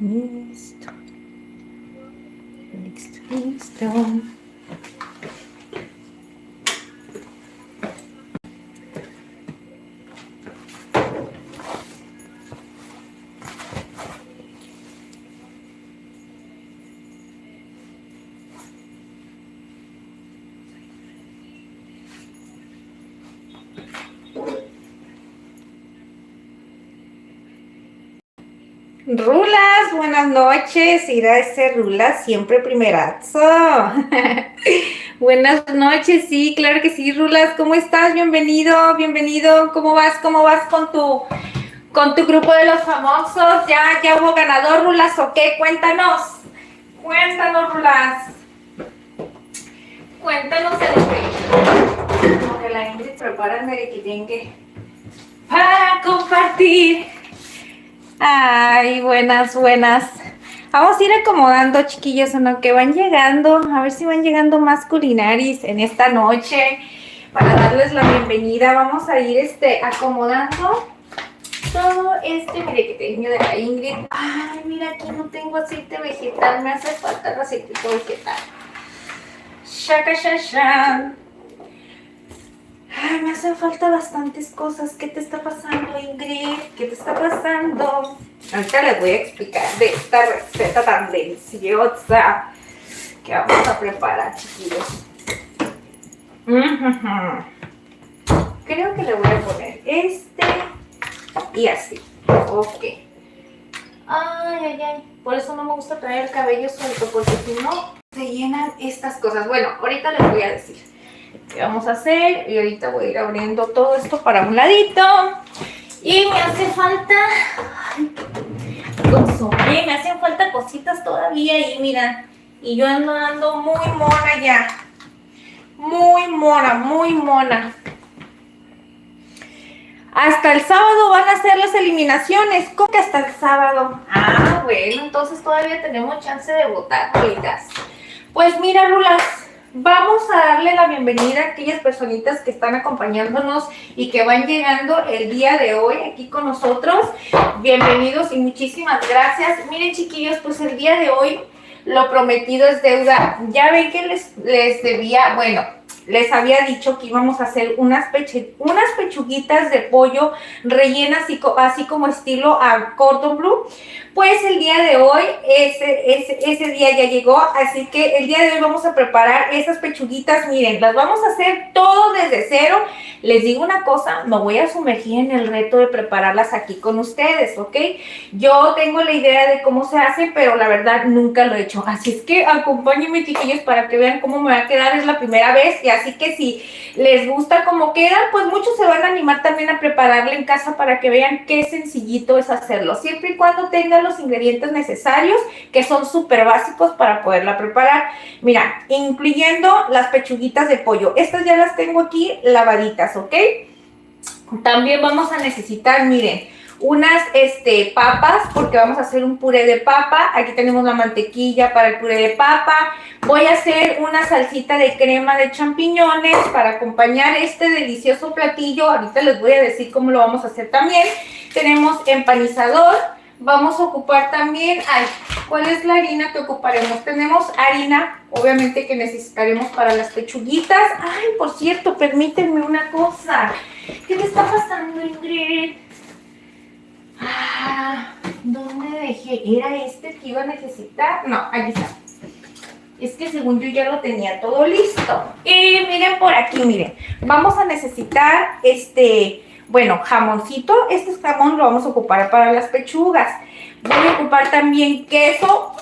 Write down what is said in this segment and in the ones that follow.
Listo, listo, listo. Rulas, buenas noches. Irá ese Rulas, siempre primerazo. Buenas noches, sí, claro que sí, Rulas. ¿Cómo estás? Bienvenido, bienvenido. ¿Cómo vas? ¿Cómo vas con tu grupo de los famosos? ¿Ya hubo ganador, Rulas, o qué? Cuéntanos. Cuéntanos, Rulas. Cuéntanos como que la Ingrid prepara el merequetengue para compartir. Ay, buenas, buenas. Vamos a ir acomodando, chiquillos, en lo que van llegando. A ver si van llegando más culinaris en esta noche. Para darles la bienvenida, vamos a ir acomodando todo merequetengue de la Ingrid. Ay, mira, aquí no tengo aceite vegetal. Me hace falta el aceite vegetal. Shaka, shasha. Ay, me hacen falta bastantes cosas. ¿Qué te está pasando, Ingrid? ¿Qué te está pasando? Ahorita les voy a explicar de esta receta tan deliciosa que vamos a preparar, chiquillos. Creo que le voy a poner y así. Ok. Ay, ay, ay. Por eso no me gusta traer el cabello suelto, porque si no, se llenan estas cosas. Bueno, ahorita les voy a decir qué vamos a hacer. Y ahorita voy a ir abriendo todo esto para un ladito. Y me hace falta consomé, me hacen falta cositas todavía y mira, y yo ando muy mona ya. Muy mona, muy mona. Hasta el sábado van a hacer las eliminaciones. ¿Cómo que hasta el sábado? Ah, bueno, entonces todavía tenemos chance de votar, chicas. Pues mira, Rulas, vamos a darle la bienvenida a aquellas personitas que están acompañándonos y que van llegando el día de hoy aquí con nosotros. Bienvenidos y muchísimas gracias. Miren, chiquillos, pues el día de hoy lo prometido es deuda. Ya ven que les debía, bueno, les había dicho que íbamos a hacer unas pechuguitas de pollo rellenas así como estilo a cordon bleu. Pues el día de hoy, ese día ya llegó, así que el día de hoy vamos a preparar esas pechuguitas. Miren, las vamos a hacer todo desde cero. Les digo una cosa, me voy a sumergir en el reto de prepararlas aquí con ustedes, ¿ok? Yo tengo la idea de cómo se hace, pero la verdad nunca lo he hecho. Así es que acompáñenme, chiquillos, para que vean cómo me va a quedar. Es la primera vez, y así que si les gusta cómo queda, pues muchos se van a animar también a prepararla en casa para que vean qué sencillito es hacerlo. Siempre y cuando tengan los ingredientes necesarios, que son súper básicos para poderla preparar. Mira, incluyendo las pechuguitas de pollo. Estas ya las tengo aquí lavaditas, ¿ok? También vamos a necesitar, miren, unas papas, porque vamos a hacer un puré de papa. Aquí tenemos la mantequilla para el puré de papa. Voy a hacer una salsita de crema de champiñones para acompañar este delicioso platillo. Ahorita les voy a decir cómo lo vamos a hacer también. Tenemos empanizador. Vamos a ocupar también, ¿cuál es la harina que ocuparemos? Tenemos harina, obviamente, que necesitaremos para las pechuguitas. Ay, por cierto, permítanme una cosa. ¿Qué te está pasando, Ingrid? ¿Dónde dejé? ¿Era que iba a necesitar? No, aquí está. Es que según yo ya lo tenía todo listo. Y miren por aquí, miren. Vamos a necesitar bueno, jamoncito. Este jamón lo vamos a ocupar para las pechugas. Voy a ocupar también queso.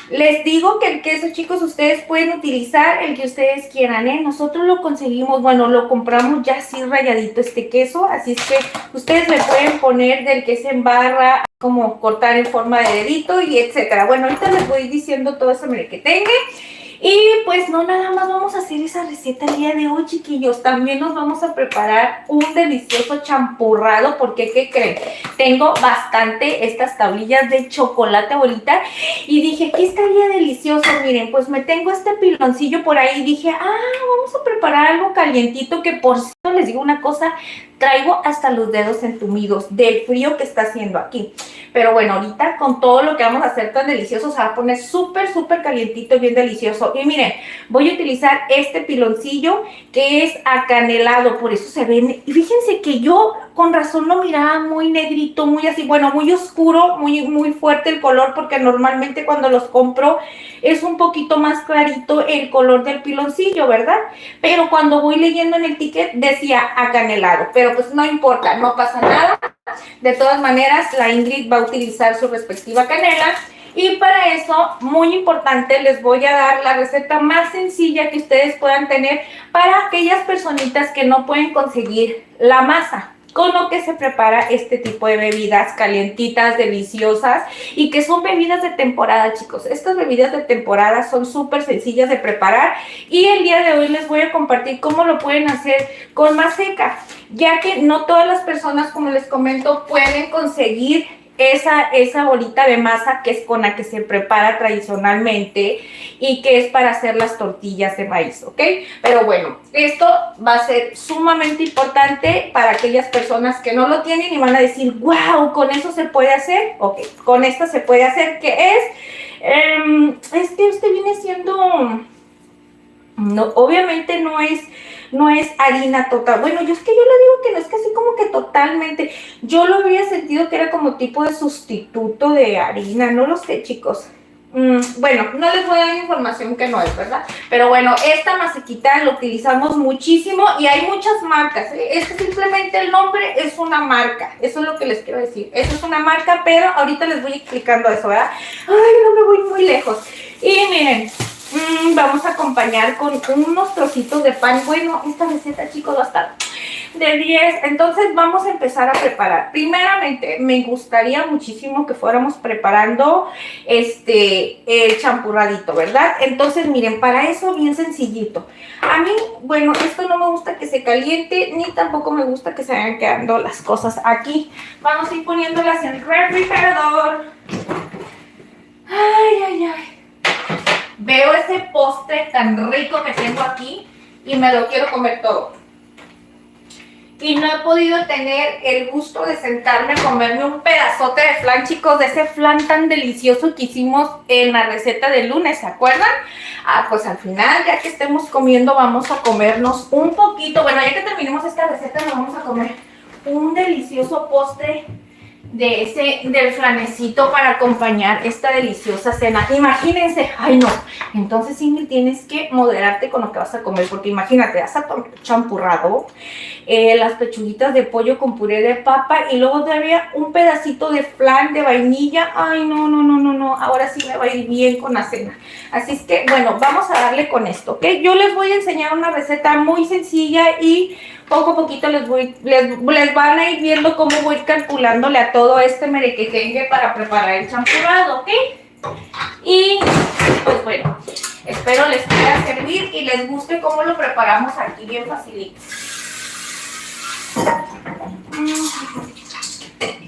Les digo que el queso, chicos, ustedes pueden utilizar el que ustedes quieran, ¿eh? Nosotros lo conseguimos, bueno, lo compramos ya así rayadito este queso. Así es que ustedes le pueden poner del que se embarra, como cortar en forma de dedito y etcétera. Bueno, ahorita les voy diciendo todo eso que tenga. Y pues no nada más vamos a hacer esa receta el día de hoy, chiquillos. También nos vamos a preparar un delicioso champurrado, porque ¿qué creen? Tengo bastante estas tablillas de chocolate, abuelita, y dije, ¿qué estaría delicioso? Miren, pues me tengo este piloncillo por ahí y dije, vamos a preparar algo calientito, que por cierto les digo una cosa, Traigo hasta los dedos entumidos del frío que está haciendo aquí. Pero bueno, ahorita con todo lo que vamos a hacer tan delicioso, se va a poner súper, súper calientito y bien delicioso. Y miren, voy a utilizar este piloncillo que es acanelado, por eso se ven. Y fíjense que yo con razón lo miraba muy negrito, muy así, bueno, muy oscuro, muy fuerte el color, porque normalmente cuando los compro es un poquito más clarito el color del piloncillo, ¿verdad? Pero cuando voy leyendo en el ticket decía acanelado, pero pues no importa, no pasa nada. De todas maneras, la Ingrid va a utilizar su respectiva canela. Y para eso, muy importante, les voy a dar la receta más sencilla que ustedes puedan tener para aquellas personitas que no pueden conseguir la masa, con lo que se prepara este tipo de bebidas calientitas, deliciosas y que son bebidas de temporada, chicos. Estas bebidas de temporada son súper sencillas de preparar y el día de hoy les voy a compartir cómo lo pueden hacer con Maseca, ya que no todas las personas, como les comento, pueden conseguir esa bolita de masa que es con la que se prepara tradicionalmente y que es para hacer las tortillas de maíz, ¿ok? Pero bueno, esto va a ser sumamente importante para aquellas personas que no lo tienen y van a decir, wow, ¿con eso se puede hacer? Ok, con esta se puede hacer, ¿qué es? Este viene siendo... No, obviamente no es harina total. Bueno, yo le digo que no es casi como que totalmente. Yo lo había sentido que era como tipo de sustituto de harina. No lo sé, chicos. Bueno, no les voy a dar información que no es, ¿verdad? Pero bueno, esta masequita la utilizamos muchísimo y hay muchas marcas, ¿eh? Este simplemente el nombre es una marca. Eso es lo que les quiero decir. Eso es una marca, pero ahorita les voy explicando eso, ¿verdad? Ay, no me voy muy lejos. Y miren, vamos a acompañar con unos trocitos de pan. Bueno, esta receta, chicos, va a estar de 10. Entonces vamos a empezar a preparar. Primeramente, me gustaría muchísimo que fuéramos preparando el champurradito, ¿verdad? Entonces, miren, para eso bien sencillito. A mí, bueno, esto no me gusta que se caliente, ni tampoco me gusta que se vayan quedando las cosas aquí. Vamos a ir poniéndolas en el refrigerador. Ay, ay, ay. Veo ese postre tan rico que tengo aquí y me lo quiero comer todo. Y no he podido tener el gusto de sentarme a comerme un pedazote de flan, chicos, de ese flan tan delicioso que hicimos en la receta del lunes, ¿se acuerdan? Pues al final, ya que estemos comiendo, vamos a comernos un poquito. Bueno, ya que terminemos esta receta, nos vamos a comer un delicioso postre del flanecito para acompañar esta deliciosa cena. Imagínense, ay no, entonces Ingrid, tienes que moderarte con lo que vas a comer, porque imagínate, has champurrado las pechuguitas de pollo con puré de papa y luego todavía un pedacito de flan de vainilla. Ay, no, ahora sí me va a ir bien con la cena. Así es que, bueno, vamos a darle con esto, ¿ok? Yo les voy a enseñar una receta muy sencilla y poco a poquito les van a ir viendo cómo voy calculándole a todo este merequetengue para preparar el champurrado, ¿ok? Y pues bueno, espero les pueda servir y les guste cómo lo preparamos aquí bien facilito.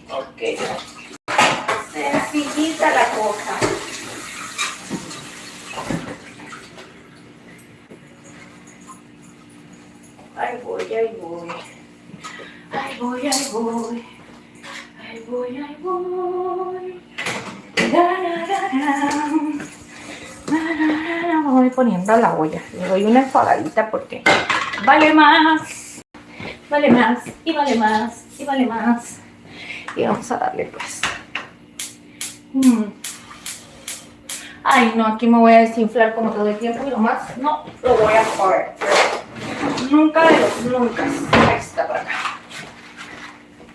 Ok, sencillita la cosa. Ahí voy. Voy poniendo a la olla. Le doy una enfadadita porque vale más. Y vamos a darle pues. Ay, no, aquí me voy a desinflar como todo el tiempo y nomás no lo voy a joder. Nunca de los nunca. Ahí está para acá.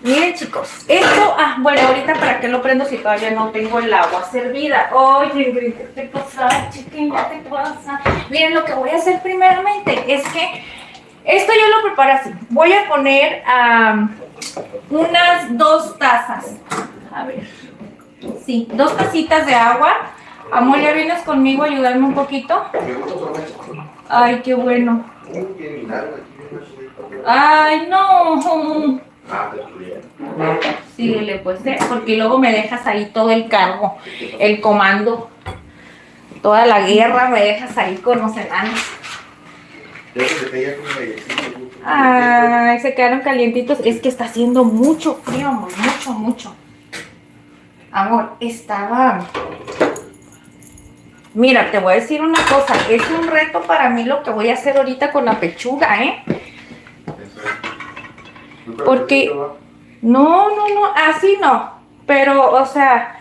Miren, chicos, esto, bueno, ahorita para qué lo prendo si todavía no tengo el agua servida. Oye, ¿qué te pasa, chiquilla? ¿Qué te pasa? Miren, lo que voy a hacer primeramente es que esto yo lo preparo así. Voy a poner unas 2 tazas. A ver. Sí, 2 tacitas de agua. Amor, ¿ya vienes conmigo a ayudarme un poquito? Ay, qué bueno. Ay, no. Síguele pues, porque luego me dejas ahí todo el cargo, el comando, toda la guerra me dejas ahí con los enanos. Ay, se quedaron calientitos. Es que está haciendo mucho frío, amor. Mucho, mucho. Amor, estaba... Mira, te voy a decir una cosa. Es un reto para mí lo que voy a hacer ahorita con la pechuga, ¿eh? Porque... No, así no. Pero, o sea...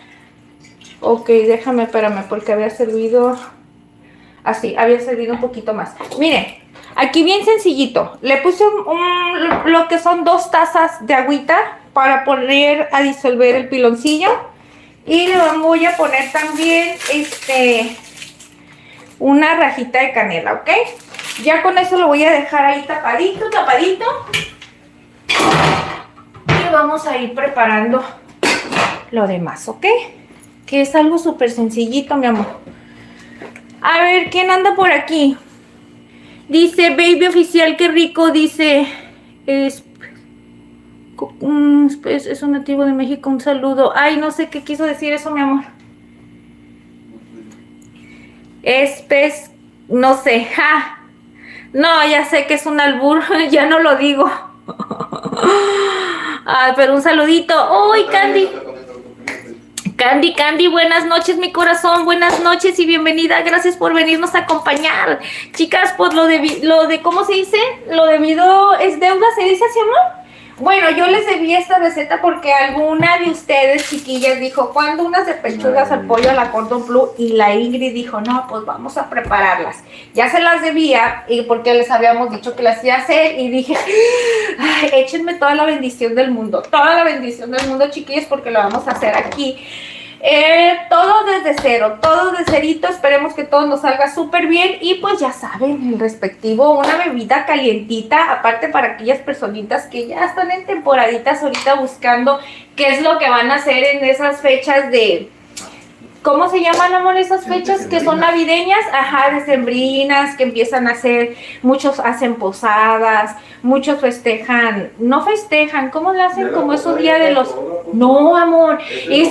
Ok, déjame, espérame, porque había servido... Así, había servido un poquito más. Miren, aquí bien sencillito. Le puse lo que son 2 tazas de agüita para poner a disolver el piloncillo. Y le voy a poner también una rajita de canela, ¿ok? Ya con eso lo voy a dejar ahí tapadito. Y vamos a ir preparando lo demás, ¿ok? Que es algo súper sencillito, mi amor. A ver, ¿quién anda por aquí? Dice, baby oficial, qué rico, dice... Es un nativo de México, un saludo. Ay, no sé qué quiso decir eso, mi amor. No sé. Ja. No, ya sé que es un albur, ya no lo digo. Ay, pero un saludito. ¡Uy, Candy! Candy, buenas noches, mi corazón, buenas noches y bienvenida, gracias por venirnos a acompañar. Chicas, pues lo de ¿cómo se dice? Lo debido es deuda, ¿se dice así, amor? Bueno, yo les debí esta receta porque alguna de ustedes, chiquillas, dijo, ¿cuándo unas de pechugas al pollo a la cordon bleu? Y la Ingrid dijo, no, pues vamos a prepararlas. Ya se las debía, y porque les habíamos dicho que las iba a hacer, y dije, ay, échenme toda la bendición del mundo, chiquillas, porque lo vamos a hacer aquí. Todo desde cero, todo de cerito. Esperemos que todo nos salga súper bien. Y pues ya saben, el respectivo, una bebida calientita, aparte para aquellas personitas que ya están en temporaditas ahorita buscando qué es lo que van a hacer en esas fechas de... ¿Cómo se llaman, amor, esas fechas que son navideñas? Ajá, decembrinas, que empiezan a hacer, muchos hacen posadas, muchos festejan, no festejan, ¿cómo lo hacen? Como esos días de los... No, amor, es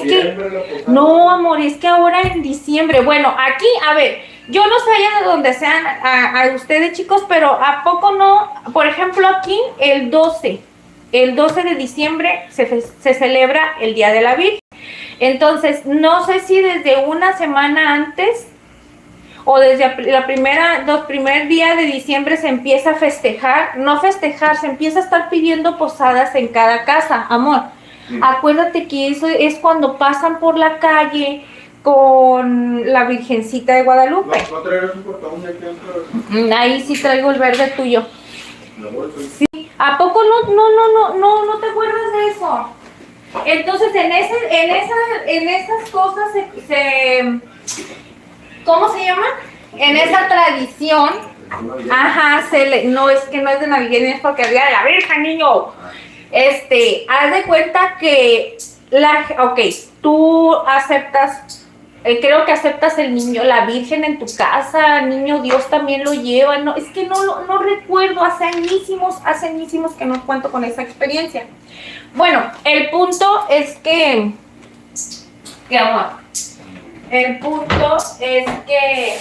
que ahora en diciembre, bueno, aquí, a ver, yo no sé allá de donde sean a ustedes, chicos, pero ¿a poco no? Por ejemplo, aquí el 12 de diciembre se celebra el Día de la Virgen. Entonces, no sé si desde una semana antes o desde los primer día de diciembre se empieza a festejar, se empieza a estar pidiendo posadas en cada casa, amor. Acuérdate que eso es cuando pasan por la calle con la Virgencita de Guadalupe. ¿No traerás un portón de aquí? Ahí sí traigo el verde tuyo. Sí. ¿A poco no te acuerdas de eso? Entonces, en esas cosas ¿cómo se llama? En esa tradición, ajá, no es que no es de Navidad, es porque había de la Virgen, niño. Haz de cuenta que tú aceptas, creo que aceptas el niño, la Virgen en tu casa, niño Dios también lo lleva, no, es que no recuerdo, hace añísimos que no cuento con esa experiencia. Bueno, el punto es que amor, el punto es que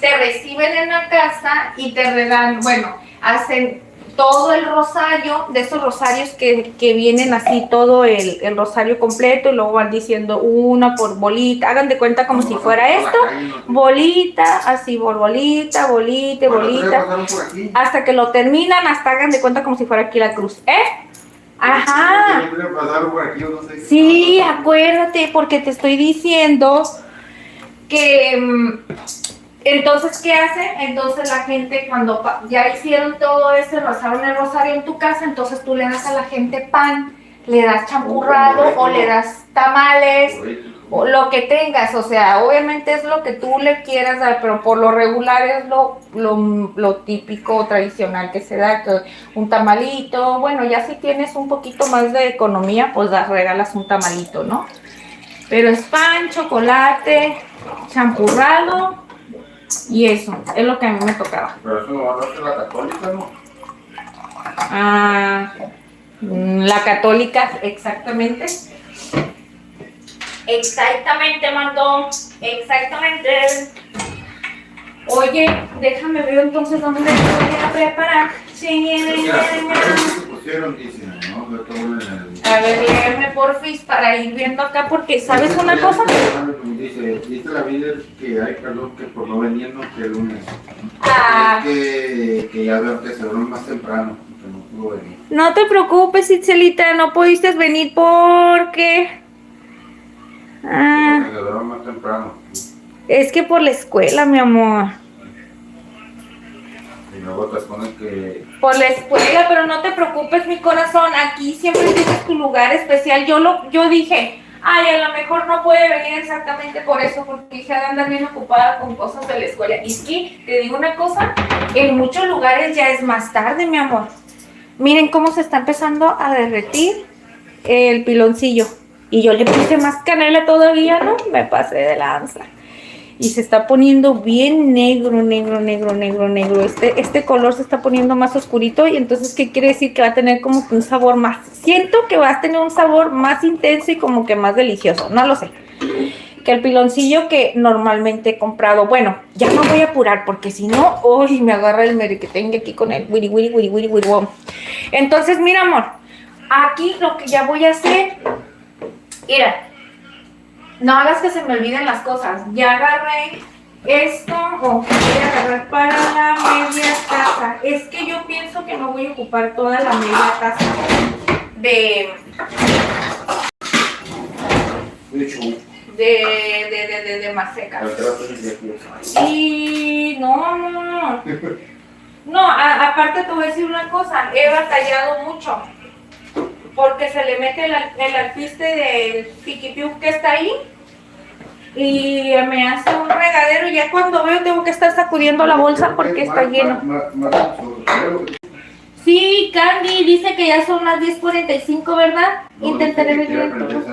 te reciben en la casa y te regalan, bueno, hacen todo el rosario, de esos rosarios que vienen así, todo el rosario completo, y luego van diciendo una por bolita, hagan de cuenta como si fuera esto, bolita, así por bolita, hasta que lo terminan, hasta hagan de cuenta como si fuera aquí la cruz, Ajá. Sí, acuérdate, porque te estoy diciendo que... Entonces, ¿qué hacen? Entonces la gente, cuando ya hicieron todo eso, rozaron el rosario en tu casa, entonces tú le das a la gente pan, le das champurrado o le das tamales, o lo que tengas, o sea, obviamente es lo que tú le quieras dar, pero por lo regular es lo típico, tradicional que se da, que un tamalito. Bueno, ya si tienes un poquito más de economía, pues regalas un tamalito, ¿no? Pero es pan, chocolate, champurrado, y eso, es lo que a mí me tocaba. Pero eso lo va a hacer la católica, ¿no? La católica, exactamente. Exactamente, Mando. Exactamente. Oye, déjame ver entonces dónde le voy a preparar. Pusieron, dicen, ¿no? A ver, léeme porfis para ir viendo acá, porque ¿sabes una cosa? Dice la vida que hay calor que por no venir no que el lunes. Ah. Que ya veo que se duerme más temprano, que no pudo venir. No te preocupes, Itzelita, no pudiste venir porque... Que se duerme más temprano. Es que por la escuela, mi amor. Y luego te ponen que... Por la escuela, pero no te preocupes, mi corazón. Aquí siempre tienes tu lugar especial. Yo dije, ay, a lo mejor no puede venir exactamente por eso, porque dije, de andar bien ocupada con cosas de la escuela. Y es que, te digo una cosa, en muchos lugares ya es más tarde, mi amor. Miren cómo se está empezando a derretir el piloncillo. Y yo le puse más canela todavía, ¿no? Me pasé de lanza. Y se está poniendo bien negro. Este color se está poniendo más oscurito. Y entonces, ¿qué quiere decir? Que va a tener como que un sabor más. Siento que va a tener un sabor más intenso y como que más delicioso. No lo sé. Que el piloncillo que normalmente he comprado. Bueno, ya me voy a apurar porque si no, hoy me agarra el merequetengue aquí con el wiri. Entonces, mira, amor. Aquí lo que ya voy a hacer. Mira. No hagas que se me olviden las cosas. Ya agarré esto, voy a agarrar para la media taza. Es que yo pienso que no voy a ocupar toda la media taza de maseca. Y no. No, aparte te voy a decir una cosa. He batallado mucho. Porque se le mete el alpiste del piquipiu que está ahí y me hace un regadero y ya cuando veo tengo que estar sacudiendo la bolsa porque está lleno. Sí, Candy dice que ya son las 10:45, ¿verdad? No, intentaré ver todo.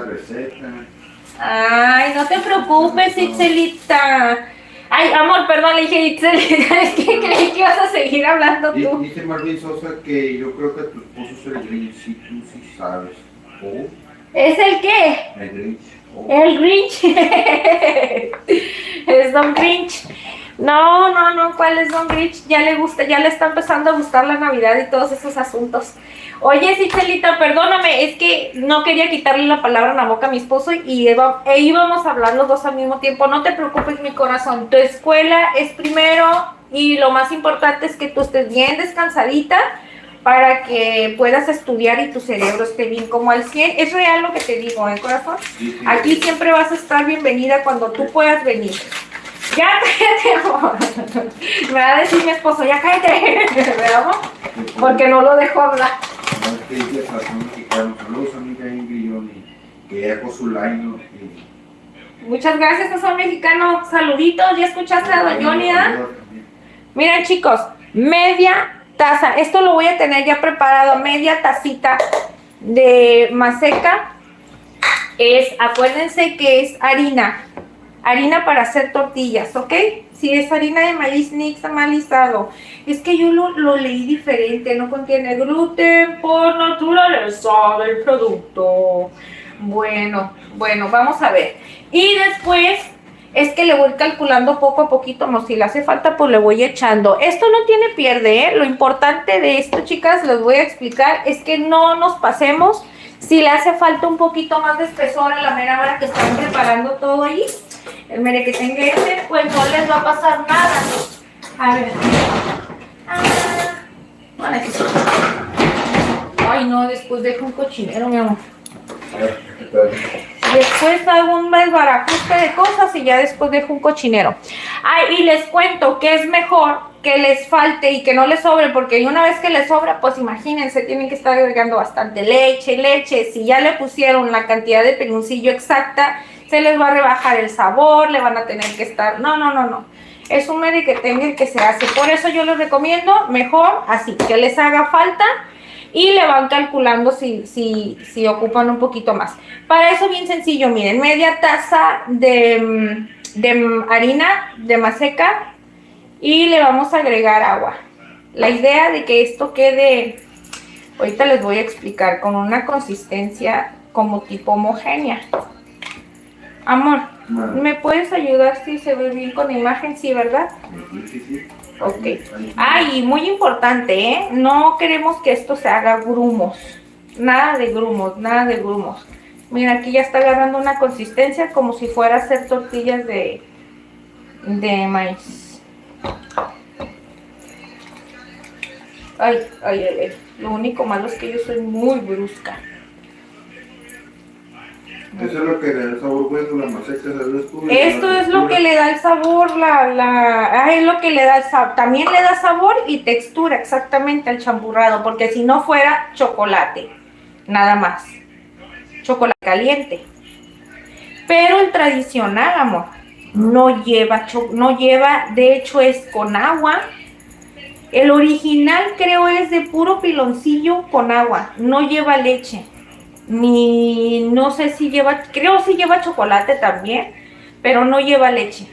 Ay, no te preocupes, Itzelita. Ay, amor, perdón, le dije Itzelita, es que creí que ibas a seguir hablando tú. Dice Marvin Sosa que yo creo que tu esposo es el Grinch, si tú sí sabes. ¿Es el qué? El Grinch. El Grinch. Es Don Grinch. No, ¿cuál es Don Grinch? Ya le gusta, ya le está empezando a gustar la Navidad y todos esos asuntos. Oye, Cichelita, perdóname, es que no quería quitarle la palabra en la boca a mi esposo y íbamos a hablar los dos al mismo tiempo. No te preocupes, mi corazón, tu escuela es primero y lo más importante es que tú estés bien descansadita para que puedas estudiar y tu cerebro esté bien como al 100. Es real lo que te digo, corazón? Sí. Aquí siempre vas a estar bienvenida cuando tú puedas venir. Ya cállate, amor. Me va a decir mi esposo, ya cállate, ¿verdad, amor? Porque no lo dejo hablar. Saludos a mi Ingrid, que ya con su line. Muchas gracias, Sazón Mexicano. Saluditos, ¿ya escuchaste a Doña Yonia? Miren, chicos, media taza. Esto lo voy a tener ya preparado. Media tacita de maseca. Acuérdense que es harina. Harina para hacer tortillas, ¿ok? Si es harina de maíz nixtamalizado. Es que yo lo leí diferente. No contiene gluten por naturaleza del producto. Bueno, vamos a ver. Y después es que le voy calculando poco a poquito, como si le hace falta, pues le voy echando. Esto no tiene pierde, ¿eh? Lo importante de esto, chicas, les voy a explicar, es que no nos pasemos. Si le hace falta un poquito más de espesor a la mera hora que están preparando todo ahí, el merequetengue pues no les va a pasar nada. A ver. Bueno, aquí. Ay, no, después dejo un cochinero, mi amor. Después hago un desbarajuste de cosas y ya después dejo un cochinero. Ay, y les cuento que es mejor que les falte y que no les sobre, porque una vez que les sobra, pues imagínense, tienen que estar agregando bastante leche. Si ya le pusieron la cantidad de piloncillo exacta, se les va a rebajar el sabor, le van a tener que estar... No. Es un merequetengue que se hace. Por eso yo les recomiendo mejor así, que les haga falta. Y le van calculando si ocupan un poquito más. Para eso bien sencillo, miren, media taza de harina de maseca y le vamos a agregar agua. La idea de que esto quede, ahorita les voy a explicar, con una consistencia como tipo homogénea. Amor, ¿Me puedes ayudar si se ve bien con la imagen? Sí, ¿verdad? Sí. Ok. Y muy importante, ¿eh? No queremos que esto se haga grumos. Nada de grumos, nada de grumos. Mira, aquí ya está agarrando una consistencia como si fuera a hacer tortillas de maíz. Ay. Lo único malo es que yo soy muy brusca. Eso es lo que le da el sabor bueno, la maseca, ¿sabes tú? Esto es lo que le da el sabor, es lo que le da el sabor. También le da sabor y textura exactamente al champurrado, porque si no fuera chocolate, nada más. Chocolate caliente. Pero el tradicional, amor, no lleva, de hecho es con agua. El original creo es de puro piloncillo con agua, no lleva leche. Ni, no sé si lleva, creo si lleva chocolate también, pero no lleva leche.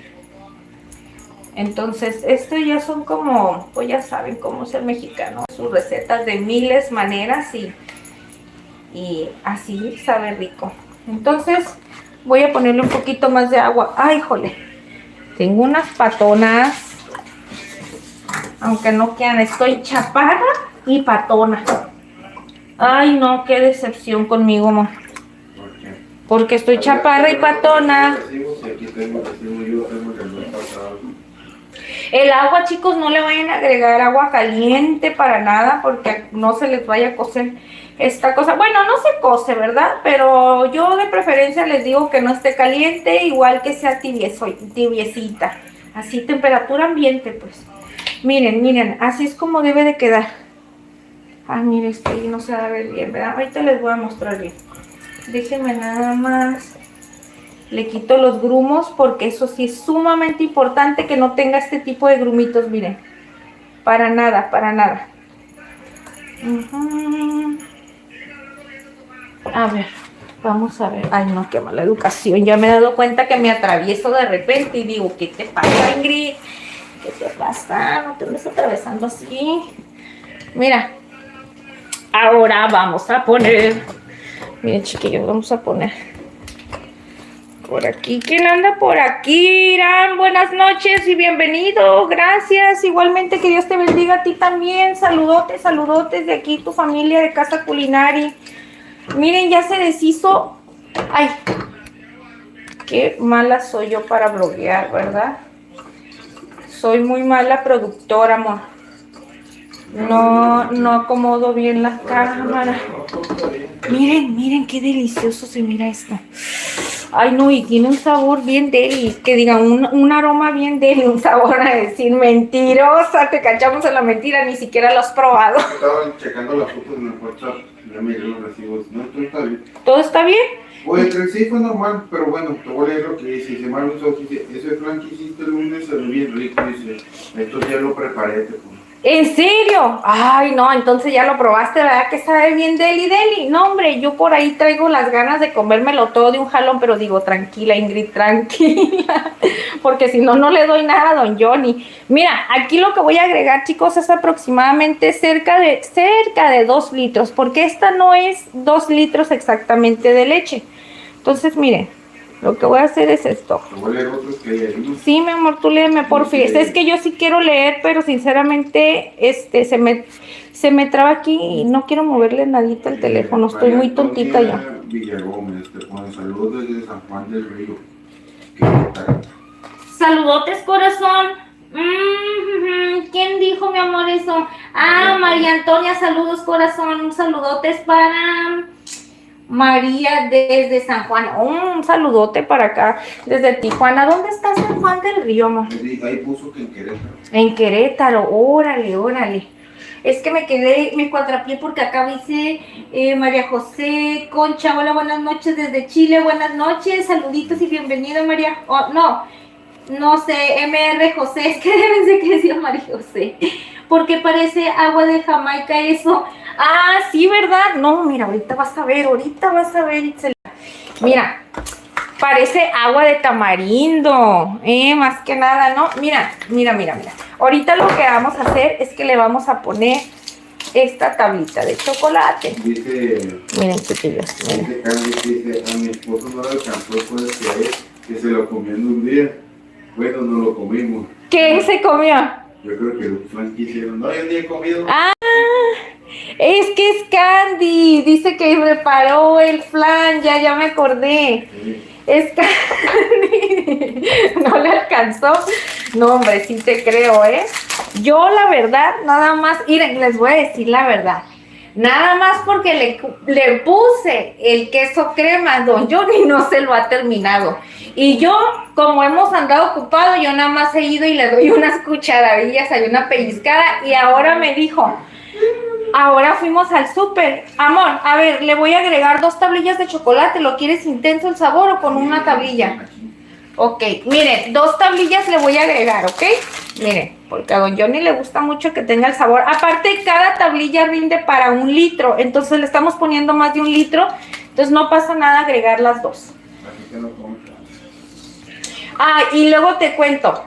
Entonces, esto ya son como, pues ya saben cómo es el mexicano, sus recetas de miles maneras y así sabe rico. Entonces, voy a ponerle un poquito más de agua. Ay, jole, tengo unas patonas, aunque no quieran, estoy chaparra y patona. Ay, no, qué decepción conmigo, amor. Porque estoy chaparra y patona. El agua, chicos, no le vayan a agregar agua caliente para nada, porque no se les vaya a cocer esta cosa. Bueno, no se cose, ¿verdad? Pero yo de preferencia les digo que no esté caliente, igual que sea tibiecita. Así, temperatura ambiente, pues. Miren, así es como debe de quedar. Miren, ahí no se va a ver bien, ¿verdad? Ahorita les voy a mostrar bien. Déjenme nada más. Le quito los grumos porque eso sí es sumamente importante que no tenga este tipo de grumitos, miren. Para nada, para nada. A ver, vamos a ver. Ay, no, qué mala educación. Ya me he dado cuenta que me atravieso de repente y digo, ¿qué te pasa, Ingrid? ¿Qué te pasa? No te andes atravesando así. Mira. Ahora vamos a poner. Miren, chiquillos, vamos a poner por aquí. ¿Quién anda por aquí? Irán, buenas noches y bienvenido. Gracias. Igualmente, que Dios te bendiga a ti también. Saludotes de aquí, tu familia de Casa Culinari. Miren, ya se deshizo. Ay, qué mala soy yo para bloguear, ¿verdad? Soy muy mala productora, amor. No acomodo bien la cámara. Miren qué delicioso se mira esto. Ay, no, y tiene un sabor bien deli, que diga, un aroma bien deli, un sabor a decir mentirosa, te cachamos en la mentira, ni siquiera lo has probado. Estaba checando las fotos en el WhatsApp, ya miré los recibos, no, todo está bien. ¿Todo está bien? Pues el sí fue normal, pero bueno, te voy a leer lo que dice. Dice, Maru, ese flan que hiciste el lunes se ve bien rico, dice, esto ya lo preparé, te pongo. ¿En serio? Ay, no, entonces ya lo probaste, ¿verdad? Que sabe bien deli. No, hombre, yo por ahí traigo las ganas de comérmelo todo de un jalón, pero digo, tranquila, Ingrid, tranquila, porque si no, no le doy nada a don Johnny. Mira, aquí lo que voy a agregar, chicos, es aproximadamente cerca de 2 litros, porque esta no es 2 litros exactamente de leche. Entonces, miren, lo que voy a hacer es esto. Voy a leer otros que hay ahí, ¿no? Sí, mi amor, tú léeme, por fin. Es que yo sí quiero leer, pero sinceramente, se me traba aquí y no quiero moverle nadita el teléfono. Estoy muy tontita ya. Villagómez, te pone saludos desde San Juan del Río. Saludotes, corazón. ¿Quién dijo, mi amor, eso? María Antonia, saludos, corazón. Un saludotes para María desde San Juan. Un saludote para acá, desde Tijuana. ¿Dónde está San Juan del Río, amor? Ahí puso que en Querétaro. En Querétaro, órale. Es que me cuatrapié porque acá dice María José Concha. Hola, buenas noches desde Chile. Buenas noches, saluditos y bienvenida, María. No sé, MR José. Es que deben de que decía María José. Porque parece agua de Jamaica eso. Sí, ¿verdad? No, mira, ahorita vas a ver, Itzel. Mira, parece agua de tamarindo, más que nada, ¿no? Mira. Ahorita lo que vamos a hacer es que le vamos a poner esta tablita de chocolate. Dice, miren, chiquillos, miren. Dice, a mi esposo no le alcanzó, pues, que es que se lo comió en un día. Bueno, no lo comimos. ¿Qué se comió? Yo creo que los flan que hicieron. No, yo ni he comido. Ah, es que es Candy. Dice que preparó el flan. Ya me acordé. Sí. Es Candy. No le alcanzó. No, hombre, sí te creo, ¿eh? Yo, la verdad, nada más. Miren, les voy a decir la verdad. Nada más porque le puse el queso crema, don Johnny no se lo ha terminado. Y yo, como hemos andado ocupado, yo nada más he ido y le doy unas cucharadillas, hay una pellizcada, y ahora me dijo, ahora fuimos al súper, amor, a ver, le voy a agregar 2 tablillas de chocolate, ¿lo quieres intenso el sabor o con una tablilla? Ok, miren, 2 tablillas le voy a agregar, ¿ok? Miren, porque a don Johnny le gusta mucho que tenga el sabor. Aparte, cada tablilla rinde para 1 litro, entonces le estamos poniendo más de 1 litro, entonces no pasa nada agregar las 2. Ah, y luego te cuento.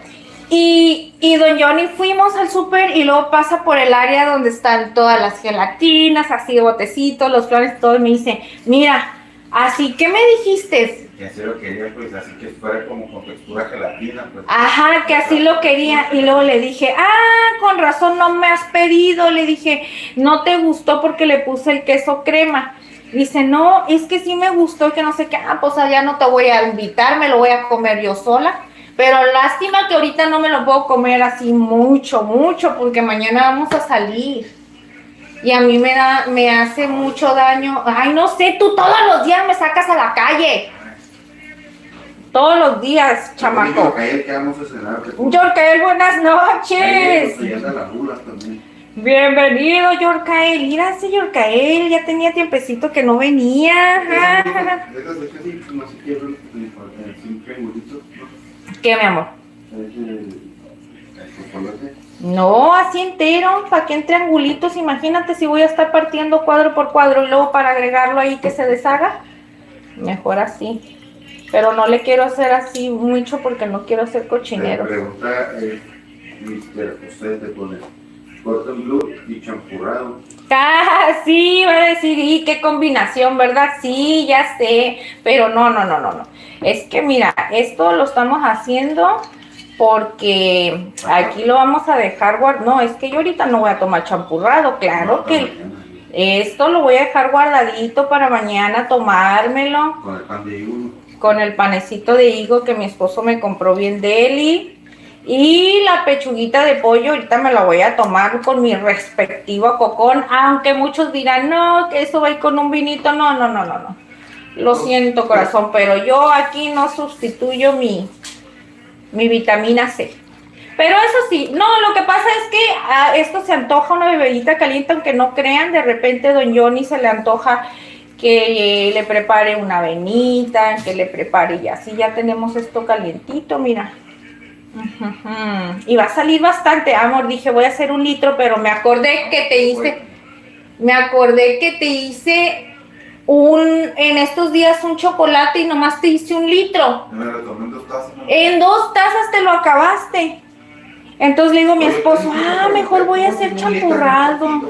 Y don Johnny fuimos al súper y luego pasa por el área donde están todas las gelatinas, así de botecitos, los flanes, todo, y me dice, mira, así que me dijiste. Que así lo quería, pues así que fuera como con textura gelatina. Pues. Ajá, que así lo quería. Y luego le dije, con razón no me has pedido. Le dije, no te gustó porque le puse el queso crema. Dice, no, es que sí me gustó, que no sé qué. Pues allá no te voy a invitar, me lo voy a comer yo sola. Pero lástima que ahorita no me lo puedo comer así mucho, porque mañana vamos a salir. Y a mí me hace mucho daño. Ay, no sé, tú todos los días me sacas a la calle. Todos los días, chamaco. Yorcael, ¿qué vamos a cenar? Yorcael, buenas noches. Bienvenido, Yorcael. Mira ese Yorcael, ya tenía tiempecito que no venía. ¿Qué, mi amor? No, así entero, ¿para qué en triangulitos? Imagínate si voy a estar partiendo cuadro por cuadro y luego para agregarlo ahí que se deshaga. Mejor así. Pero no le quiero hacer así mucho porque no quiero hacer cochinero. Pregunta Mr. José te pone cotton blue y champurrado. Ah, sí, va a decir, y qué combinación, ¿verdad? Sí, ya sé, pero no. Es que mira, esto lo estamos haciendo porque aquí lo vamos a dejar guardado. No, es que yo ahorita no voy a tomar champurrado, claro que esto lo voy a dejar guardadito para mañana tomármelo. Con el pan de higo. Con el panecito de higo que mi esposo me compró bien deli. Y la pechuguita de pollo, ahorita me la voy a tomar con mi respectivo cocón, aunque muchos dirán, no, que eso va a ir con un vinito. No. Lo siento, corazón, pero yo aquí no sustituyo mi vitamina C. Pero eso sí, no, lo que pasa es que esto se antoja una bebidita caliente, aunque no crean, de repente don Johnny se le antoja que le prepare una avenita, que le prepare y así ya tenemos esto calientito, mira. Y va a salir bastante, amor. Dije, voy a hacer 1 litro, pero me acordé que te hice en estos días un chocolate y nomás te hice 1 litro. Me lo tomé en 2 tazas. En 2 tazas te lo acabaste. Entonces le digo a mi esposo, mejor voy a hacer champurrado.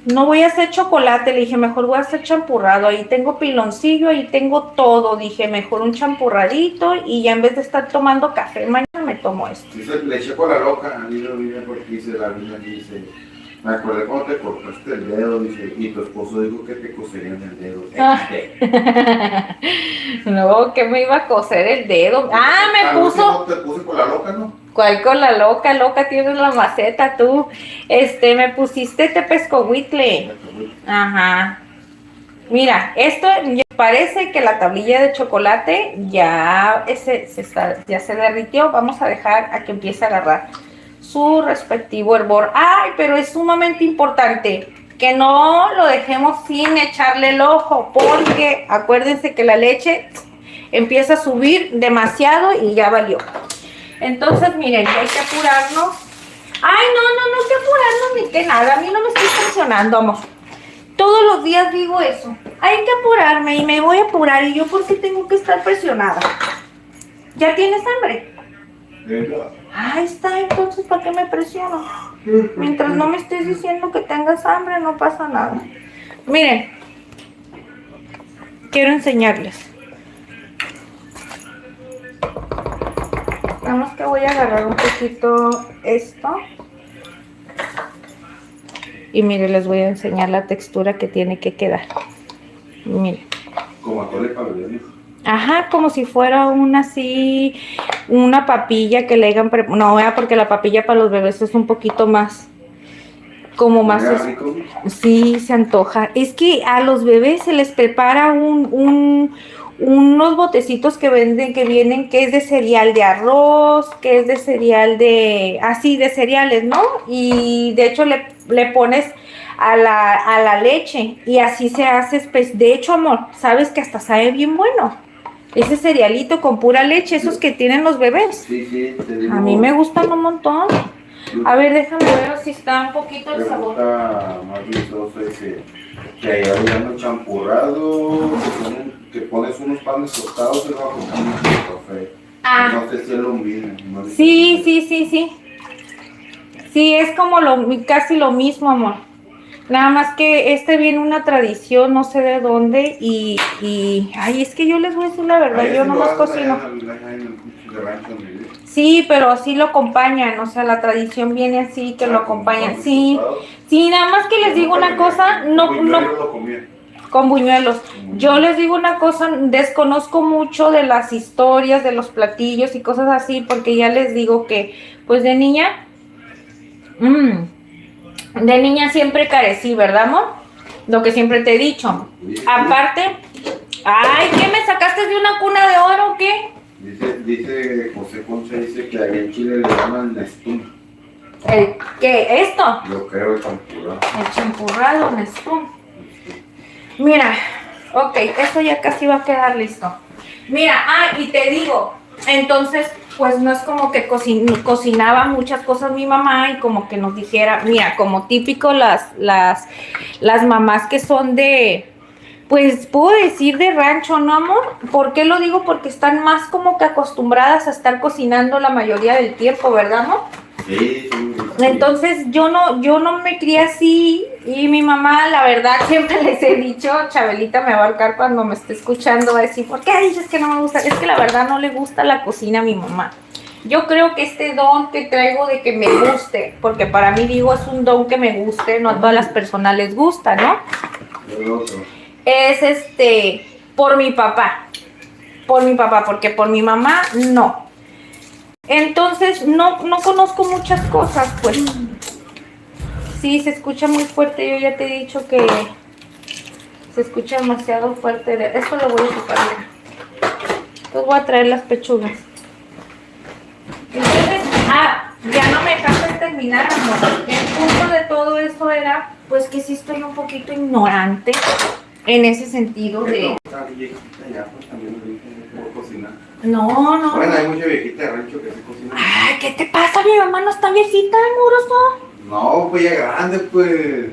No voy a hacer chocolate, le dije, mejor voy a hacer champurrado. Ahí tengo piloncillo, ahí tengo todo. Dije, mejor un champurradito y ya en vez de estar tomando café, mañana me tomo esto. Dice, le eché con la loca, vine porque dice la vida, dice, me acordé cuando te cortaste el dedo, dice, y tu esposo dijo que te coserían el dedo. No, que me iba a coser el dedo. Me puso... Te puse con la loca, ¿no? ¿Cuál con la loca? Loca tienes la maceta tú. Me pusiste tepescohuitle. Ajá. Mira, esto parece que la tablilla de chocolate ya se derritió. Vamos a dejar a que empiece a agarrar su respectivo hervor. Ay, pero es sumamente importante que no lo dejemos sin echarle el ojo, porque acuérdense que la leche empieza a subir demasiado y ya valió. Entonces, miren, hay que apurarnos. Ay, no hay que apurarnos ni que nada. A mí no me estoy presionando, amor. Todos los días digo eso. Hay que apurarme y me voy a apurar. ¿Y yo por qué tengo que estar presionada? ¿Ya tienes hambre? Ahí está, entonces, ¿para qué me presiono? Mientras no me estés diciendo que tengas hambre, no pasa nada. Miren, quiero enseñarles. Nada más que voy a agarrar un poquito esto. Y mire, les voy a enseñar la textura que tiene que quedar. Miren. Como atole para bebés. Ajá, como si fuera una papilla que le hagan... No, vea, porque la papilla para los bebés es un poquito más... Como más... Rico. Sí, se antoja. Es que a los bebés se les prepara unos botecitos que venden, que vienen, que es de cereal de arroz, que es de cereal de... Así, de cereales, ¿no? Y de hecho le pones a la leche y así se hace. De hecho, amor, sabes que hasta sabe bien bueno. Ese cerealito con pura leche, esos que tienen los bebés. Sí, te digo. A mí me gustan un montón. A ver, déjame ver si está un poquito el sabor. Está más guisoso ese, que allá le llaman champurrado, que pones unos panes tostados y luego con un café. Ah. No sé si es lo mismo. No sé Sí. Sí, es como casi lo mismo, amor. Nada más que viene una tradición, no sé de dónde, ay, es que yo les voy a decir la verdad, yo nomás cocino. Sí, pero así lo acompañan, o sea, la tradición viene así, que lo acompañan. Sí, nada más que les digo una cosa, no, con buñuelos. Yo les digo una cosa, desconozco mucho de las historias, de los platillos y cosas así, porque ya les digo que, pues de niña, siempre carecí, ¿verdad, amor? Lo que siempre te he dicho. Aparte, ay, ¿qué me sacaste de una cuna de oro o qué? Dice José Concha, dice que allá en Chile le llaman Nestum. ¿El qué? ¿Esto? Yo creo el champurrado. El champurrado, Nestum. Mira, ok, esto ya casi va a quedar listo. Mira, y te digo, entonces, pues no es como que cocinaba muchas cosas mi mamá y como que nos dijera, mira, como típico las mamás que son pues puedo decir de rancho, ¿no, amor? ¿Por qué lo digo? Porque están más como que acostumbradas a estar cocinando la mayoría del tiempo, ¿verdad, amor? Sí. Entonces yo no me crié así y mi mamá, la verdad, siempre les he dicho, Chabelita me va a ahorcar cuando me esté escuchando, va a decir, ¿por qué dices que no me gusta? Es que la verdad no le gusta la cocina a mi mamá. Yo creo que este don que traigo de que me guste, porque para mí digo es un don que me guste, no a todas las personas les gusta, ¿no? Es por mi papá, porque por mi mamá no. Entonces no conozco muchas cosas, pues. Sí, se escucha muy fuerte, yo ya te he dicho que se escucha demasiado fuerte. Esto lo voy a ocupar. Entonces voy a traer las pechugas. Entonces, ya no me dejaste terminar, amor. El punto de todo eso era, pues que sí estoy un poquito ignorante en ese sentido de... No. Bueno, hay mucha viejita de rancho que se cocina. Ay, ¿qué te pasa? Mi mamá no está viejita, amoroso. No, pues ya grande, pues.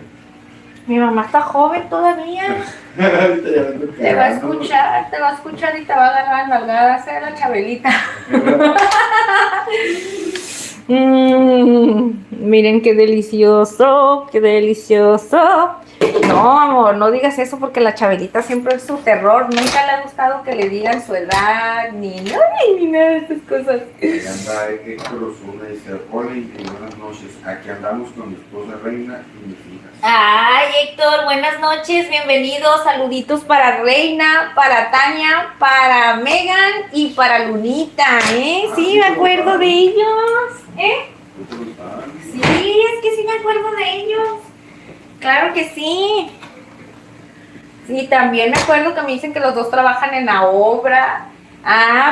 Mi mamá está joven todavía. Te va a escuchar y te va a agarrar nalgadas a la Chabelita. Miren qué delicioso, qué delicioso. No, amor, no digas eso porque la Chabelita siempre es su terror. Nunca le ha gustado que le digan su edad, ni nada de esas cosas. Ahí anda Héctor Osuna, dice, hola y buenas noches. Aquí andamos con mi esposa Reina y mis hijas. Ay, Héctor, buenas noches, bienvenidos. Saluditos para Reina, para Tania, para Megan y para Lunita, ¿eh? Sí, me acuerdo de ellos, ¿eh? Sí, es que sí me acuerdo de ellos. Claro que sí. Sí, también me acuerdo que me dicen que los dos trabajan en la obra.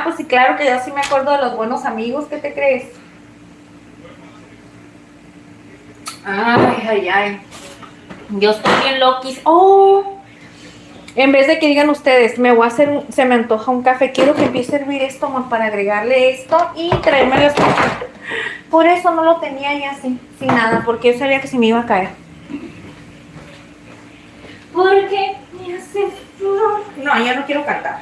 Pues sí, claro que yo sí me acuerdo de los buenos amigos. ¿Qué te crees? Ay. Yo estoy bien loquis. En vez de que digan ustedes, se me antoja un café, quiero que empiece a hervir esto para agregarle esto y traerme las cosas. Por eso no lo tenía ya sin nada, porque yo sabía que se me iba a caer. Porque me hace flor. No, ya no quiero cantar.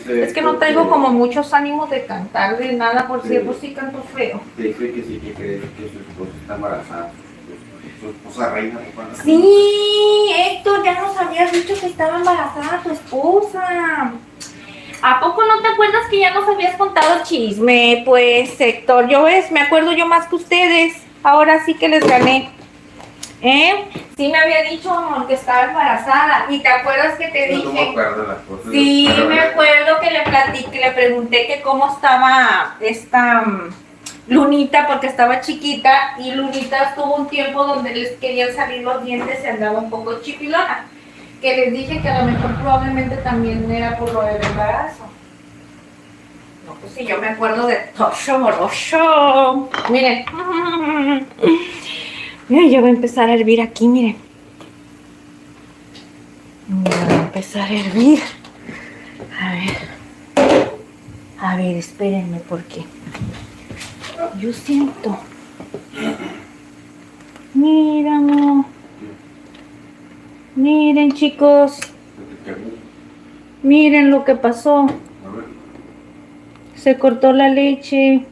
Es que no traigo como muchos ánimos de cantar de nada, por cierto, sí canto feo. Te dice que sí, que crees que su esposa está embarazada. Su esposa Reina, papá. Sí, Héctor, ya nos habías dicho que estaba embarazada tu esposa. ¿A poco no te acuerdas que ya nos habías contado chisme? Pues, Héctor, me acuerdo yo más que ustedes. Ahora sí que les gané. Sí me había dicho, amor, que estaba embarazada. ¿Y te acuerdas que te dije? No me acuerdo las cosas. Sí, me acuerdo que le platiqué, le pregunté que cómo estaba esta Lunita, porque estaba chiquita. Y Lunita estuvo un tiempo donde les querían salir los dientes y andaba un poco chipilona. Que les dije que a lo mejor probablemente también era por lo del embarazo. No, pues sí, yo me acuerdo de Tosho Morocho. Miren. Miren, ya va a empezar a hervir aquí, miren. Ya va a empezar a hervir. A ver, espérenme porque yo siento. Mira, amor. Miren, chicos. Miren lo que pasó. Se cortó la leche.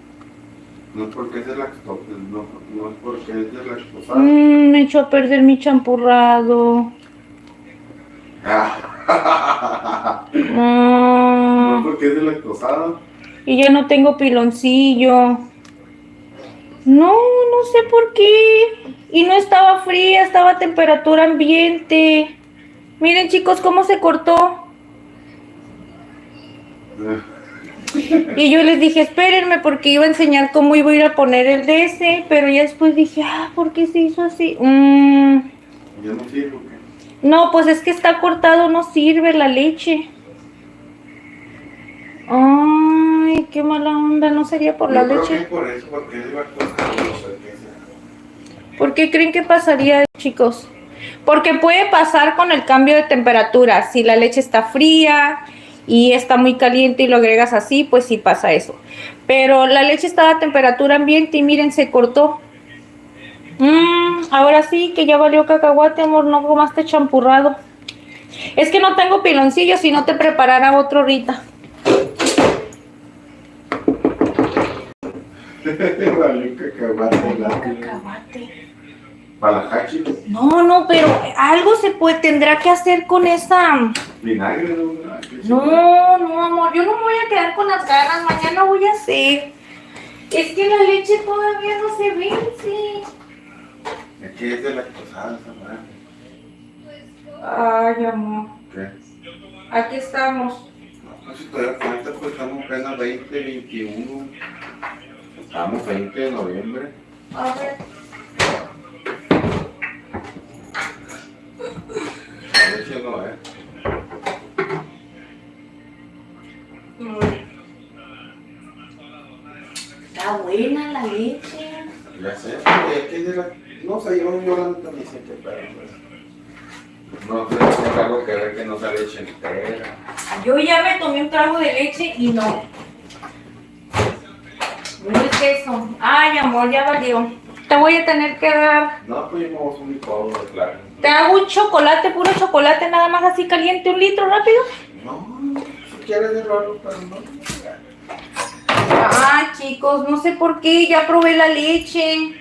No es porque es de lactosa, no es porque es de lactosa. Me echó a perder mi champurrado. No es porque es de lactosada. Y ya no tengo piloncillo. No sé por qué. Y no estaba fría, estaba a temperatura ambiente. Miren, chicos, cómo se cortó. Y yo les dije, espérenme, porque iba a enseñar cómo iba a ir a poner el DS, pero ya después dije, ¿por qué se hizo así? ¿Ya no sirve o qué? No, pues es que está cortado, no sirve la leche. Ay, qué mala onda, no sería por la Yo creo leche. que es por eso, porque es lactosa, no sé qué sea. ¿Por qué creen que pasaría, chicos? Porque puede pasar con el cambio de temperatura. Si la leche está fría y está muy caliente y lo agregas así, pues sí pasa eso. Pero la leche estaba a temperatura ambiente y miren, se cortó. Ahora sí que ya valió cacahuate, amor, no comaste champurrado. Es que no tengo piloncillo, si no te preparara otro ahorita. Valió cacahuate. ¿Para la hachi? No, pero algo tendrá que hacer con esa... ¿Vinagre? No, amor, yo no me voy a quedar con las ganas, mañana voy a hacer. Es que la leche todavía no se vence. Es que es de lactosada esa madre. Ay, amor. ¿Qué? Aquí estamos. No, si todavía falta, pues estamos apenas 20, 21. Estamos 20 de noviembre. A ver. La leche no es. Está buena la leche. Ya sé, es que es de la... No sé, yo la neta ni sé qué pedo, pues. No sé si es algo que ver que no sea leche entera. Yo ya me tomé un trago de leche y no. No es eso. Ay, amor, ya valió. Te voy a tener que dar. No, pues yo me voy a hacer un licuado de claro. Te hago un chocolate, puro chocolate, nada más así caliente, 1 litro rápido. No, si quieres llevarlo, pero no. Ay, chicos, no sé por qué, ya probé la leche.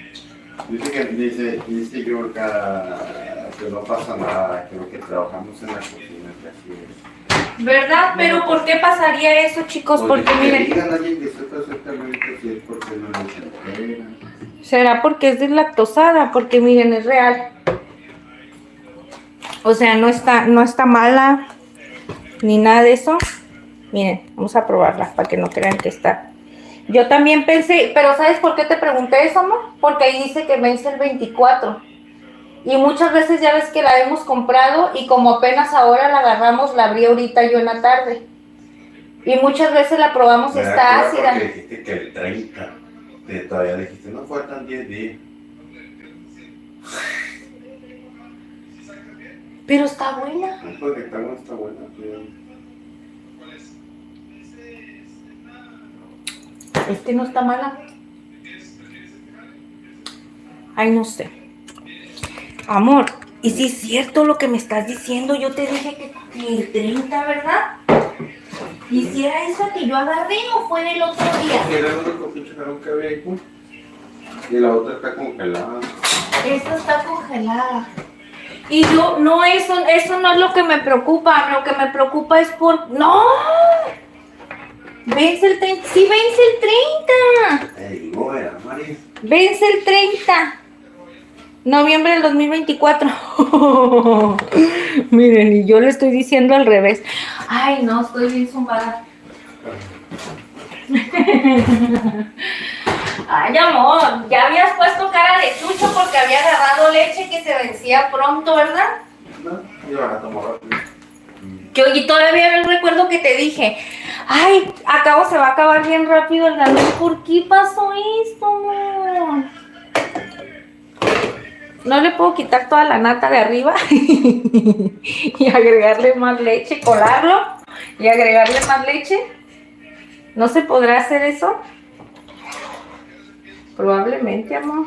Dice Yorka que no pasa nada, que lo que trabajamos en la cocina, que así es. ¿Verdad? Pero ¿por qué pasaría eso, chicos? Porque miren. Digan a alguien que sepa exactamente si es porque no le entera. ¿Será porque es deslactosada? Porque miren, es real. O sea, no está mala ni nada de eso. Miren, vamos a probarla para que no crean que está. Yo también pensé, pero ¿sabes por qué te pregunté eso, no? Porque ahí dice que vence el 24. Y muchas veces ya ves que la hemos comprado y como apenas ahora la agarramos, la abrí ahorita yo en la tarde. Y muchas veces la probamos y está ácida. Porque dijiste que el 30, todavía dijiste, no faltan 10 días. Pero está buena. No, porque está buena, tío. Es que no está mala. Ay, no sé. Amor, ¿y si es cierto lo que me estás diciendo? Yo te dije que el 30, ¿verdad? ¿Y si era eso que yo agarré o fue del otro día? Era el único pinche jarón que había ahí, y la otra está congelada. Esta está congelada. Y yo, no, eso no es lo que me preocupa. Lo que me preocupa es por... ¡No! Vence el 30. Sí, vence el 30. Te digo, ¿verdad, María? Vence el 30. Noviembre del 2024. Miren, y yo le estoy diciendo al revés. Ay, no, estoy bien zumbada. Ay, amor, ya habías puesto cara de chucho porque había agarrado leche que se vencía pronto, ¿verdad? No, yo la tomo rápido. Que oye, todavía me recuerdo que te dije, ay, acabo se va a acabar bien rápido el galón. ¿Por qué pasó esto, amor? No le puedo quitar toda la nata de arriba y agregarle más leche, colarlo y agregarle más leche. ¿No se podrá hacer eso? Probablemente, amor.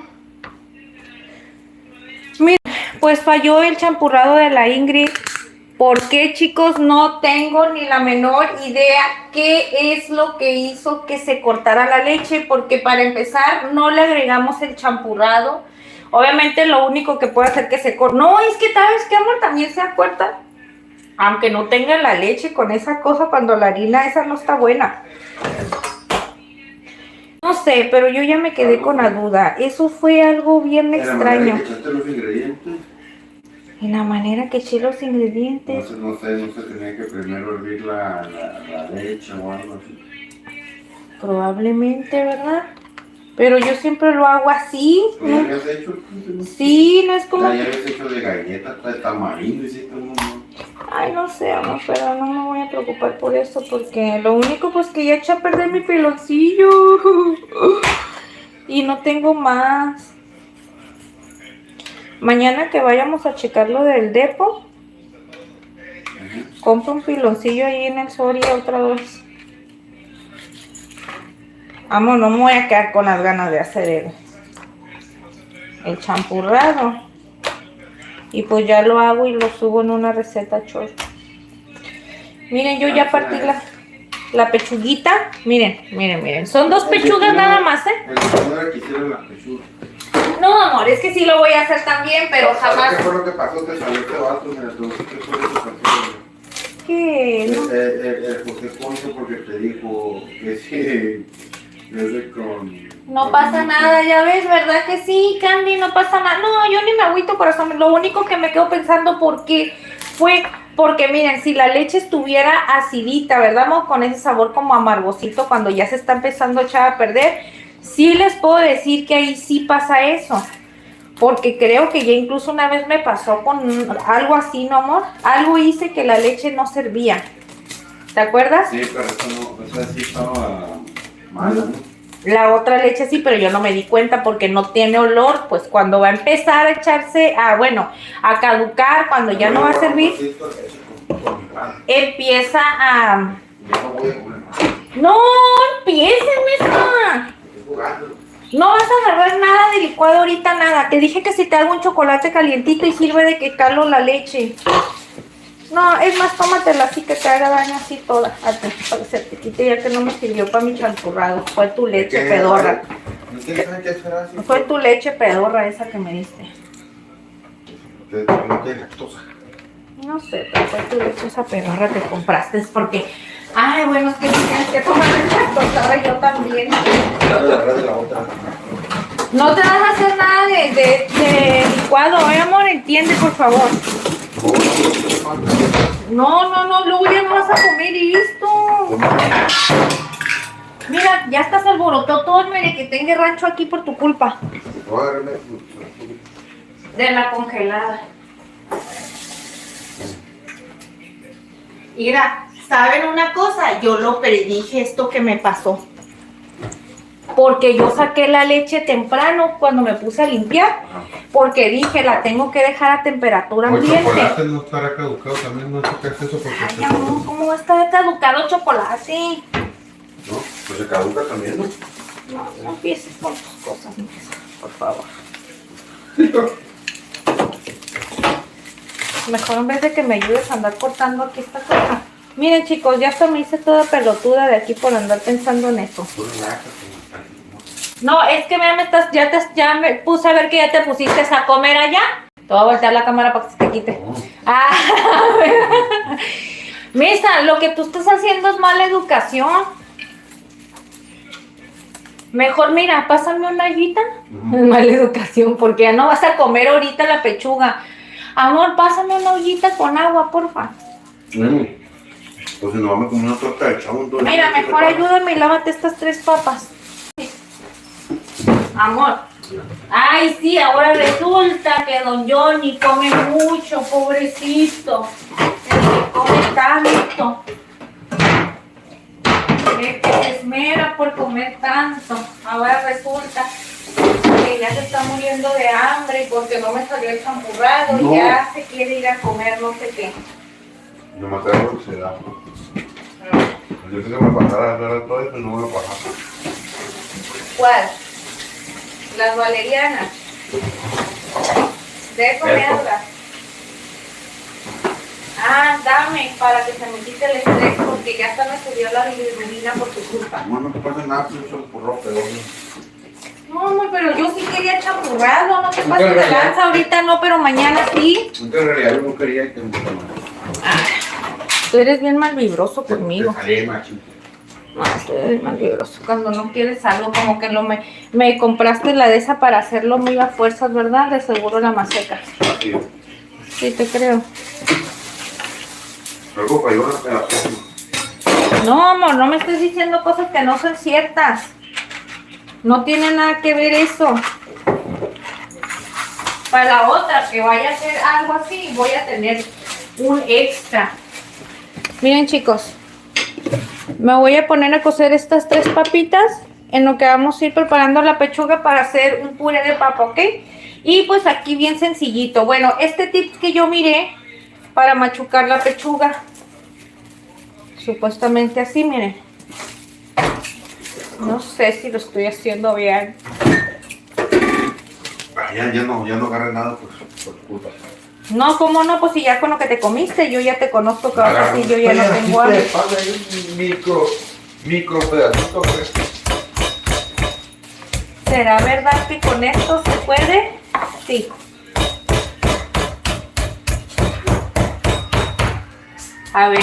Miren, pues falló el champurrado de la Ingrid. ¿Por qué, chicos? No tengo ni la menor idea qué es lo que hizo que se cortara la leche, porque para empezar no le agregamos el champurrado. Obviamente lo único que puede hacer que se corte. No, es que sabes que, amor, también se acorta. Aunque no tenga la leche con esa cosa, cuando la harina esa no está buena. No sé, pero yo ya me quedé con la duda. Eso fue algo bien extraño. Los ingredientes. En la manera que eché los ingredientes. No sé, tenía que primero hervir la leche o algo así. Probablemente, ¿verdad? Pero yo siempre lo hago así. ¿Ya ¿no? habías hecho? Sí, no es como... Ya habías hecho de galletas, de tamarindo, hiciste un montón. Ay, no sé, amor, pero no me voy a preocupar por eso, porque lo único pues que ya eché a perder mi piloncillo. Y no tengo más. Mañana que vayamos a checar lo del depo, compro un piloncillo ahí en el Soria otra vez. Amor, no me voy a quedar con las ganas de hacer el champurrado. Y pues ya lo hago y lo subo en una receta chorro. Miren, yo ya partí la pechuguita. Miren. Son dos pechugas nada más, ¿eh? El señor que hicieron las pechugas. No, amor, es que sí lo voy a hacer también, pero jamás... ¿Qué fue lo que pasó? Te salió este vato, mira, tú, ¿qué fue lo que pasó? ¿Qué? El José Ponce porque te dijo que sí, desde con... No pasa nada, ya ves, ¿verdad que sí, Candy? No pasa nada. No, yo ni me agüito, corazón. Lo único que me quedo pensando porque miren, si la leche estuviera acidita, ¿verdad, amor? Con ese sabor como amargosito cuando ya se está empezando a echar a perder, sí les puedo decir que ahí sí pasa eso. Porque creo que ya incluso una vez me pasó con algo así, ¿no, amor? Algo hice que la leche no servía. ¿Te acuerdas? Sí, pero eso no, o sea, sí estaba mal, ¿no? La otra leche sí, pero yo no me di cuenta porque no tiene olor, pues cuando va a empezar a echarse, a caducar, cuando ya no va a servir, empieza a... No, empiecen, mija. No vas a agarrar nada de licuado ahorita, nada. Te dije que si te hago un chocolate calientito y sirve de que calo la leche. No, es más, tómatela así que te haga daño así toda. Para que se te quite, ya que no me sirvió para mi champurrado. Fue tu leche pedorra. Fue tu leche pedorra esa que me diste. No tiene lactosa. No sé, pero fue tu leche esa pedorra que compraste. Es porque... Ay, bueno, es que tienes que tomar lactosa, yo también. No te vas a hacer nada de licuado, amor, entiende, por favor. No, luego ya no vas a comer esto. Mira, ya estás alborotado todo el merequetengue rancho aquí por tu culpa. De la congelada. Mira, ¿saben una cosa? Yo lo predije esto que me pasó. Porque yo saqué la leche temprano cuando me puse a limpiar. Porque dije, la tengo que dejar a temperatura ambiente. El chocolate no estará caducado también, no sé qué es eso. Porque ay, amor, ¿cómo va a estar caducado chocolate? No, pues se caduca también, ¿no? No empieces con tus cosas, por favor. Mejor en vez de que me ayudes a andar cortando aquí esta cosa. Miren, chicos, ya hasta me hice toda pelotuda de aquí por andar pensando en eso. No, es que ya me puse a ver que ya te pusiste a comer allá. Te voy a voltear la cámara para que se te quite. Misa, lo que tú estás haciendo es mala educación. Mejor mira, pásame una ollita. Mala educación, porque ya no vas a comer ahorita la pechuga. Amor, pásame una ollita con agua, porfa. Pues si no me como una torta de chavo. Mira, mejor ayúdame y lávate estas 3 papas. Amor. Ay, sí, ahora resulta que don Johnny come mucho, pobrecito. Come tanto. Que se esmera por comer tanto. Ahora resulta que ya se está muriendo de hambre porque no me salió el champurrado y ya se quiere ir a comer no sé qué. No me acuerdo lo que se da. Yo sé que me pasara a hacer todo esto y no me pasa. ¿Cuál? Las valerianas. De comerlas. Ah, dame para que se me quite el estrés porque ya hasta me subió la bilirrubina por tu culpa. No, no te pasa nada, pues eso por ropa, No, amor, pero yo sí quería champurrado, no te pases de lanza, ahorita no, pero mañana sí. En realidad yo no quería que me tomara. Tú eres bien malvibroso conmigo. Te salí machito. No, tú eres malvibroso. Cuando no quieres algo, como que me compraste la de esa para hacerlo muy a fuerzas, ¿verdad? De seguro la maseca. Sí. Sí, te creo. Luego para llevar una pedazo. No, amor, no me estés diciendo cosas que no son ciertas. No tiene nada que ver eso. Para la otra que vaya a hacer algo así, voy a tener un extra. Miren, chicos, me voy a poner a cocer estas 3 papitas en lo que vamos a ir preparando la pechuga para hacer un puré de papa, ¿ok? Y pues aquí bien sencillito. Bueno, este tip que yo miré para machucar la pechuga, supuestamente así, miren. No sé si lo estoy haciendo bien. Ya no agarré nada por culpa. No, ¿cómo no? Pues si ya con lo que te comiste, yo ya te conozco que ahora sí, yo ya no tengo hambre. Micro pedacito, pues. ¿Será verdad que con esto se puede? Sí. A ver.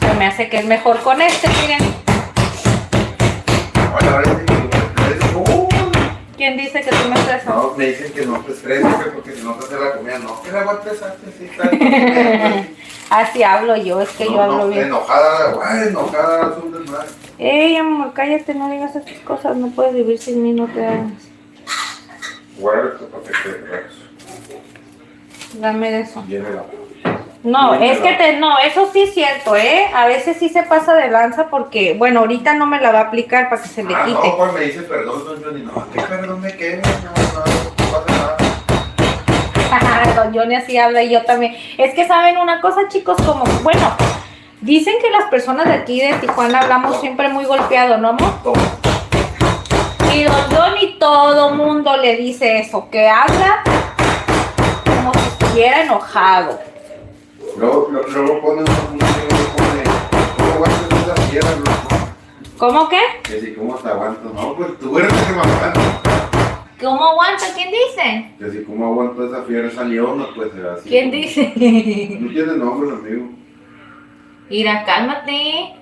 Se me hace que es mejor con este, miren. ¿Quién dice que tú me estresas? No, me dicen que no te estreses, porque si no te hace la comida, no. Que la voy a estresar, sí, está. Así hablo yo, es que yo hablo bien. Enojada, son del mal. Ey, amor, cállate, no digas estas cosas, no puedes vivir sin mí, no te hagas. Guarda para que te relajes. Dame de eso. Viene la... No, es que no, eso sí es cierto, A veces sí se pasa de lanza porque, bueno, ahorita no me la va a aplicar para que se le quite. No, pues me dice perdón, don Johnny, no, ¿qué perdón me quede? No pasa nada. Don Johnny así habla y yo también. Es que saben una cosa, chicos, como, bueno, dicen que las personas de aquí de Tijuana hablamos siempre muy golpeado, ¿no, amor? Y don Johnny todo mundo le dice eso, que habla como si estuviera enojado. Luego pone ¿cómo aguantas esa fiera, no? ¿Cómo qué? Que si, ¿cómo te aguantas? No, pues tú eres el que me aguanta. ¿Cómo aguanta? ¿Quién dice? Que si, ¿cómo aguanto esa fiera, esa leona? Pues así. ¿Quién dice? No tiene nombre, amigo. Mira, cálmate.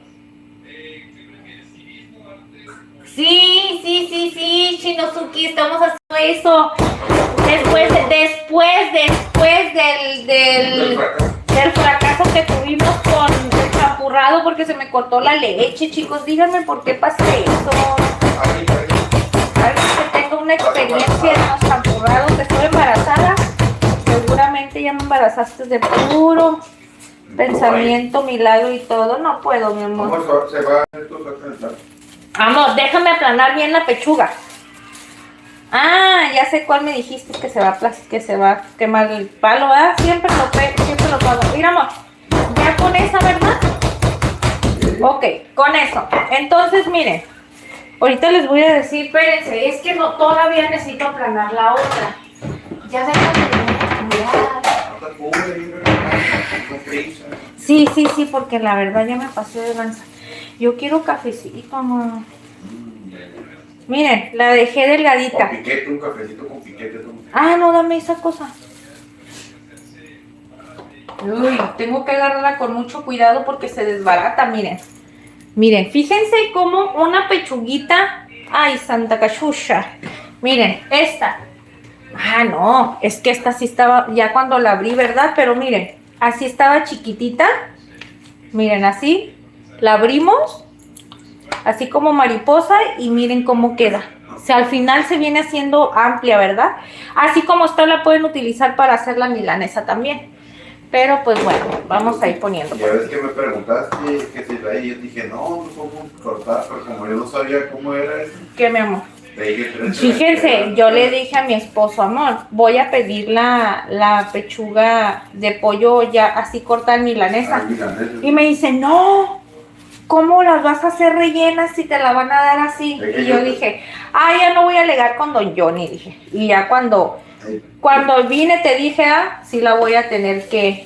Sí, Shinosuke, estamos haciendo eso. Después del fracaso que tuvimos con el champurrado porque se me cortó la leche, chicos, díganme por qué pasé eso. Alguien que tenga una experiencia en los champurrados, que estoy embarazada, seguramente ya me embarazaste de puro pensamiento, milagro y todo. No puedo, mi amor. ¿Cómo se va a hacer tu pensar? Amor, déjame aplanar bien la pechuga. Ah, ya sé cuál me dijiste que se va a quemar el palo, ¿verdad? Siempre lo pago. Mira, amor, ya con esa, ¿verdad? Ok, con eso. Entonces, miren, ahorita les voy a decir, espérense, es que no, todavía necesito aplanar la otra. Ya Sí, porque la verdad ya me pasé de lanza. Yo quiero cafecito, amor. Miren, la dejé delgadita. Con piquete, un cafecito con piquete. Ah, no, dame esa cosa. Uy, tengo que agarrarla con mucho cuidado porque se desbarata, miren. Miren, fíjense cómo una pechuguita. Ay, santa cachucha. Miren, esta. Ah, no, es que esta sí estaba, ya cuando la abrí, ¿verdad? Pero miren, así estaba chiquitita. Miren, así. La abrimos. Así como mariposa y miren cómo queda. O sea, al final se viene haciendo amplia, ¿verdad? Así como esta la pueden utilizar para hacer la milanesa también. Pero pues bueno, vamos a ir poniendo. Ya ves que me preguntaste que si la y yo dije, no cómo cortar, pero como yo no sabía cómo era eso. ¿Qué, mi amor? Le dije, Fíjense, yo le dije a mi esposo, amor, voy a pedir la pechuga de pollo ya así corta en milanesa. Y me dice, no, ¿cómo las vas a hacer rellenas si te la van a dar así? Y yo dije, ya no voy a alegar con don Johnny, dije. Y ya cuando vine te dije, sí la voy a tener que,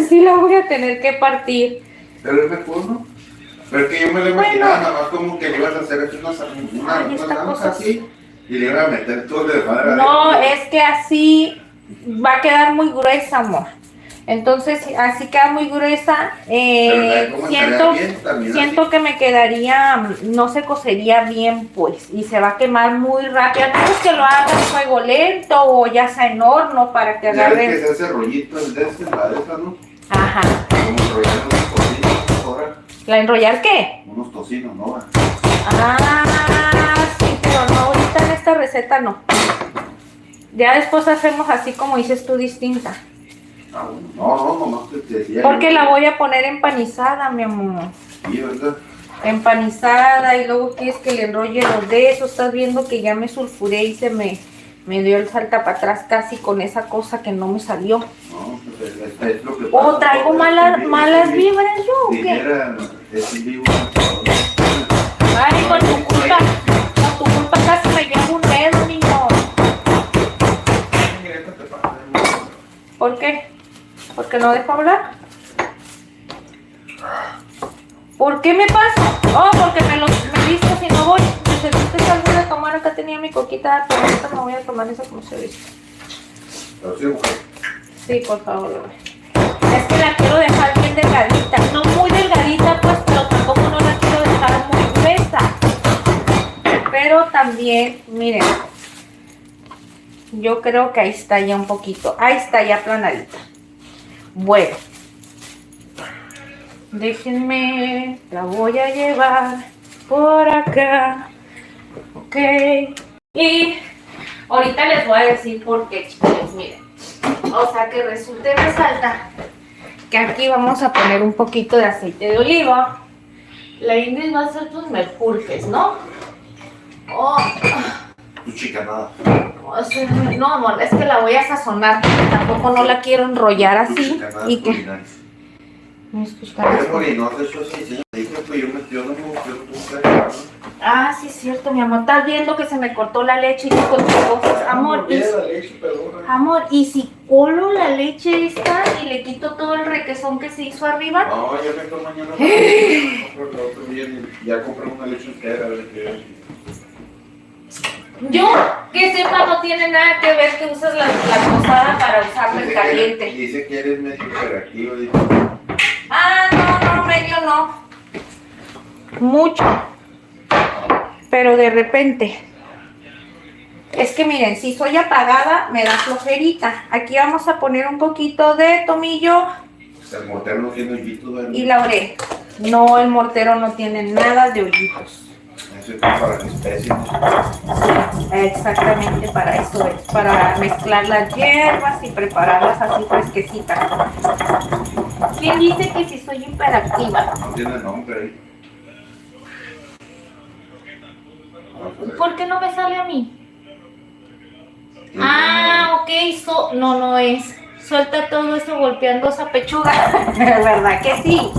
sí la voy a tener que partir. Pero es mejor, ¿no? Pero es que yo me lo imaginaba nada más como que le ibas a hacer aquí una así y le iban a meter todo de madera. No, es que así va a quedar muy gruesa, amor. Entonces, así queda muy gruesa. Siento que me quedaría, no se cocería bien, pues, y se va a quemar muy rápido. No es que lo haga en fuego lento o ya sea en horno para que agarre. Ya ves que se hace rollitos de esa, ¿no? Ajá. Como enrollar unos tocinos ahora. ¿La enrollar qué? Unos tocinos, ¿no? Sí, pero no, ahorita en esta receta no. Ya después hacemos así como dices tú, distinta. No, nomás te decía. Porque la voy a poner empanizada, mi amor. Sí, ¿verdad? Empanizada y luego quieres que le enrolle los de eso. Estás viendo que ya me sulfuré y se me dio el salta para atrás casi con esa cosa que no me salió. No, pues es lo que pasa. ¿O traigo malas vibras yo o qué? Ay, con tu culpa casi me llevo un dedo, niño. ¿Por qué? ¿Porque no dejo hablar? ¿Por qué me pasa? Porque me visto si no voy. ¿Necesitas algo de tomar? Acá tenía mi coquita, pero ahorita me voy a tomar esa como se viste. Sí, por favor, bebé. Es que la quiero dejar bien delgadita. No muy delgadita, pues, pero tampoco no la quiero dejar muy gruesa. Pero también, miren, yo creo que ahí está ya un poquito. Ahí está ya aplanadita. Bueno, déjenme, la voy a llevar por acá. Ok. Y ahorita les voy a decir por qué, chicos, miren. O sea que resulta y resalta que aquí vamos a poner un poquito de aceite de oliva. La Ingrid va a hacer tus merjurjes, ¿no? Tu chica, nada. No, amor, es que la voy a sazonar. Tampoco no la quiero enrollar así. Y que... sí es cierto, mi amor. Estás viendo que se me cortó la leche y con tus cosas. Amor, ¿y si colo la leche esta y le quito todo el requesón que se hizo arriba? No, ya mejor mañana. Ya compré una leche entera. Yo, que sepa, no tiene nada que ver que usas la tostada para usarla en caliente. Dice que eres medio hiperactivo. No, medio no. Mucho. Pero de repente. Es que miren, si soy apagada, me da flojerita. Aquí vamos a poner un poquito de tomillo. El mortero no tiene hoyitos, ¿verdad? Y laurel. No, el mortero no tiene nada de hoyitos. Eso es para la especie. Exactamente, para eso es. Para mezclar las hierbas y prepararlas así fresquecitas. ¿Quién dice que si soy hiperactiva? No tiene nombre ahí. ¿Por qué no me sale a mí? Ok, no es. Suelta todo eso golpeando esa pechuga. ¿Verdad que sí?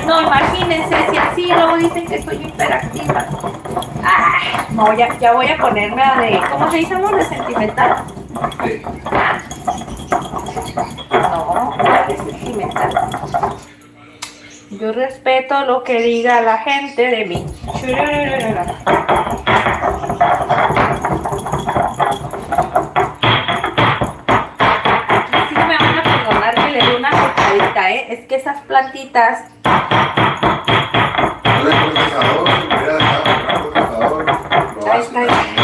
No, imagínense si así luego dicen que soy hiperactiva. No, ya voy a ponerme ¿cómo se dice, amor? De sentimental. Sí. No, de sentimental. Yo respeto lo que diga la gente de mí. Es que esas plantitas tortillitas. No le procesador, si hubiera dejado el procesador, lo Ahí hace está. también.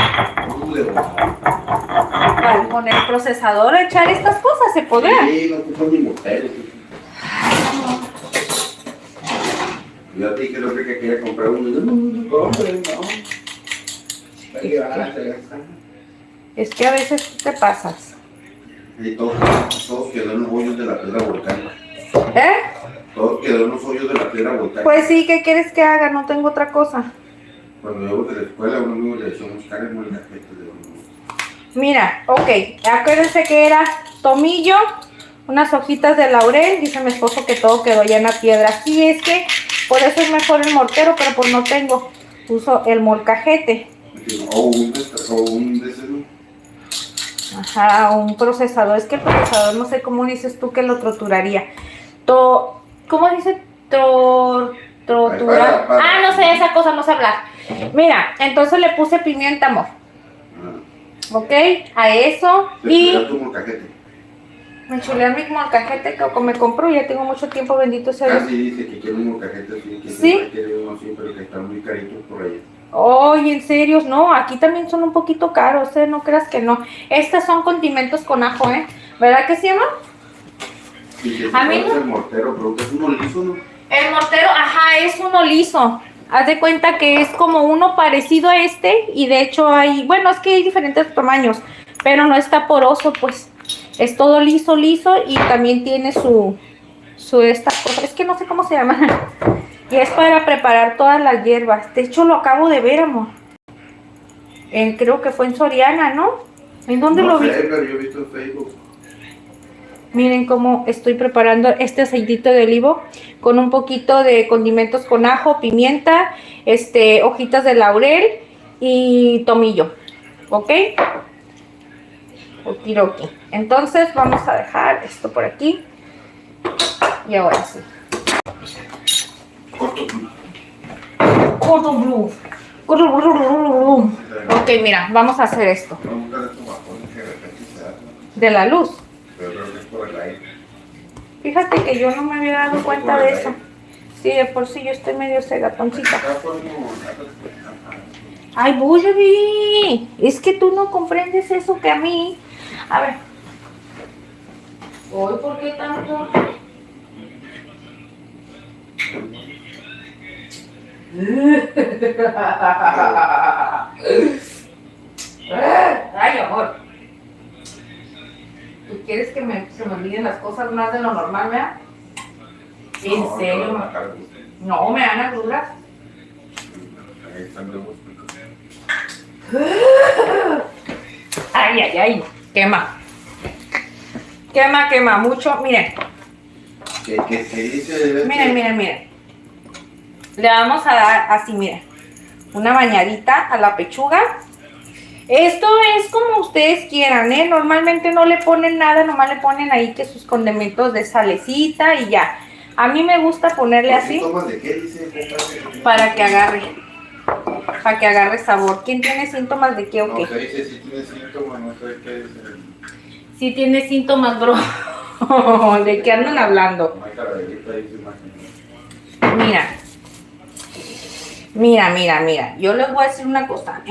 Con el procesador a echar estas cosas se podrá. Sí, no ocupas ni morteros. Yo te dije lo que quería comprar uno. No, compre, no. Es que a veces tú te pasas. Y todos quedó en los hoyos de la piedra volcánica. ¿Eh? Todos quedó en los hoyos de la piedra volcánica. Pues sí, ¿qué quieres que haga? No tengo otra cosa. Cuando llego de la escuela, uno mismo le decíamos carne molcajete de uno. Mira, ok, acuérdense que era tomillo, unas hojitas de laurel, dice mi esposo que todo quedó ya en la piedra. Sí, es que por eso es mejor el mortero, pero pues no tengo, uso el molcajete. O un de ese, ¿no? Ajá, un procesador, es que el procesador no sé cómo dices tú que lo troturaría. ¿Cómo dice? Troturar. Ah, no sé, esa cosa no sé hablar. Mira, entonces le puse pimienta, amor. Ok, a eso. Y tu molcajete. me chuleé mi molcajete que me compró, ya tengo mucho tiempo, bendito sea Dios. Casi dice que quiere un molcajete así, que ¿Sí? quiere uno así, pero que están muy caritos por allá. Oye, en serio, no, aquí también son un poquito caros, no creas que no. Estos son condimentos con ajo, ¿verdad que sí, amor? Sí, que A mí no. El mortero, pero que es uno liso, ¿no? El mortero, ajá, es uno liso. Haz de cuenta que es como uno parecido a este y de hecho hay, bueno, es que hay diferentes tamaños, pero no está poroso, pues. Es todo liso, liso y también tiene su esta cosa, es que no sé cómo se llama. Y es para preparar todas las hierbas. De hecho, lo acabo de ver, amor. Creo que fue en Soriana, ¿no? ¿En dónde lo vi? No sé, pero yo he visto en Facebook. Miren cómo estoy preparando este aceitito de olivo con un poquito de condimentos con ajo, pimienta, hojitas de laurel y tomillo. ¿Ok? Okidoki. Entonces vamos a dejar esto por aquí. Y ahora sí. Corto blue. Ok, mira, vamos a hacer esto. De la luz. Pero creo que es por el aire. Fíjate que yo no me había dado cuenta de eso. Sí, de por sí yo estoy medio cegatoncita. Ay, Bully, es que tú no comprendes eso que a mí. A ver. Hoy, ¿por qué tanto? Ay, amor. ¿Tú quieres que se me olviden las cosas más de lo normal, verdad? ¿En serio? No, me dan agruras. Ay, ay, ay. Quema. Quema mucho. Miren. ¿Qué se dice? Miren. Le vamos a dar así, miren. Una bañadita a la pechuga. Esto es como ustedes quieran, Normalmente no le ponen nada, nomás le ponen ahí que sus condimentos de salecita y ya. A mí me gusta ponerle así. ¿De qué dice? Para que agarre. Para que agarre sabor. ¿Quién tiene síntomas de qué o qué? No sé, dice si tiene síntomas, no sé qué dice. Sí tiene síntomas, bro. ¿De qué andan hablando? Mira. Yo les voy a decir una cosa,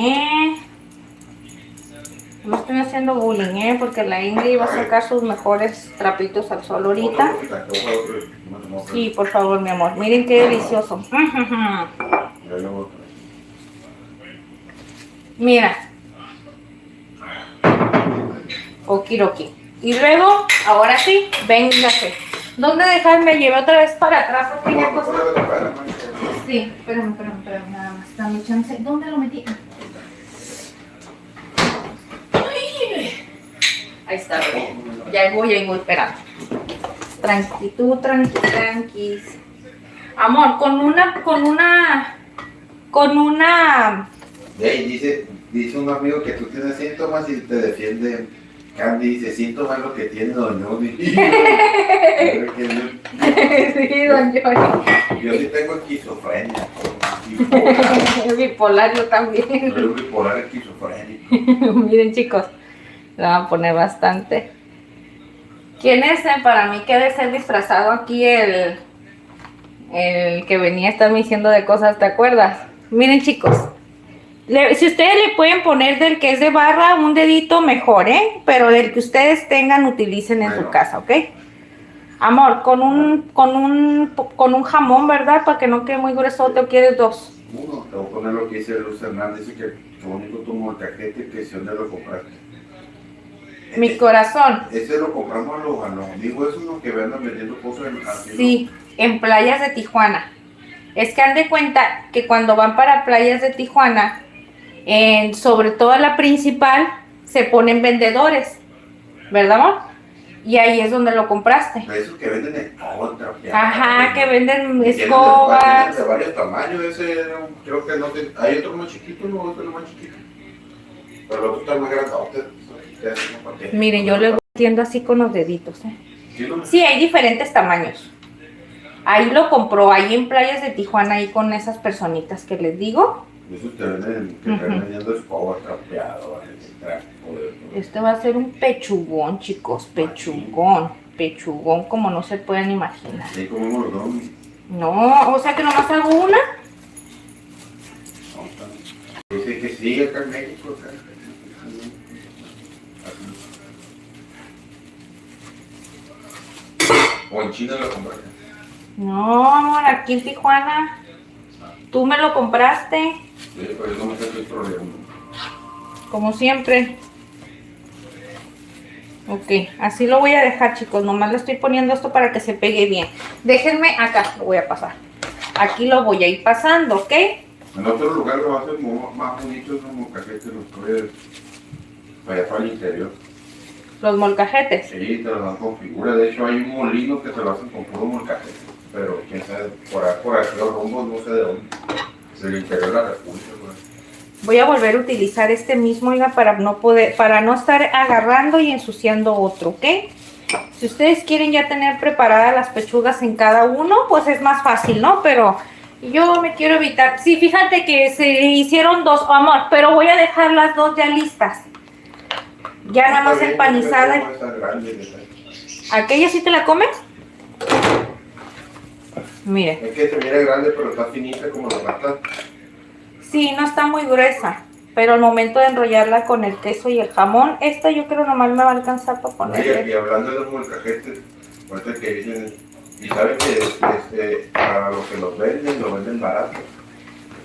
No estoy haciendo bullying, porque la Ingrid va a sacar sus mejores trapitos al sol ahorita. Sí, por favor, mi amor. Miren qué delicioso. Mira. Okidoki. Y luego, ahora sí, véngase. ¿Dónde dejar? Me llevé otra vez para atrás. Sí, espérame, nada más. Dame chance. ¿Dónde lo metí? Ahí está, bebé. Ya voy, esperando. Tranqui. Amor, con una. Dice un amigo que tú tienes síntomas y te defiende. Candy dice, síntomas lo que tiene Don Johnny. Sí, Don Johnny. Yo sí tengo esquizofrenia. Bipolar yo también. Soy bipolar esquizofrénico. Miren, chicos, le van a poner bastante. ¿Quién es para mí que debe ser disfrazado aquí el El que venía a estarme diciendo de cosas, ¿te acuerdas? Miren, chicos. Si ustedes le pueden poner del que es de barra un dedito, mejor, ¿eh? Pero del que ustedes tengan, utilicen en su casa, ¿ok? Amor, con un jamón, ¿verdad? Para que no quede muy gruesote, ¿o quieres dos? Uno, te voy a poner lo que dice Luz Hernández, dice que qué bonito tu molcajete, que si dónde lo compraste. Mi corazón. Ese lo compramos a los amigos, esos los que andan vendiendo cosas en Sí, en playas de Tijuana. Es que han de cuenta que cuando van para playas de Tijuana, sobre todo la principal, se ponen vendedores, ¿verdad, amor? Y ahí es donde lo compraste. Esos que venden escobas. Ajá, que venden escobas. Tienen de varios tamaños, ese era creo que no sé, hay otro más chiquito, no, otro más chiquito. Pero el otro está más grandote. Miren, yo le voy haciendo así con los deditos, ¿eh? Sí, hay diferentes tamaños. Ahí lo compró, ahí en playas de Tijuana, ahí con esas personitas que les digo. Esos que venden, que están vendiendo escobas, trapeado, Este va a ser un pechugón, chicos, pechugón. Pechugón como no se pueden imaginar. Sí, como los dos. No, o sea que nomás hago una. Dice que sí, acá en México, acá. O en China lo compraste. No, amor, aquí en Tijuana. Tú me lo compraste. Sí, pero yo no me sé qué problema. Como siempre. Ok, así lo voy a dejar, chicos. Nomás le estoy poniendo esto para que se pegue bien. Déjenme acá, lo voy a pasar. Aquí lo voy a ir pasando, ¿ok? En otro lugar lo hacen más bonitos los molcajetes, los puedes para allá para el interior. Los molcajetes. Sí, te los dan con figura. De hecho, hay un molino que te lo hacen con puro molcajete. Pero quién sabe, por aquí los rumbos, no sé de dónde. Del interior de la República, güey. Voy a volver a utilizar este mismo, oiga, para no estar agarrando y ensuciando otro, ¿ok? Si ustedes quieren ya tener preparadas las pechugas en cada uno, pues es más fácil, ¿no? Pero yo me quiero evitar. Sí, fíjate que se hicieron dos, amor, pero voy a dejar las dos ya listas. Ya nada más empanizada. ¿Aquella sí te la comes? Mire. Es que se mira grande, pero está finita como la pasta. Sí, no está muy gruesa, pero al momento de enrollarla con el queso y el jamón, esta yo creo nomás me va a alcanzar para ponerle. Y hablando de los molcajetes, ahorita que dicen, y saben que para los que los venden barato.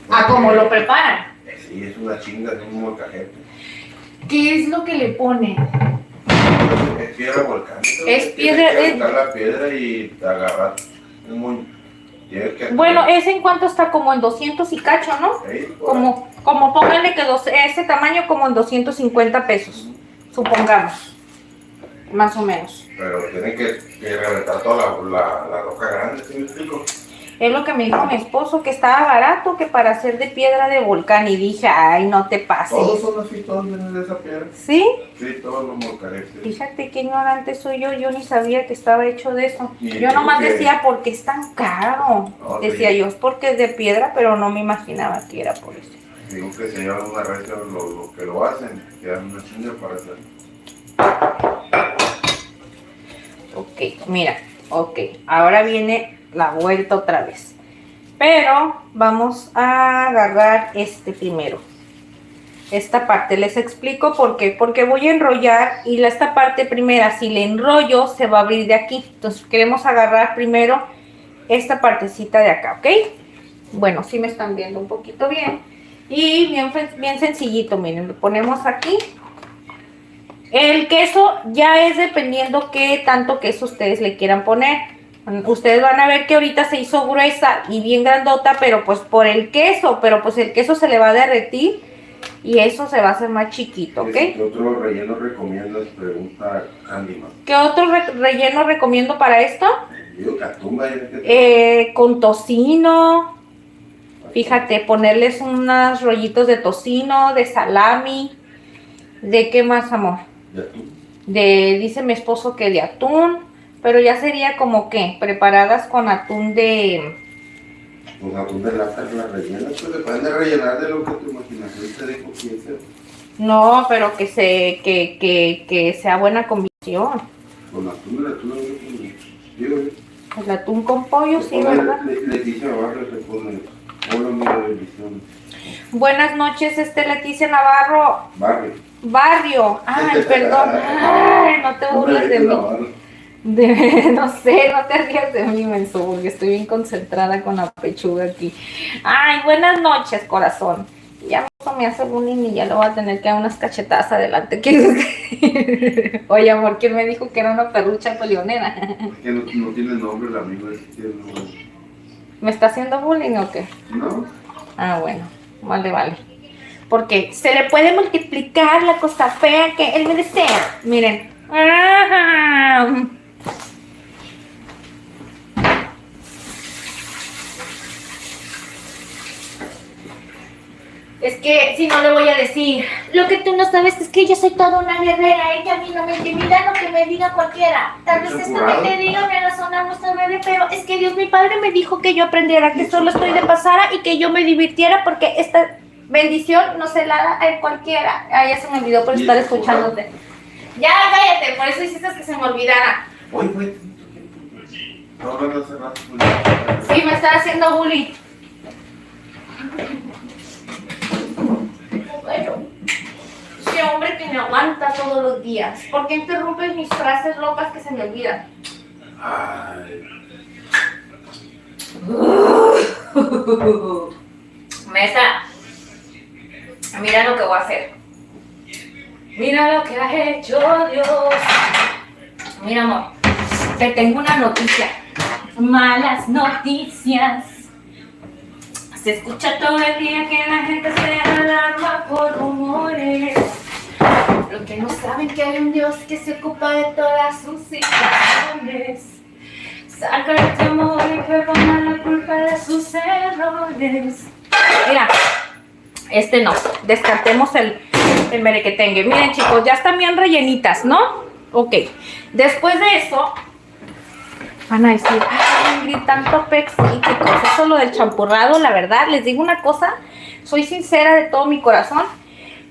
Ah, ¿cómo lo preparan? Sí, es una chinga de un molcajete. ¿Qué es lo que le ponen? Es piedra volcánica. Es piedra. Tienes que buscar la piedra y agarrar un moño. Bueno, ¿ese en cuánto está? Como en 200 y cacho, ¿no? Sí, como pónganle que ese tamaño como en 250 pesos, supongamos, más o menos. Pero tienen que reventar toda la roca grande, ¿sí me explico? Es lo que me dijo mi esposo, que estaba barato, que para hacer de piedra de volcán, y dije, ay, no te pases. Todos son así, todos vienen de esa piedra. ¿Sí? Sí, todos los molcajetes. Fíjate qué ignorante soy yo ni sabía que estaba hecho de eso. Y yo nomás decía, ¿por qué es tan caro? No, decía sí. yo, es porque es de piedra, pero no me imaginaba que era por eso. Digo que se llevan una red los que lo hacen, que dan una chinga para hacer. Ok, mira, ok, ahora viene la vuelta otra vez. Pero vamos a agarrar este primero. Esta parte, les explico por qué. Porque voy a enrollar y esta parte primera, si le enrollo, se va a abrir de aquí. Entonces queremos agarrar primero esta partecita de acá, ¿ok? Bueno, sí me están viendo un poquito bien. Y bien sencillito, miren, lo ponemos aquí. El queso ya es dependiendo qué tanto queso ustedes le quieran poner. Ustedes van a ver que ahorita se hizo gruesa y bien grandota, pero pues por el queso, pero pues el queso se le va a derretir y eso se va a hacer más chiquito, ¿ok? ¿Qué otro relleno recomiendas? Pregunta Candyman. ¿Qué otro relleno recomiendo para esto? Digo, catumba. Con tocino. Fíjate, ponerles unos rollitos de tocino, de salami. ¿De qué más, amor? De atún. Dice mi esposo que de atún. Pero ya sería como que preparadas con atún de... Pues atún de lata que la rellenas, pues se pueden rellenar de lo que tu imaginación te dejó piensa. No, pero que sea buena combinación. Con atún, digo yo. El atún con pollo, sí, ¿verdad? Leticia Navarro se pone. Hola, mira, bendiciones. Buenas noches, Leticia Navarro. Barrio. Ay, perdón. Ay, no te burles de mí. No sé, no te rías de mí, menso, porque estoy bien concentrada con la pechuga aquí. Ay, buenas noches, corazón. Ya me hace bullying y ya lo voy a tener que dar unas cachetadas adelante. Oye, amor, ¿quién me dijo que era una perrucha peleonera? Que no tiene nombre la amiga. ¿Me está haciendo bullying o qué? No. Ah, bueno, vale. Porque se le puede multiplicar la cosa fea que él me desea. Miren. Es que si no le voy a decir, lo que tú no sabes es que yo soy toda una guerrera, ella a mí no me intimida lo que me diga cualquiera. Tal vez esto que te diga me razona mucho, bebé, pero es que Dios, mi padre me dijo que yo aprendiera, que solo estoy de pasada y que yo me divirtiera porque esta bendición no se la da a cualquiera. Ah, ya se me olvidó por estar escuchándote. Ya, cállate, por eso hiciste que se me olvidara. Oye, no, hace rato. Sí, me está haciendo bullying. Bueno, ese hombre que me aguanta todos los días. ¿Por qué interrumpes mis frases locas que se me olvidan? Ay. Mesa, mira lo que voy a hacer. Mira lo que has hecho, Dios. Mira, amor, te tengo una noticia. Malas noticias. Se escucha todo el día que la gente se alarma por rumores. Lo que no saben que hay un Dios que se ocupa de todas sus situaciones. Saca el temor y perdona la culpa de sus errores. Mira, no. Descartemos el merequetengue. Miren, chicos, ya están bien rellenitas, ¿no? Ok. Después de eso, van a decir, ay, Ingrid, tanto pex, y qué cosa. Eso lo del champurrado, la verdad, les digo una cosa, soy sincera de todo mi corazón,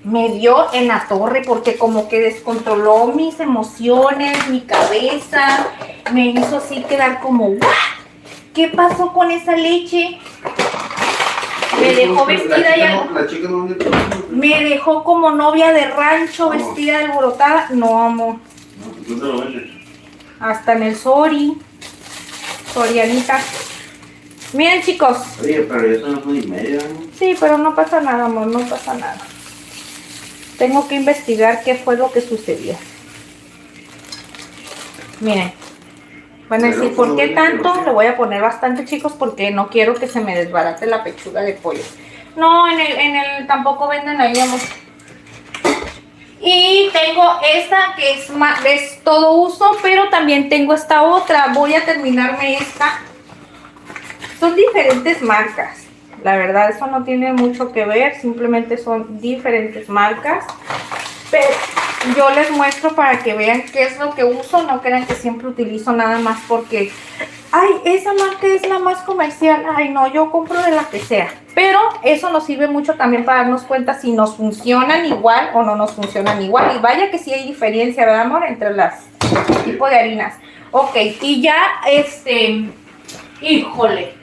me dio en la torre porque como que descontroló mis emociones, mi cabeza, me hizo así quedar como, ¿what? ¿Qué pasó con esa leche? Me dejó vestida ya. Me dejó como novia de rancho, vestida de alborotada. No, amor. ¿Dónde lo vendes? Hasta en el Sorianita. Miren, chicos. Oye, pero ya son las 9:30, ¿no? Sí, pero no pasa nada, amor, no pasa nada. Tengo que investigar qué fue lo que sucedió. Miren. Van a decir, ¿por qué tanto? Le voy a poner bastante, chicos, porque no quiero que se me desbarate la pechuga de pollo. No, en el tampoco venden ahí, amor. Y tengo esta que es todo uso, pero también tengo esta otra. Voy a terminarme esta. Son diferentes marcas. La verdad, eso no tiene mucho que ver. Simplemente son diferentes marcas. Pero yo les muestro para que vean qué es lo que uso. No crean que siempre utilizo nada más porque... Ay, esa marca es la más comercial. Ay, no, yo compro de la que sea. Pero eso nos sirve mucho también para darnos cuenta si nos funcionan igual o no nos funcionan igual. Y vaya que sí hay diferencia, ¿verdad, amor? Entre las tipos de harinas. Ok, y ya, híjole.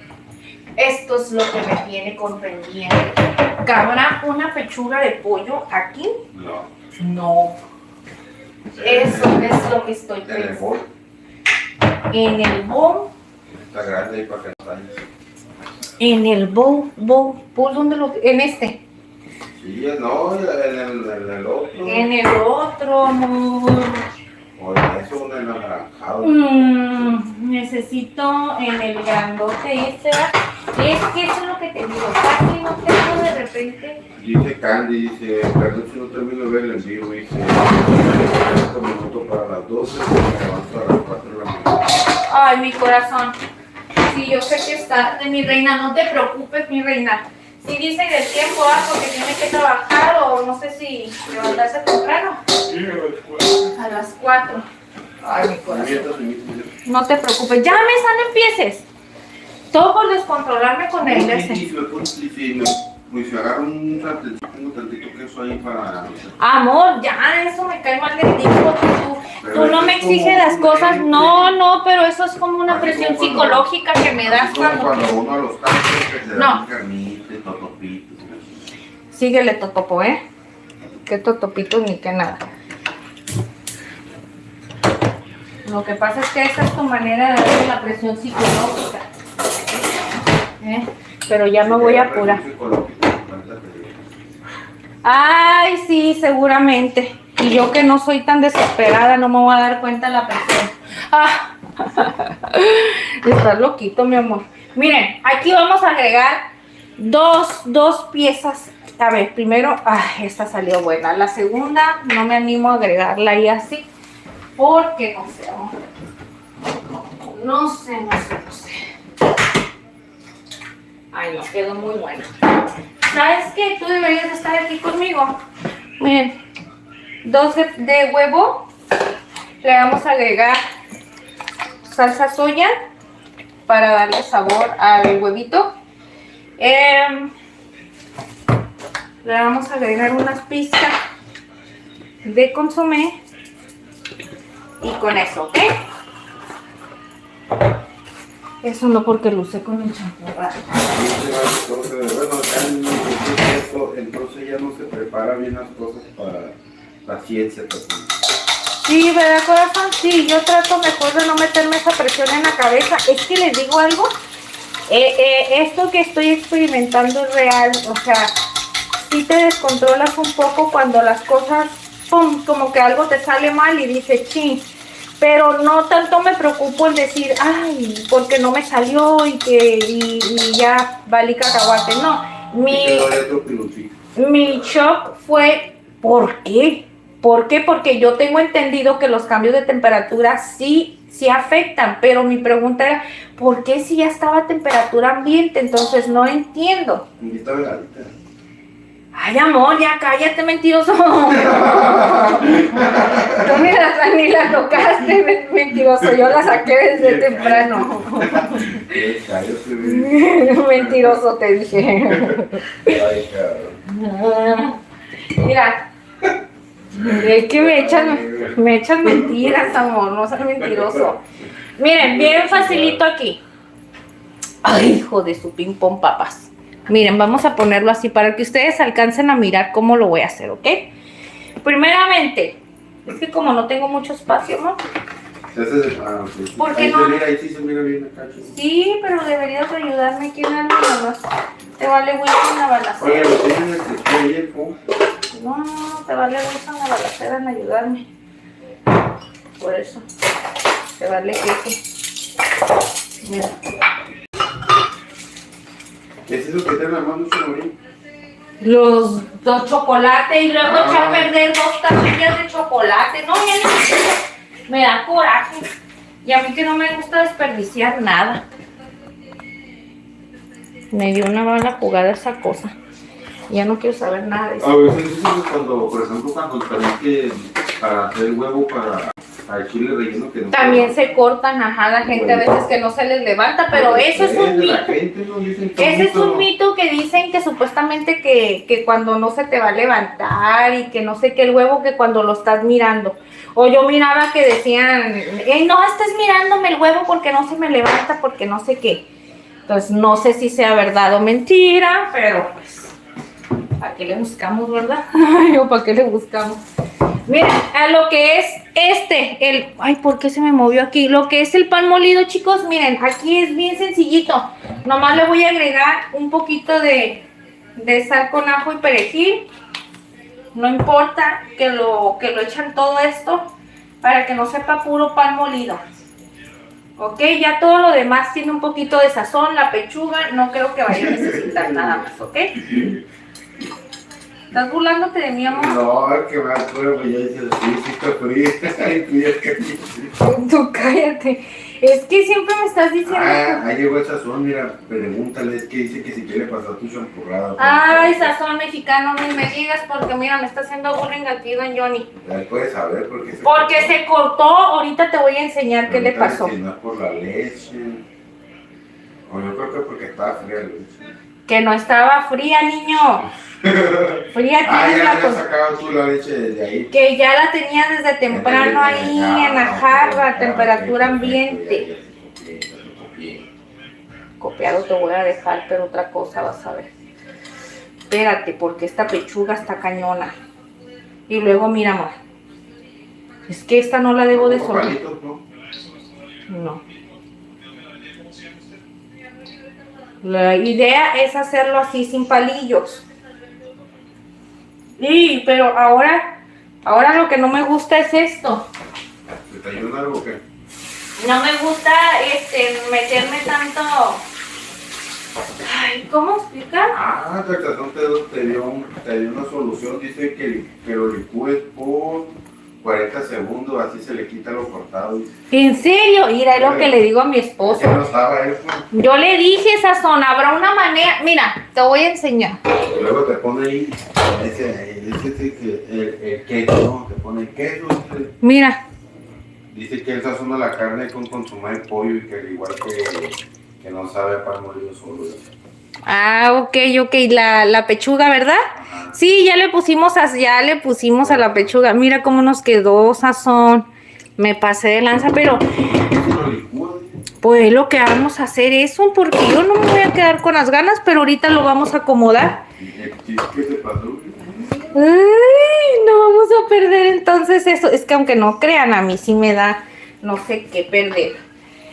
Esto es lo que me tiene con pendiente. ¿Cabrá una pechuga de pollo aquí? No. No. Eso es lo que estoy pensando. En el bowl. Está grande ahí para que no dañes. En el bowl, ¿dónde lo? En este. Sí, no, en el otro. En el otro, amor. Oye, eso en el anaranjado. Necesito en el grandote este. Es que eso es lo que te digo. Casi no tengo de repente. Dice Candy, dice, perdón si no termino de ver el envío, dice, 5 minutos para las 12, me levanto a las 4 de la mañana. Ay, mi corazón. Sí, yo sé que está de mi reina, no te preocupes, mi reina. Si dicen el tiempo, porque tiene que trabajar o no sé si levantarse temprano. Sí, a las 4. Ay, mi corazón. No No te preocupes. Ya, Mesa, no empieces. Todo por descontrolarme con el ese. Si agarro un tantito queso ahí para... Amor, ya, eso me cae mal del tipo. Tú tú no me exiges las cosas. No, pero eso es como una presión psicológica que me das cuando uno a los cánceres que se dan carnitas y totopitos. Síguele, Totopo, qué totopitos ni qué nada. Lo que pasa es que esa es tu manera de darle la presión psicológica. Pero ya me voy a apurar. Ay, sí, seguramente. Y yo que no soy tan desesperada, no me voy a dar cuenta de la presión. Ah, estás loquito, mi amor. Miren, aquí vamos a agregar dos piezas. A ver, primero, esta salió buena. La segunda, no me animo a agregarla ahí así. Porque no sé, amor. No sé. Ay, no, quedó muy bueno. ¿Sabes qué? Tú deberías estar aquí conmigo. Miren, 2 de huevo. Le vamos a agregar salsa soya para darle sabor al huevito. Le vamos a agregar unas pizcas de consomé. Y con eso, ¿ok? Eso no porque lo usé con el champú. Bueno, entonces ya no se prepara bien las cosas para la ciencia también. Sí, ¿verdad, corazón? Sí, yo trato mejor de no meterme esa presión en la cabeza. Es que les digo algo, esto que estoy experimentando es real, o sea, sí te descontrolas un poco cuando las cosas, pum, como que algo te sale mal y dices, ching. Pero no tanto me preocupo en decir, ay, porque no me salió y ya valí cacahuate. No, mi shock fue, ¿por qué? ¿Por qué? Porque yo tengo entendido que los cambios de temperatura sí afectan, pero mi pregunta era, ¿por qué si ya estaba a temperatura ambiente? Entonces no entiendo. Ay, amor, ya cállate, mentiroso. Tú ni la tocaste, mentiroso. Yo la saqué desde temprano. Mentiroso, te dije. Mira, es que me echan mentiras, amor. No seas mentiroso. Miren, bien facilito aquí. Ay, hijo de su ping pong papas. Miren, vamos a ponerlo así para que ustedes alcancen a mirar cómo lo voy a hacer, ¿ok? Primeramente, es que como no tengo mucho espacio, ¿no? ¿Por qué no? Ahí sí se mira bien acá. Sí, pero deberías ayudarme aquí en la mamá. Te vale Wilson la balacera. Oye, ¿lo tienen ahí el phone? No, te vale Wilson la balacera en ayudarme. Por eso. Te vale que mira. ¿Es eso que te la mano, Sonorí? Los chocolates y luego echar a perder 2 tablillas de chocolate. No, me da coraje. Y a mí que no me gusta desperdiciar nada. Me dio una mala jugada esa cosa. Ya no quiero saber nada de eso. A veces cuando, por ejemplo, cuando también que para hacer el huevo para el chile relleno que no también se cortan, la gente a veces que no se les levanta, pero eso es un mito. Ese es un mito que dicen que supuestamente que cuando no se te va a levantar y que no sé qué el huevo, que cuando lo estás mirando. O yo miraba que decían, no estés mirándome el huevo porque no se me levanta, porque no sé qué. Entonces no sé si sea verdad o mentira, pero pues, ¿para qué le buscamos, verdad? ¿O para qué le buscamos? Miren, a lo que es ay, ¿por qué se me movió aquí? Lo que es el pan molido, chicos, miren, aquí es bien sencillito. Nomás le voy a agregar un poquito de sal con ajo y perejil. No importa que lo echan todo esto para que no sepa puro pan molido. Ok, ya todo lo demás tiene un poquito de sazón, la pechuga, no creo que vaya a necesitar nada más, ¿ok? ¿Estás burlándote de mí, amor? No, que me acuerdo, ya dices, sí, está frío. Tú cállate. Es que siempre me estás diciendo... ahí llegó el sazón, mira, pregúntale, es que dice que si quiere pasar tu champurrada. Ay, sazón mexicano, ni me digas, porque mira, me está haciendo bullying aquí, don Johnny. Ya puedes saber por qué se cortó. Ahorita te voy a enseñar qué le pasó. Si no es por la leche, o yo creo que porque estaba fría la leche. Que no estaba fría, niño. Fría Ah, tienes ya la habías sacado tú la leche de ahí. que ya la tenía desde temprano ahí en la jarra, a temperatura ambiente. Copiado te voy a dejar, pero otra cosa vas a ver. Espérate, porque esta pechuga está cañona. Y luego, mira, amor. Es que esta no la debo de soltar. No. La idea es hacerlo así sin palillos. Sí, pero ahora lo que no me gusta es esto. ¿Te ayuda algo o qué? No me gusta meterme tanto. Ay, ¿cómo explicar? Ah, Tactazón te dio una solución. Dice que lo licúes por 40 segundos, así se le quita lo cortado. ¿En serio? Mira, es lo que le digo a mi esposo. ¿Qué no estaba eso? Yo le dije, Sazón, habrá una manera. Mira, te voy a enseñar. Y luego te pone ahí el queso, ¿no? Te pone el queso. Mira. Dice que él sazona la carne con consomé de pollo y que al igual que no sabe a pan molido solo. Ah, ok, la pechuga, ¿verdad? Ajá. Sí, ya le pusimos a la pechuga. Mira cómo nos quedó, Sazón. Me pasé de lanza, pero pues lo que vamos a hacer eso, porque yo no me voy a quedar con las ganas, pero ahorita lo vamos a acomodar. ¿Qué te pasó? Ay, no vamos a perder entonces eso. Es que aunque no crean, a mí sí me da no sé qué perder.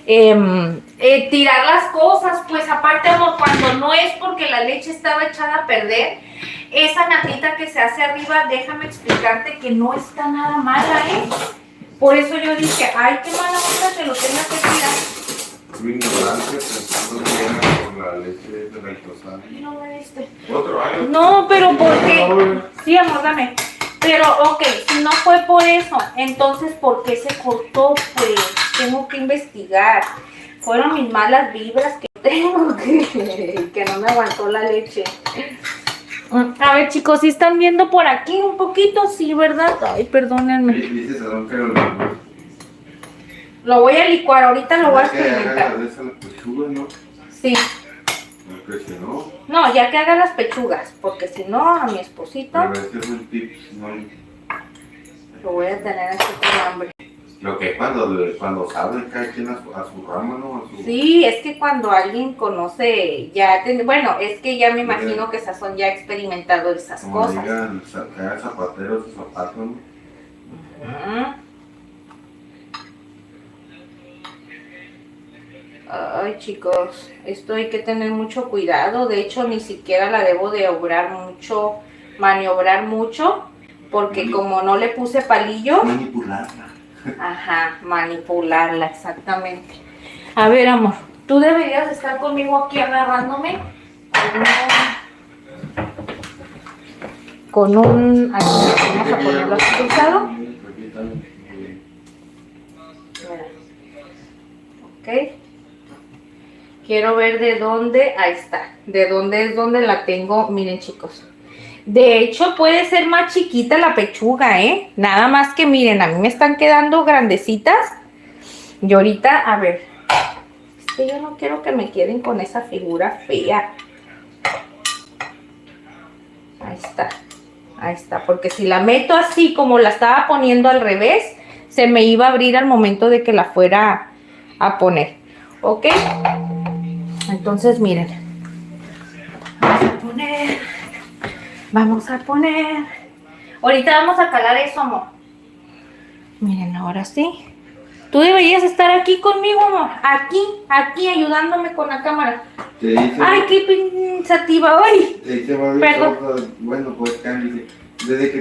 Tirar las cosas, pues aparte, amor, cuando no es porque la leche estaba echada a perder, esa natita que se hace arriba, déjame explicarte que no está nada mala, ¿eh? Por eso yo dije, ay, qué mala onda que lo tenga que tirar. Mi ignorancia pensando que era por la leche de la tostada. No me viste. ¿Otro año? No, pero porque... Sí, amor, dame. Pero, ok, si no fue por eso, entonces, ¿por qué se cortó? Pues, tengo que investigar. Fueron mis malas vibras que tengo, que no me aguantó la leche. A ver, chicos, ¿sí están viendo por aquí un poquito? Sí, ¿verdad? Ay, perdónenme. Dices a don que Lo voy a licuar, ahorita lo voy a experimentar. ¿No? Sí. No, que si no. No, ya que haga las pechugas, porque si no, a mi esposito Pero este es un tip, no. lo voy a tener así con hambre. Lo que es cuando sabe cada quien a su rama, ¿no? Sí, es que cuando alguien conoce, bueno, es que ya me imagino que Sazón ya ha experimentado esas como cosas. Digan, cada zapatero su zapato, ¿no? Ay, chicos, esto hay que tener mucho cuidado. De hecho, ni siquiera la debo de maniobrar mucho, porque como no le puse palillo. Manipularla. Ajá, manipularla, exactamente. A ver, amor, tú deberías estar conmigo aquí agarrándome con un aquí, vamos a ponerlo así cruzado. Ok. Quiero ver de dónde, ahí está, de dónde es donde la tengo, miren, chicos. De hecho, puede ser más chiquita la pechuga, ¿eh? Nada más que miren, a mí me están quedando grandecitas. Y ahorita, a ver, es que yo no quiero que me queden con esa figura fea. Ahí está, porque si la meto así como la estaba poniendo al revés, se me iba a abrir al momento de que la fuera a poner, ¿ok? Entonces, miren, vamos a poner, ahorita vamos a calar eso, amor. Miren, ahora sí. Tú deberías estar aquí conmigo, amor. Aquí, ayudándome con la cámara. Ay, qué pensativa hoy. Perdón. Bueno, pues, Candy, desde que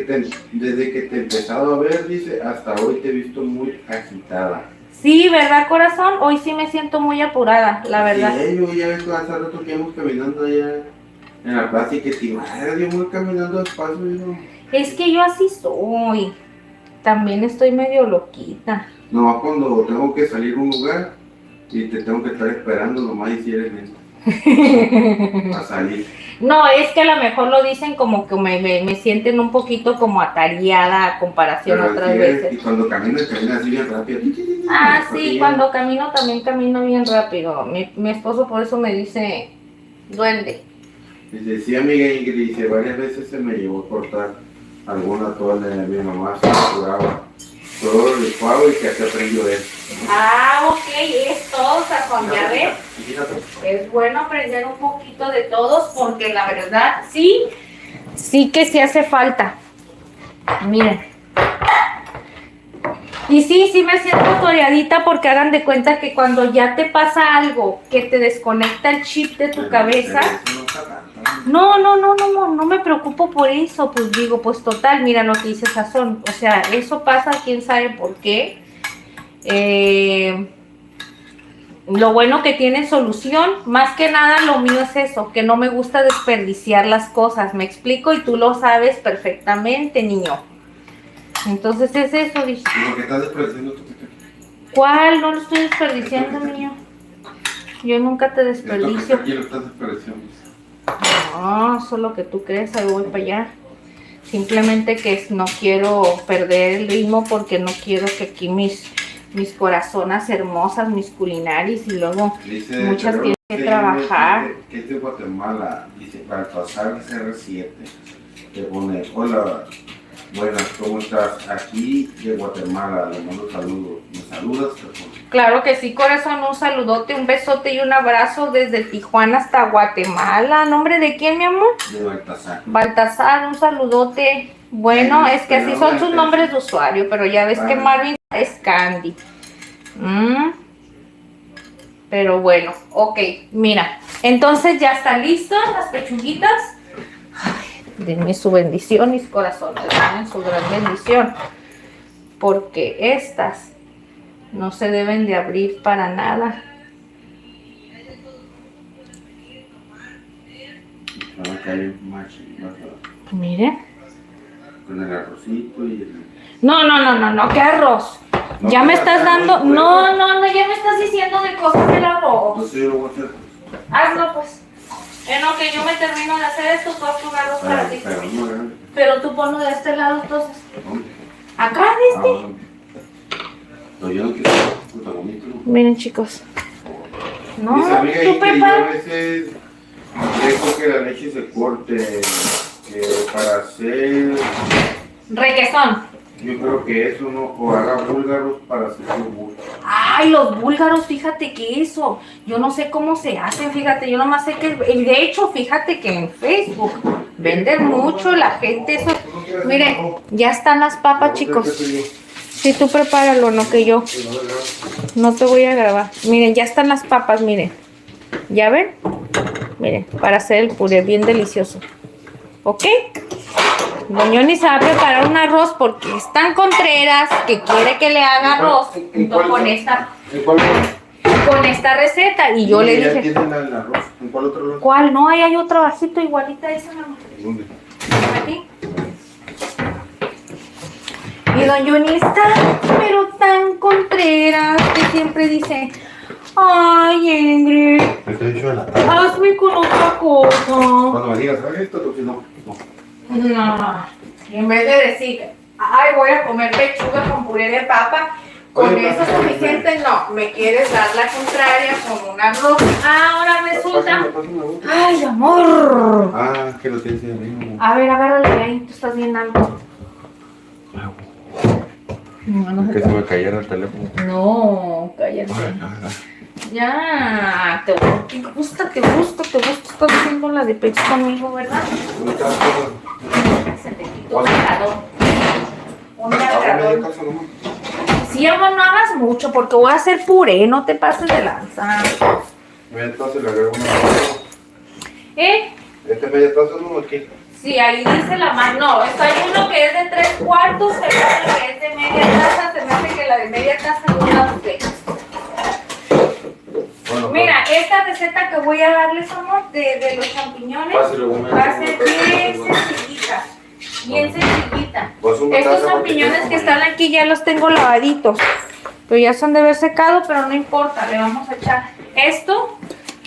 te he empezado a ver, dice, hasta hoy te he visto muy agitada. Sí, ¿verdad, corazón? Hoy sí me siento muy apurada, la verdad. Sí, yo ya ves hace rato que íbamos caminando allá en la plaza y que te iba, yo voy caminando despacio. ¿No? Es que yo así soy. También estoy medio loquita. No, cuando tengo que salir a un lugar y te tengo que estar esperando nomás y si eres lento. A salir. No, es que a lo mejor lo dicen como que me sienten un poquito como atareada a comparación a otras veces. Y cuando caminas así bien rápido. Ah, sí, cuando camino también camino bien rápido. Mi esposo por eso me dice duende. Dice, sí, amiga Ingrid, dice, varias veces se me llevó a cortar alguna toalla de mi mamá, se me curaba. Todo lo licuado y que así aprendió él. Ah, ok, es todo, sazón, ya ves. Es bueno aprender un poquito de todos porque la verdad sí que sí hace falta. Miren. Y sí me siento toreadita porque hagan de cuenta que cuando ya te pasa algo que te desconecta el chip de tu cabeza. No me preocupo por eso, pues digo, pues total, mira lo que dice Sazón. O sea, eso pasa, quién sabe por qué. Lo bueno que tiene solución, más que nada lo mío es eso, que no me gusta desperdiciar las cosas, me explico y tú lo sabes perfectamente, niño. Entonces es eso, dije. ¿Y lo que estás desperdiciando tú? ¿Cuál? No lo estoy desperdiciando, niño. Yo nunca te desperdicio. ¿Quién lo estás desperdiciando? No, eso es lo que tú crees, ahí voy para allá. Simplemente que no quiero perder el ritmo porque no quiero que aquí mis corazonas hermosas, mis culinaris y luego dice, muchas tienen que trabajar. Que es de Guatemala, dice, Baltasar CR7, te pone, hola, buenas, ¿cómo estás? Aquí de Guatemala, le mando saludos, ¿me saludas? Te pone. Claro que sí, corazón, un saludote, un besote y un abrazo desde Tijuana hasta Guatemala. ¿Nombre de quién, mi amor? De Baltasar. Baltasar, un saludote. Bueno, es que así son sus nombres de usuario, pero ya ves que Marvin es Candy. Pero bueno, ok, mira. Entonces ya están listas las pechuguitas. Ay, denme su bendición, mis corazones, denme su gran bendición. Porque estas no se deben de abrir para nada. Miren. Con el arrocito y el... No, ¿qué arroz? No, ya me estás dando... no, No, ya me estás diciendo de cosas del arroz. No sé, yo lo voy a hacer. Hazlo pues. En lo que yo me termino de hacer esto, tú haz tu arroz para ti. Pero no, grande. Pero tú ponlo de este lado entonces. ¿Dónde? Acá, de este. ¿Dónde? No, yo no quiero puta bonito. Miren, chicos. No, Dice, amiga, tú y que yo a prepara. veces dejo que la leche se corte para hacer, Requesón. yo creo que eso no, o haga búlgaros para hacer yogur. Ay, los búlgaros, fíjate que eso, yo no sé cómo se hacen, fíjate, yo nomás sé que, de hecho, fíjate que en Facebook venden mucho la gente eso. Miren, ya están las papas, chicos. Si tú prepáralo, no que yo. No te voy a grabar. Miren, ya están las papas, miren. ¿Ya ven? Miren, para hacer el puré bien delicioso. ¿Ok? Doñoni se va a preparar un arroz porque es tan contreras que quiere que le haga arroz con esta receta. Y yo le dije, ¿Tienen el arroz? ¿En cuál otro arroz? ¿cuál? No, ahí hay otro bajito igualita a esa, mamá. ¿Dónde? Aquí. Y don Johnny está, pero tan contreras que siempre dice, ay, Ingrid, Me estoy hecho de la tarde. hazme con otra cosa. Cuando me digas, ¿sabes esto? Entonces no. No, en vez de decir, ay, voy a comer pechuga con puré de papa, con Oye, eso es suficiente, no, me quieres dar la contraria con un arroz. Ahora resulta, ay, amor. Ah, que lo tienes ahí. A ver, agárrale ahí, tú estás viendo algo. No, Que se me cayera el teléfono. no, cállate. Ya, te gusta, estás haciendo la de pecho conmigo, ¿verdad? Se te quitó un marcador. Un marcador. Sí, amor, no hagas mucho porque voy a hacer puré, no te pases de lanza. Media taza le agrego una. Este media taza no aquí. Sí, ahí dice la más. No, hay uno que es de 3/4, se me hace que es de media taza, se me hace que la de media taza no la usé. Bueno, mira, esta receta que voy a darles, amor, de los champiñones, va a ser bien sencillita. Bien sencillita. Estos champiñones que están aquí ya los tengo lavaditos. Pero ya son de haber secado, pero no importa, le vamos a echar esto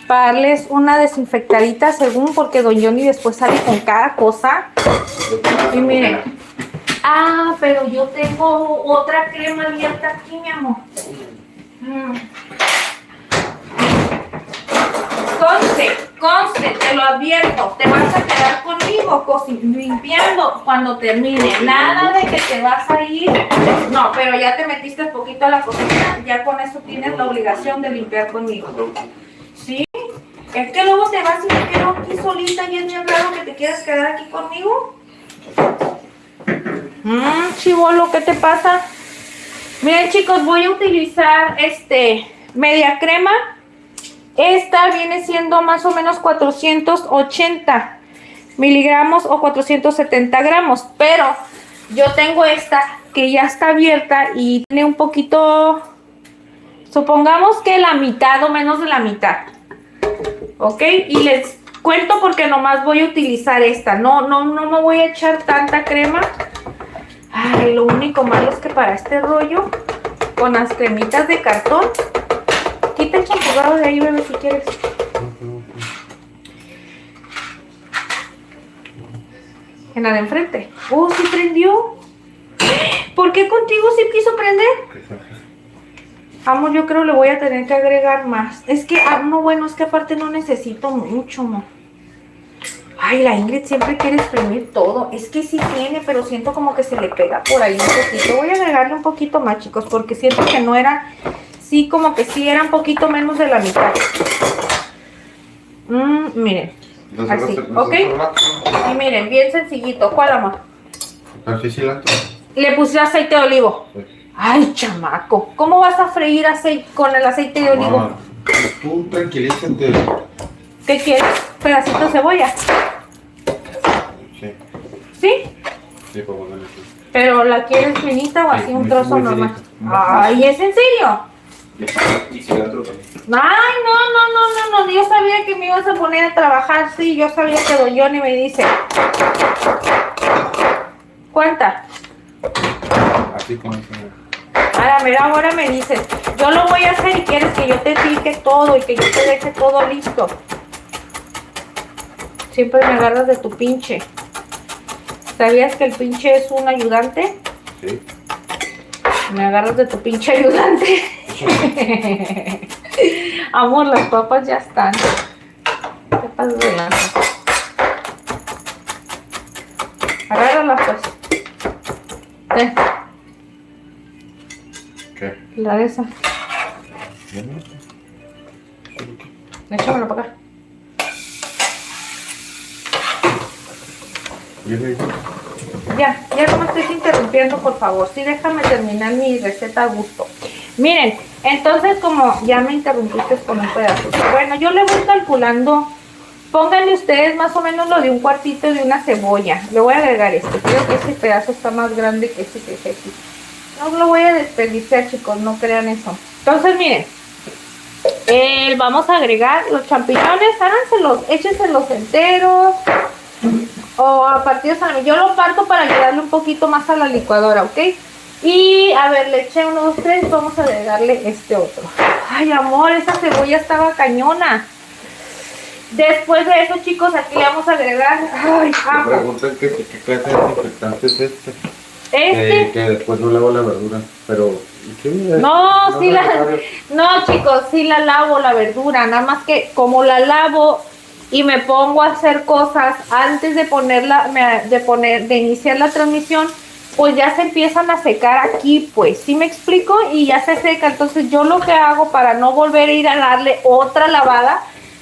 para darles una desinfectadita según, porque don Johnny después sale con cada cosa. Y miren, pero yo tengo otra crema abierta aquí, mi amor. Entonces, conste, te lo advierto, te vas a quedar conmigo limpiando cuando termine. Nada de que te vas a ir. No, pero ya te metiste poquito a la cocina, ya con eso tienes la obligación de limpiar conmigo. ¿Sí? Es que luego te vas y me quedo aquí solita y es bien raro que te quieras quedar aquí conmigo. Chibolo, ¿qué te pasa? Miren, chicos, voy a utilizar media crema. Esta viene siendo más o menos 480 miligramos o 470 gramos, pero yo tengo esta que ya está abierta y tiene un poquito, supongamos que la mitad o menos de la mitad, ¿ok? Y les cuento porque nomás voy a utilizar esta, no me voy a echar tanta crema. Ay, lo único malo es que para este rollo, con las cremitas de cartón, quita el champurrado de ahí, bebé, si quieres. En la de enfrente. Oh, sí prendió. ¿Por qué contigo sí quiso prender? Amor, yo creo le voy a tener que agregar más. Es que, no, bueno, es que aparte no necesito mucho, no. Ay, la Ingrid siempre quiere exprimir todo. Es que sí tiene, pero siento como que se le pega por ahí un poquito. Voy a agregarle un poquito más, chicos, porque siento que no era... Sí, como que sí era un poquito menos de la mitad. Miren. Así, ¿ok? Y miren, bien sencillito. ¿Cuál, amor? Así cilantro. Le puse aceite de olivo. Sí. Ay, chamaco. ¿Cómo vas a freír aceite con el aceite de olivo? Mamá, tú tranquilízate. ¿Qué quieres? ¿Pedacito de cebolla? Sí. ¿Sí? Sí, para ponerle así. ¿Pero la quieres finita o así un trozo normal? Ay, ¿es en serio? Y cilantro también. Ay, no. Yo sabía que me ibas a poner a trabajar. Sí, yo sabía que don Johnny me dice. ¿Cuánta? Así como eso. A la mera hora me dices, yo lo voy a hacer y quieres que yo te pique todo y que yo te deje todo listo. Siempre me agarras de tu pinche. ¿Sabías que el pinche es un ayudante? Sí. Me agarras de tu pinche ayudante. Amor, las papas ya están. ¿Qué pasa de lanza? Agárralas pues. ¿Qué? La de esa. Échamelo para acá. Ya no me estés interrumpiendo, por favor. Sí, déjame terminar mi receta a gusto. Miren, entonces como ya me interrumpiste con un pedazo. Bueno, yo le voy calculando. Pónganle ustedes más o menos lo de un cuartito de una cebolla. Le voy a agregar este. Creo que ese pedazo está más grande que ese que es aquí. No lo voy a desperdiciar, chicos, no crean eso. Entonces, miren. Vamos a agregar los champiñones. Háganselos, échenselos enteros. O a partidos, yo lo parto para ayudarle un poquito más a la licuadora, ¿ok? Y a ver, le eché 1, 2, 3, vamos a agregarle este otro. Ay, amor, esa cebolla estaba cañona. Después de eso, chicos, aquí le vamos a agregar, ay, ajo. Me preguntan qué clase de desinfectante es este. Que después no lavo la verdura, pero... ¿sí? No, chicos, sí la lavo la verdura, nada más que como la lavo... y me pongo a hacer cosas antes de de iniciar la transmisión, pues ya se empiezan a secar aquí, pues, ¿sí me explico? Y ya se seca, entonces yo lo que hago para no volver a ir a darle otra lavada,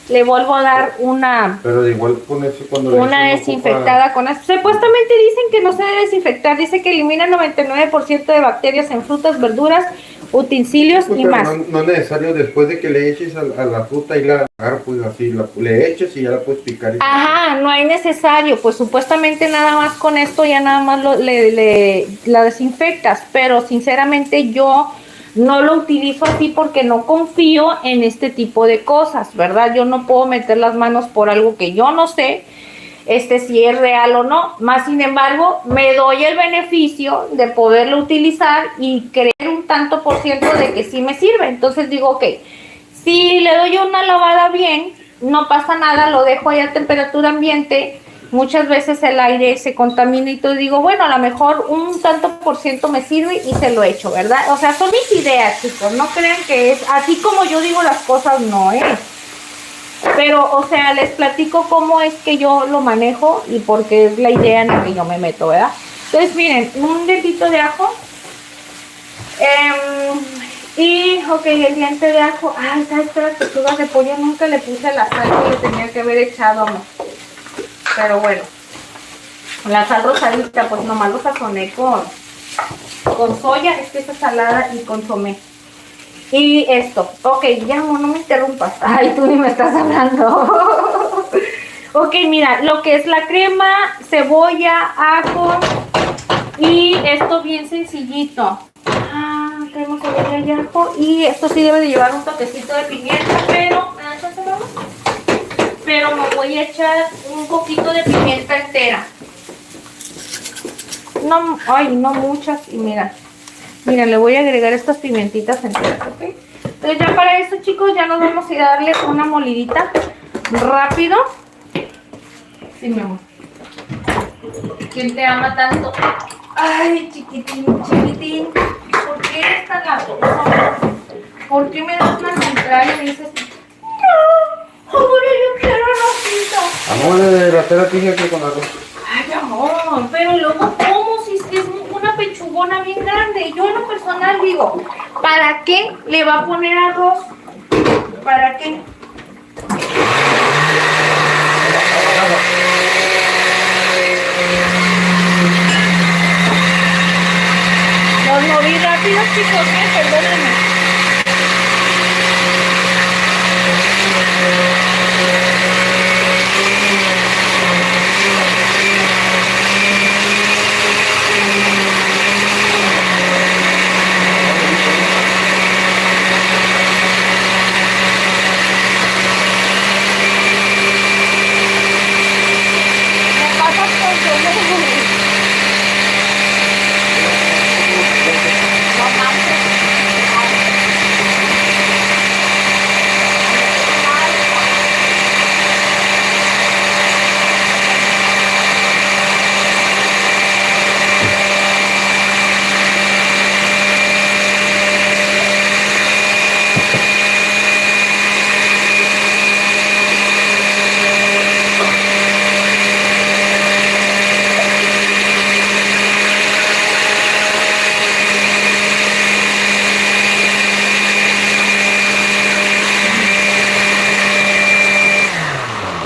le vuelvo a dar una... Pero de igual con eso cuando... Una desinfectada con eso. Supuestamente dicen que no se debe desinfectar, dice que elimina 99% de bacterias en frutas, verduras, utensilios y más. No es necesario después de que le eches a la fruta y la agarras, pues así, le eches y ya la puedes picar. Ajá, no hay necesario, pues supuestamente nada más con esto ya nada más la desinfectas, pero sinceramente yo no lo utilizo así porque no confío en este tipo de cosas, ¿verdad? Yo no puedo meter las manos por algo que yo no sé, si es real o no. Más sin embargo, me doy el beneficio de poderlo utilizar y creer un tanto por ciento de que sí me sirve. Entonces digo, ok, si le doy una lavada bien, no pasa nada, lo dejo ahí a temperatura ambiente. Muchas veces el aire se contamina y todo, digo, bueno, a lo mejor un tanto por ciento me sirve y se lo echo, ¿verdad? O sea, son mis ideas, chicos, no crean que es así como yo digo las cosas, no es. Pero, o sea, les platico cómo es que yo lo manejo y por qué es la idea en la que yo me meto, ¿verdad? Entonces, miren, un dedito de ajo. Y, ok, el diente de ajo. Ay, ¿sabes qué? Las pechugas de pollo nunca le puse la sal que le tenía que haber echado, amor. Pero bueno. La sal rosadita, pues nomás lo sazoné con soya, es que está salada, y consomé. Y esto, ok, ya amor, no me interrumpas. Ay, tú ni me estás hablando. Ok, mira, lo que es la crema, cebolla, ajo y esto bien sencillito. Crema, cebolla y ajo. Y esto sí debe de llevar un toquecito de pimienta, pero me voy a echar un poquito de pimienta entera. No, ay, no muchas. Y mira, le voy a agregar estas pimentitas enteras, ¿ok? Entonces ya para esto, chicos, ya nos vamos a ir a darle una molidita rápido. Sí, mi amor. ¿Quién te ama tanto? Ay, chiquitín, chiquitín. ¿Por qué eres tan latoso? ¿Por qué me das una contraria y dices, no, amor, yo quiero arrocito? Amor, la tela tiene que con arroz. Ay, amor, pero luego, ¿cómo? Si es una pechugona bien grande. Yo en lo personal digo, ¿para qué le va a poner arroz? ¿Para qué? Los moví rápido, chicos, perdónenme.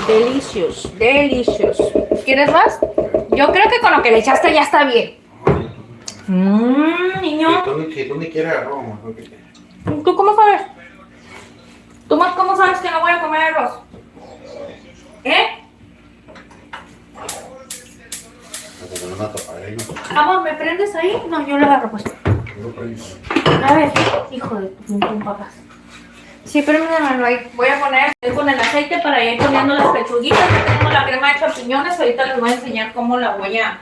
Delicious, delicious. ¿Quieres más? Yo creo que con lo que le echaste ya está bien. Niño. Si tú ni quieres arroz, amor. ¿Tú cómo sabes? ¿Tú más cómo sabes que no voy a comer arroz? Amor, ¿me prendes ahí? No, yo lo agarro pues. A ver, hijo de tu papas. Sí, pero míramelo ahí. Voy a poner con el aceite para ir poniendo las pechuguitas. Tenemos la crema de champiñones. Ahorita les voy a enseñar cómo la voy a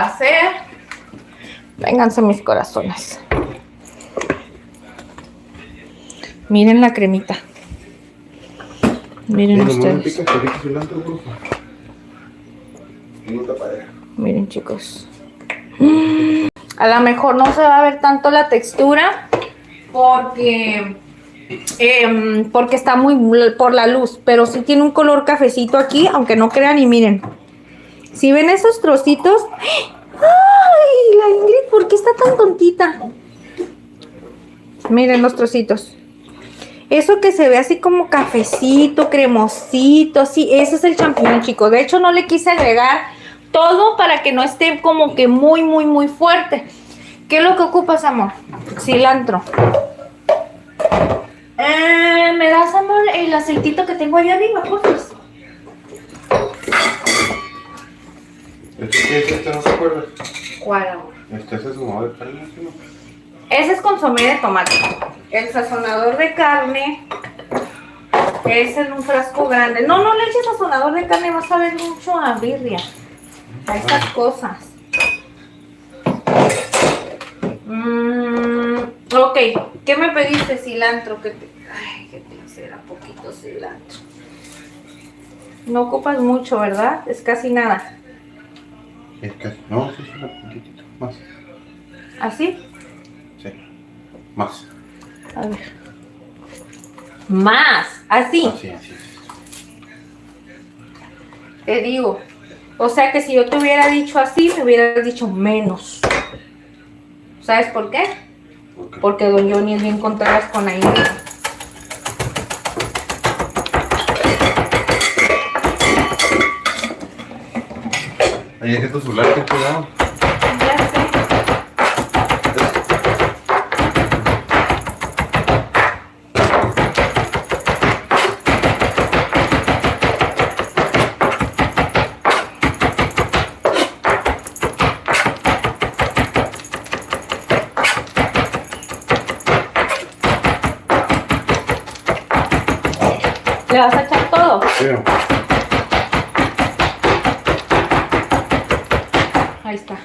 hacer. Vénganse mis corazones. Miren la cremita. Miren ustedes. Miren, chicos. A lo mejor no se va a ver tanto la textura porque está muy por la luz, pero sí tiene un color cafecito aquí, aunque no crean. Y miren, si ven esos trocitos, ¡ay! La Ingrid, ¿por qué está tan tontita? Miren los trocitos. Eso que se ve así como cafecito, cremosito, sí, ese es el champiñón, chicos. De hecho, no le quise agregar todo para que no esté como que muy, muy, muy fuerte. ¿Qué es lo que ocupas, amor? Cilantro. ¿Me das, amor, el aceitito que tengo allá arriba, por favor? ¿Este no se acuerda? ¿Cuál, amor? Este es sazonador de carne, ¿no? Ese es consomé de tomate. El sazonador de carne es en un frasco grande. No le eches sazonador de carne, vas a ver mucho a birria. A estas cosas. Ok, ¿qué me pediste? Cilantro. Ay, que te será poquito cilantro. No ocupas mucho, ¿verdad? Es casi nada. Es casi, no, sí, un poquitito más. ¿Así? Sí, más. A ver. Más, así. Así. Te digo. O sea que si yo te hubiera dicho así, me hubieras dicho menos. ¿Sabes por qué? ¿Por qué? Porque don Johnny es bien contreras con ahí. Ahí es que tu celular, ten cuidado. Ya sé. ¿Le vas a echar todo? Sí. Ahí está.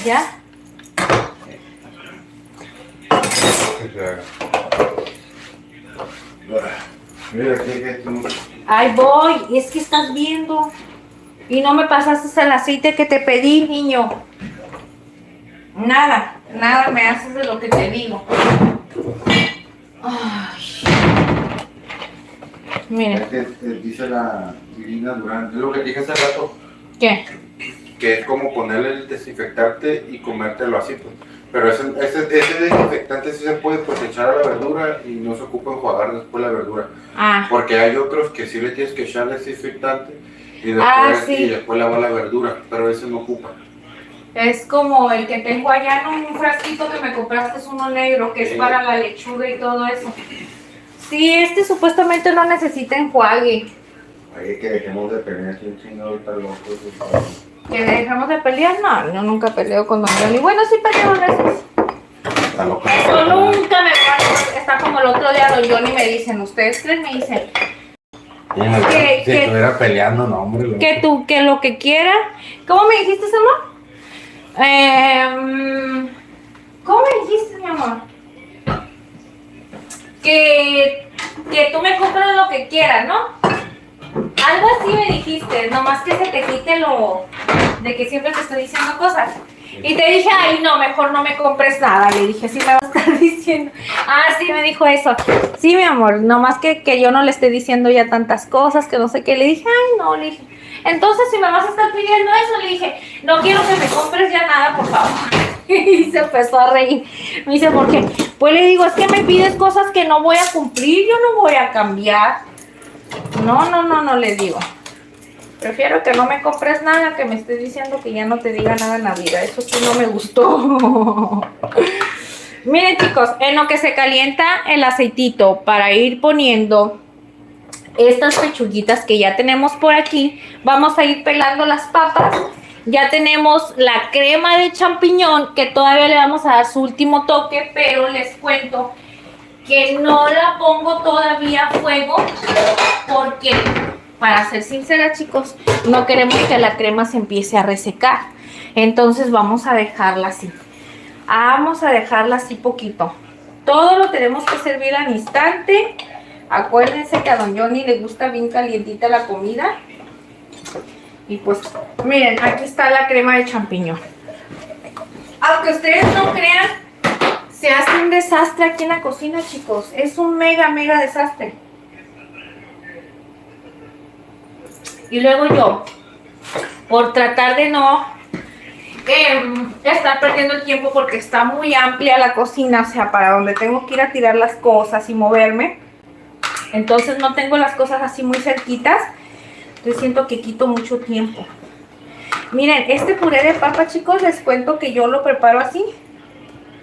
¿Ya? Mira, aquí que tú. Ahí voy, es que estás viendo. Y no me pasaste el aceite que te pedí, niño. Nada me haces de lo que te digo. Ay. Miren. Es que dice la Lina Durán, es lo que dije hace rato, ¿Qué? que es como ponerle el desinfectante y comértelo así, pues. Pero ese desinfectante sí se puede pues echar a la verdura y no se ocupa enjuagar después la verdura. Ah, Porque hay otros que sí le tienes que echar desinfectante y después, sí. y después lavar la verdura, pero ese no ocupa. es como el que tengo allá en un frasquito que me compraste, es uno negro, que es Sí. para la lechuga y todo eso. Sí, este supuestamente no necesita enjuague. Ahí que dejemos de pelear, un chingado está loco. ¿Que dejamos de pelear? No, yo nunca peleo con don Johnny. Bueno, sí peleo a veces. Está loco. Yo nunca me acuerdo. Está como el otro día don Johnny me dicen, ¿ustedes creen? Me dicen, Si que- estuviera peleando, no, hombre. Loco. que lo que quiera. ¿Cómo me dijiste, amor? ¿Cómo me dijiste, mi amor? Que tú me compras lo que quieras, ¿no? Algo así me dijiste, nomás que se te quite lo de que siempre te estoy diciendo cosas. Y te dije, ay, no, mejor no me compres nada. Le dije, sí me vas a estar diciendo. Ah, sí, me dijo eso. Sí, mi amor, nomás que yo no le esté diciendo ya tantas cosas, que no sé qué. Le dije, ay, no, le dije. Entonces, si me vas a estar pidiendo eso, le dije, no quiero que me compres ya nada, por favor. Y se empezó a reír. Me dice, ¿por qué? Pues le digo, es que me pides cosas que no voy a cumplir, yo no voy a cambiar. No, le digo. Prefiero que no me compres nada, que me estés diciendo que ya no te diga nada en la vida. Eso sí no me gustó. Miren, chicos, en lo que se calienta el aceitito para ir poniendo estas pechuguitas que ya tenemos por aquí, vamos a ir pelando las papas. Ya tenemos la crema de champiñón, que todavía le vamos a dar su último toque, pero les cuento que no la pongo todavía a fuego porque, para ser sincera, chicos, no queremos que la crema se empiece a resecar. Entonces vamos a dejarla así. Vamos a dejarla así poquito. Todo lo tenemos que servir al instante. Acuérdense que a don Johnny le gusta bien calientita la comida. Y pues, miren, aquí está la crema de champiñón. Aunque ustedes no crean, se hace un desastre aquí en la cocina, chicos. Es un mega desastre. Y luego yo, por tratar de no estar perdiendo el tiempo, porque está muy amplia la cocina, o sea, para donde tengo que ir a tirar las cosas y moverme. Entonces no tengo las cosas así muy cerquitas. Entonces siento que quito mucho tiempo. Miren, este puré de papa, chicos, les cuento que yo lo preparo así.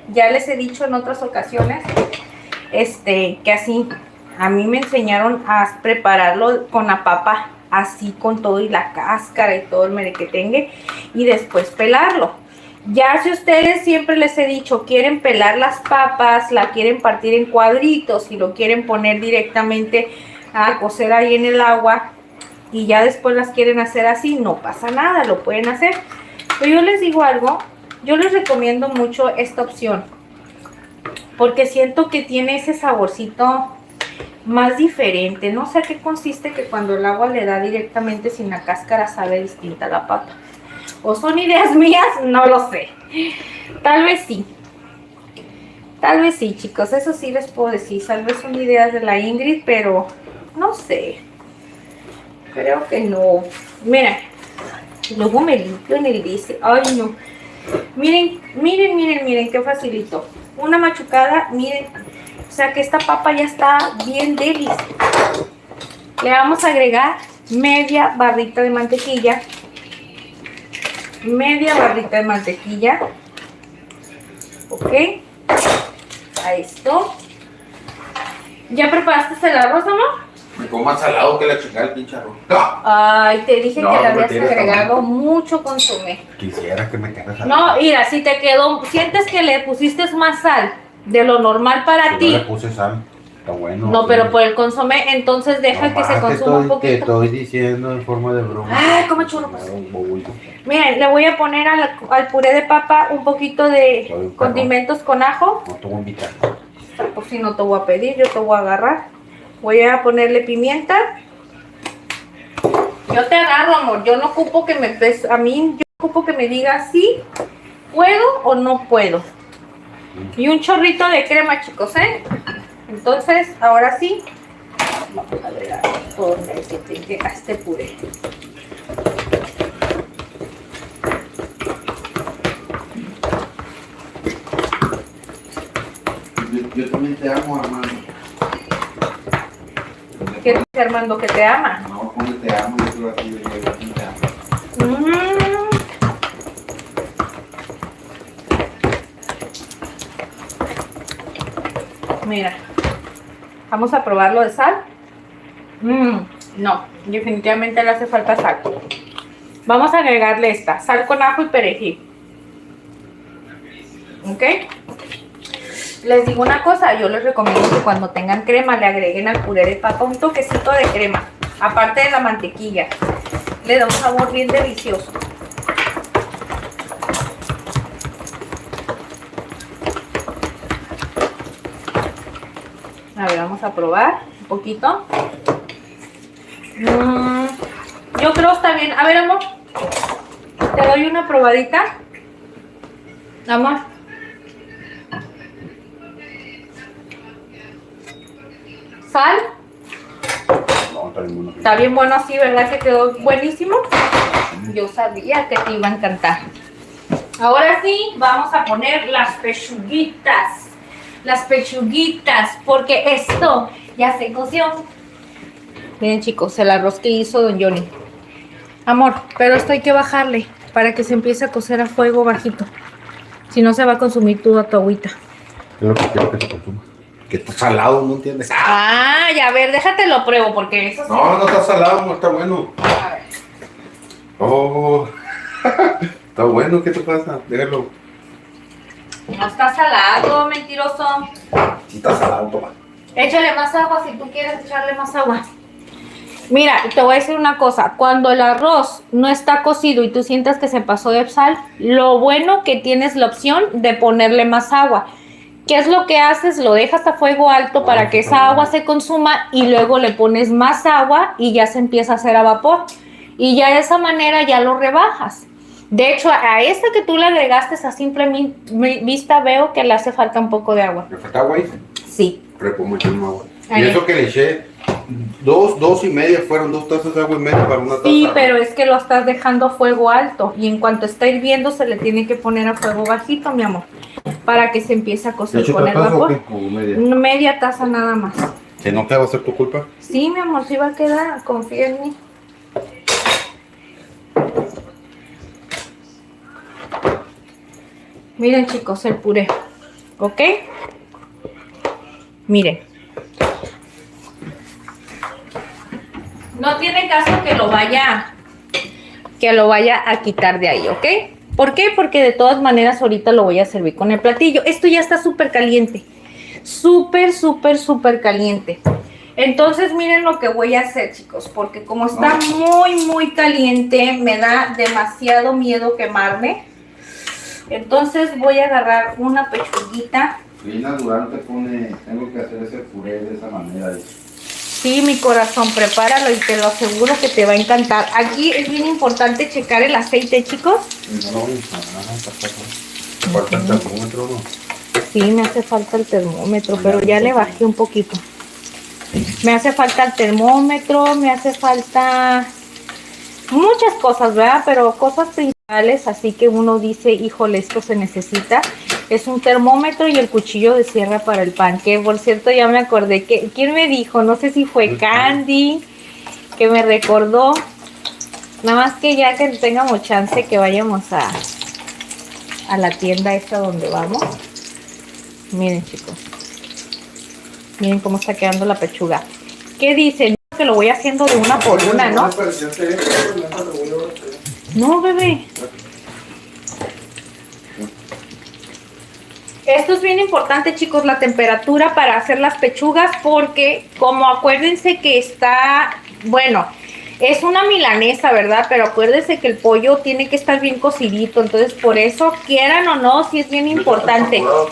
Ya les he dicho en otras ocasiones que así a mí me enseñaron a prepararlo con la papa así, con todo y la cáscara y todo el merequetengue, y después pelarlo. Ya si ustedes, siempre les he dicho, quieren pelar las papas, la quieren partir en cuadritos y lo quieren poner directamente a cocer ahí en el agua y ya después las quieren hacer así, no pasa nada, lo pueden hacer. Pero yo les digo algo, yo les recomiendo mucho esta opción porque siento que tiene ese saborcito más diferente. No sé a qué consiste que cuando el agua le da directamente sin la cáscara sabe distinta la papa. ¿O son ideas mías? No lo sé. Tal vez sí. Tal vez sí, chicos. Eso sí les puedo decir. Tal vez son ideas de la Ingrid, pero no sé. Creo que no. Mira. Luego me limpio en el dice. Ay, no. Miren, miren, miren, miren. Qué facilito. Una machucada, miren. O sea que esta papa ya está bien delis. Le vamos a agregar media barrita de mantequilla. Media barrita de mantequilla. Ok. A esto. ¿Ya preparaste el arroz, amor? Me como más salado que la chingada el pinche arroz. Ay, te dije No, que le no habías tienes agregado mucho consomé. Quisiera que me quedara salado. No, mira, si te quedó, sientes que le pusiste más sal de lo normal para Yo ti. le puse sal. Está bueno. No, sí. pero por el consomé, entonces deja que se consuma un Te poquito. estoy diciendo en forma de broma. Ay, come churro, pues. Uy. Miren, le voy a poner al puré de papa un poquito de Soy un perro. condimentos con ajo. No te voy a invitar. Por si no te voy a pedir, yo te voy a agarrar. Voy a ponerle pimienta. Yo te agarro, amor. Yo no ocupo que me pes. A mí, yo ocupo que me digas si puedo o no puedo. Y un chorrito de crema, chicos, ¿eh? Entonces, ahora sí, vamos a ver por donde llega este puré. Yo también te amo, hermano. ¿Qué dice Armando que te ama? No, como te amo, yo creo que yo también te amo. Mira, vamos a probarlo de sal. No, definitivamente le hace falta sal. Vamos a agregarle esta, sal con ajo y perejil. ¿Ok? Les digo una cosa, yo les recomiendo que cuando tengan crema le agreguen al puré de papa un toquecito de crema, aparte de la mantequilla. Le da un sabor bien delicioso. A ver, vamos a probar un poquito. Yo creo que está bien. A ver, amor, te doy una probadita. Amor. Sal. No, está bien bueno. Está bien bueno así, ¿verdad? Que quedó buenísimo. Yo sabía que te iba a encantar. Ahora sí, vamos a poner las pechuguitas. Las pechuguitas, porque esto ya se coció. Miren, chicos, el arroz que hizo don Johnny. Amor, pero esto hay que bajarle para que se empiece a cocer a fuego bajito. Si no, se va a consumir toda tu agüita. Es lo que quiero que se consuma. Que está salado, ¿no entiendes? Ah, ya, a ver, déjate lo pruebo, porque eso sí. No, no está salado, no está bueno. A ver. Oh, está bueno, ¿qué te pasa? Déjalo. No está salado, mentiroso. Si está salado, toma. Échale más agua si tú quieres echarle más agua. Mira, te voy a decir una cosa. Cuando el arroz no está cocido y tú sientas que se pasó de sal, lo bueno que tienes la opción de ponerle más agua. ¿Qué es lo que haces? Lo dejas a fuego alto para que esa agua se consuma y luego le pones más agua y ya se empieza a hacer a vapor. Y ya de esa manera ya lo rebajas. De hecho, a esta que tú le agregaste a simple vista veo que le hace falta un poco de agua. ¿Le falta agua ahí? Sí. Pero pongo yo un agua. Ahí. Y eso que le eché, dos y media, fueron 2 tazas de agua y media para una taza. Sí, pero es que lo estás dejando a fuego alto y en cuanto está hirviendo se le tiene que poner a fuego bajito, mi amor, para que se empiece a cocer con el vapor. ¿O media? Media taza nada más. ¿Que no te va a ser tu culpa? Sí, mi amor, sí va a quedar, confía en mí. Miren, chicos, el puré, ¿ok? Miren. No tiene caso que lo vaya a quitar de ahí, ¿ok? ¿Por qué? Porque de todas maneras ahorita lo voy a servir con el platillo. Esto ya está súper caliente. Súper, súper, súper caliente. Entonces miren lo que voy a hacer, chicos, porque como está muy, muy caliente, me da demasiado miedo quemarme. Entonces voy a agarrar una pechuguita. Lina Durán te pone, tengo que hacer ese puré de esa manera. Sí, mi corazón, prepáralo y te lo aseguro que te va a encantar. Aquí es bien importante checar el aceite, chicos. No, falta el termómetro, ¿no? Sí, me hace falta el termómetro, pero ya le bajé un poquito. Me hace falta el termómetro, me hace falta muchas cosas, ¿verdad? Pero cosas principales, así que uno dice, híjole, esto se necesita. Es un termómetro y el cuchillo de sierra para el pan, que por cierto ya me acordé que, ¿quién me dijo? No sé si fue Candy, que me recordó. Nada más que ya que tengamos chance que vayamos a la tienda esta donde vamos. Miren, chicos. Miren cómo está quedando la pechuga. ¿Qué dicen? Que lo voy haciendo de una por una, ¿no? No, bebé. Esto es bien importante, chicos, la temperatura para hacer las pechugas, porque como acuérdense que está, bueno, es una milanesa, ¿verdad? Pero acuérdense que el pollo tiene que estar bien cocidito, entonces por eso, quieran o no, sí es bien importante. No,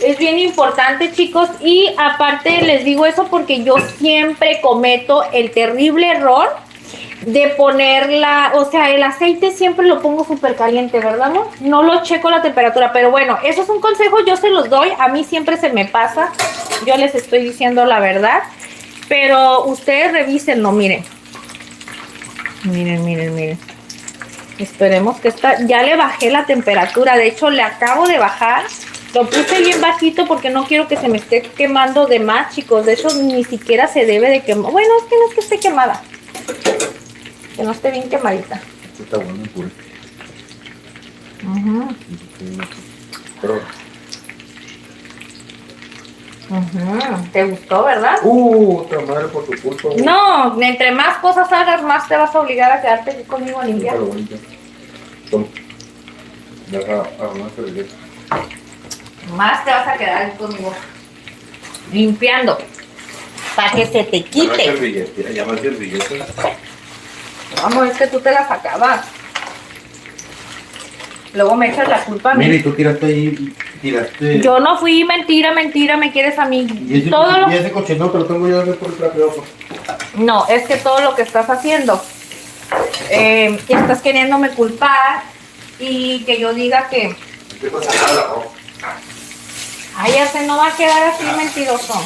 es bien importante, chicos, y aparte les digo eso porque yo siempre cometo el terrible error de ponerla, o sea, el aceite siempre lo pongo súper caliente, ¿verdad, amor? No lo checo la temperatura, pero bueno, eso es un consejo, yo se los doy, a mí siempre se me pasa, yo les estoy diciendo la verdad, pero ustedes revísenlo, miren. Miren, miren, miren. Esperemos que ya le bajé la temperatura, de hecho le acabo de bajar, lo puse bien bajito porque no quiero que se me esté quemando de más, chicos, de hecho ni siquiera se debe de quemar, bueno, es que no es que esté quemada. Que no esté bien quemadita. Esto está bueno, pues. ¿Te gustó, verdad? Otra madre por tu culpa. No, entre más cosas hagas, más te vas a obligar a quedarte aquí conmigo a limpiar. Toma. Deja a una servilleta. Más te vas a quedar aquí conmigo limpiando. Para que se te quite. Ya va servilleta. Vamos, es que tú te la sacabas. Luego me echas la culpa a mí. Mira, y tú tiraste ahí, tiraste... Yo no fui, mentira, mentira, me quieres a mí. Y ese cochinón te lo tengo yo por el trapeador. No, es que todo lo que estás haciendo, estás queriéndome culpar y que yo diga que... ¿Qué pasa nada, no? Ay, ya se no va a quedar así mentiroso.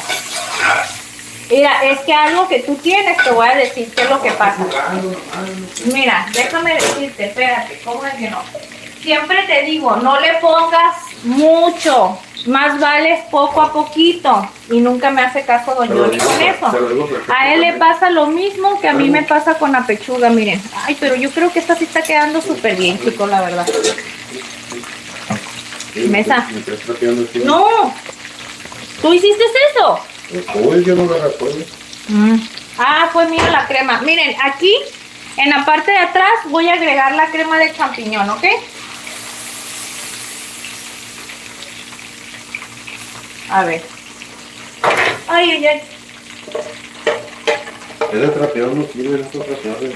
Mira, es que algo que tú tienes, te voy a decir qué es lo que pasa. Mira, déjame decirte, espérate, ¿cómo es que no? Siempre te digo, no le pongas mucho, más vale poco a poquito. Y nunca me hace caso Don Johnny con eso. A él le pasa lo mismo que a mí me pasa con la pechuga, miren. Ay, pero yo creo que esta sí está quedando súper bien, chicos, la verdad. Mesa. No, ¿tú hiciste eso? Uy, yo no lo recuerdo. Ah, pues mira la crema. Miren, aquí en la parte de atrás voy a agregar la crema de champiñón, ¿ok? A ver. Ay, ay, ay. Ese trapeador no sirve, ese trapeador de...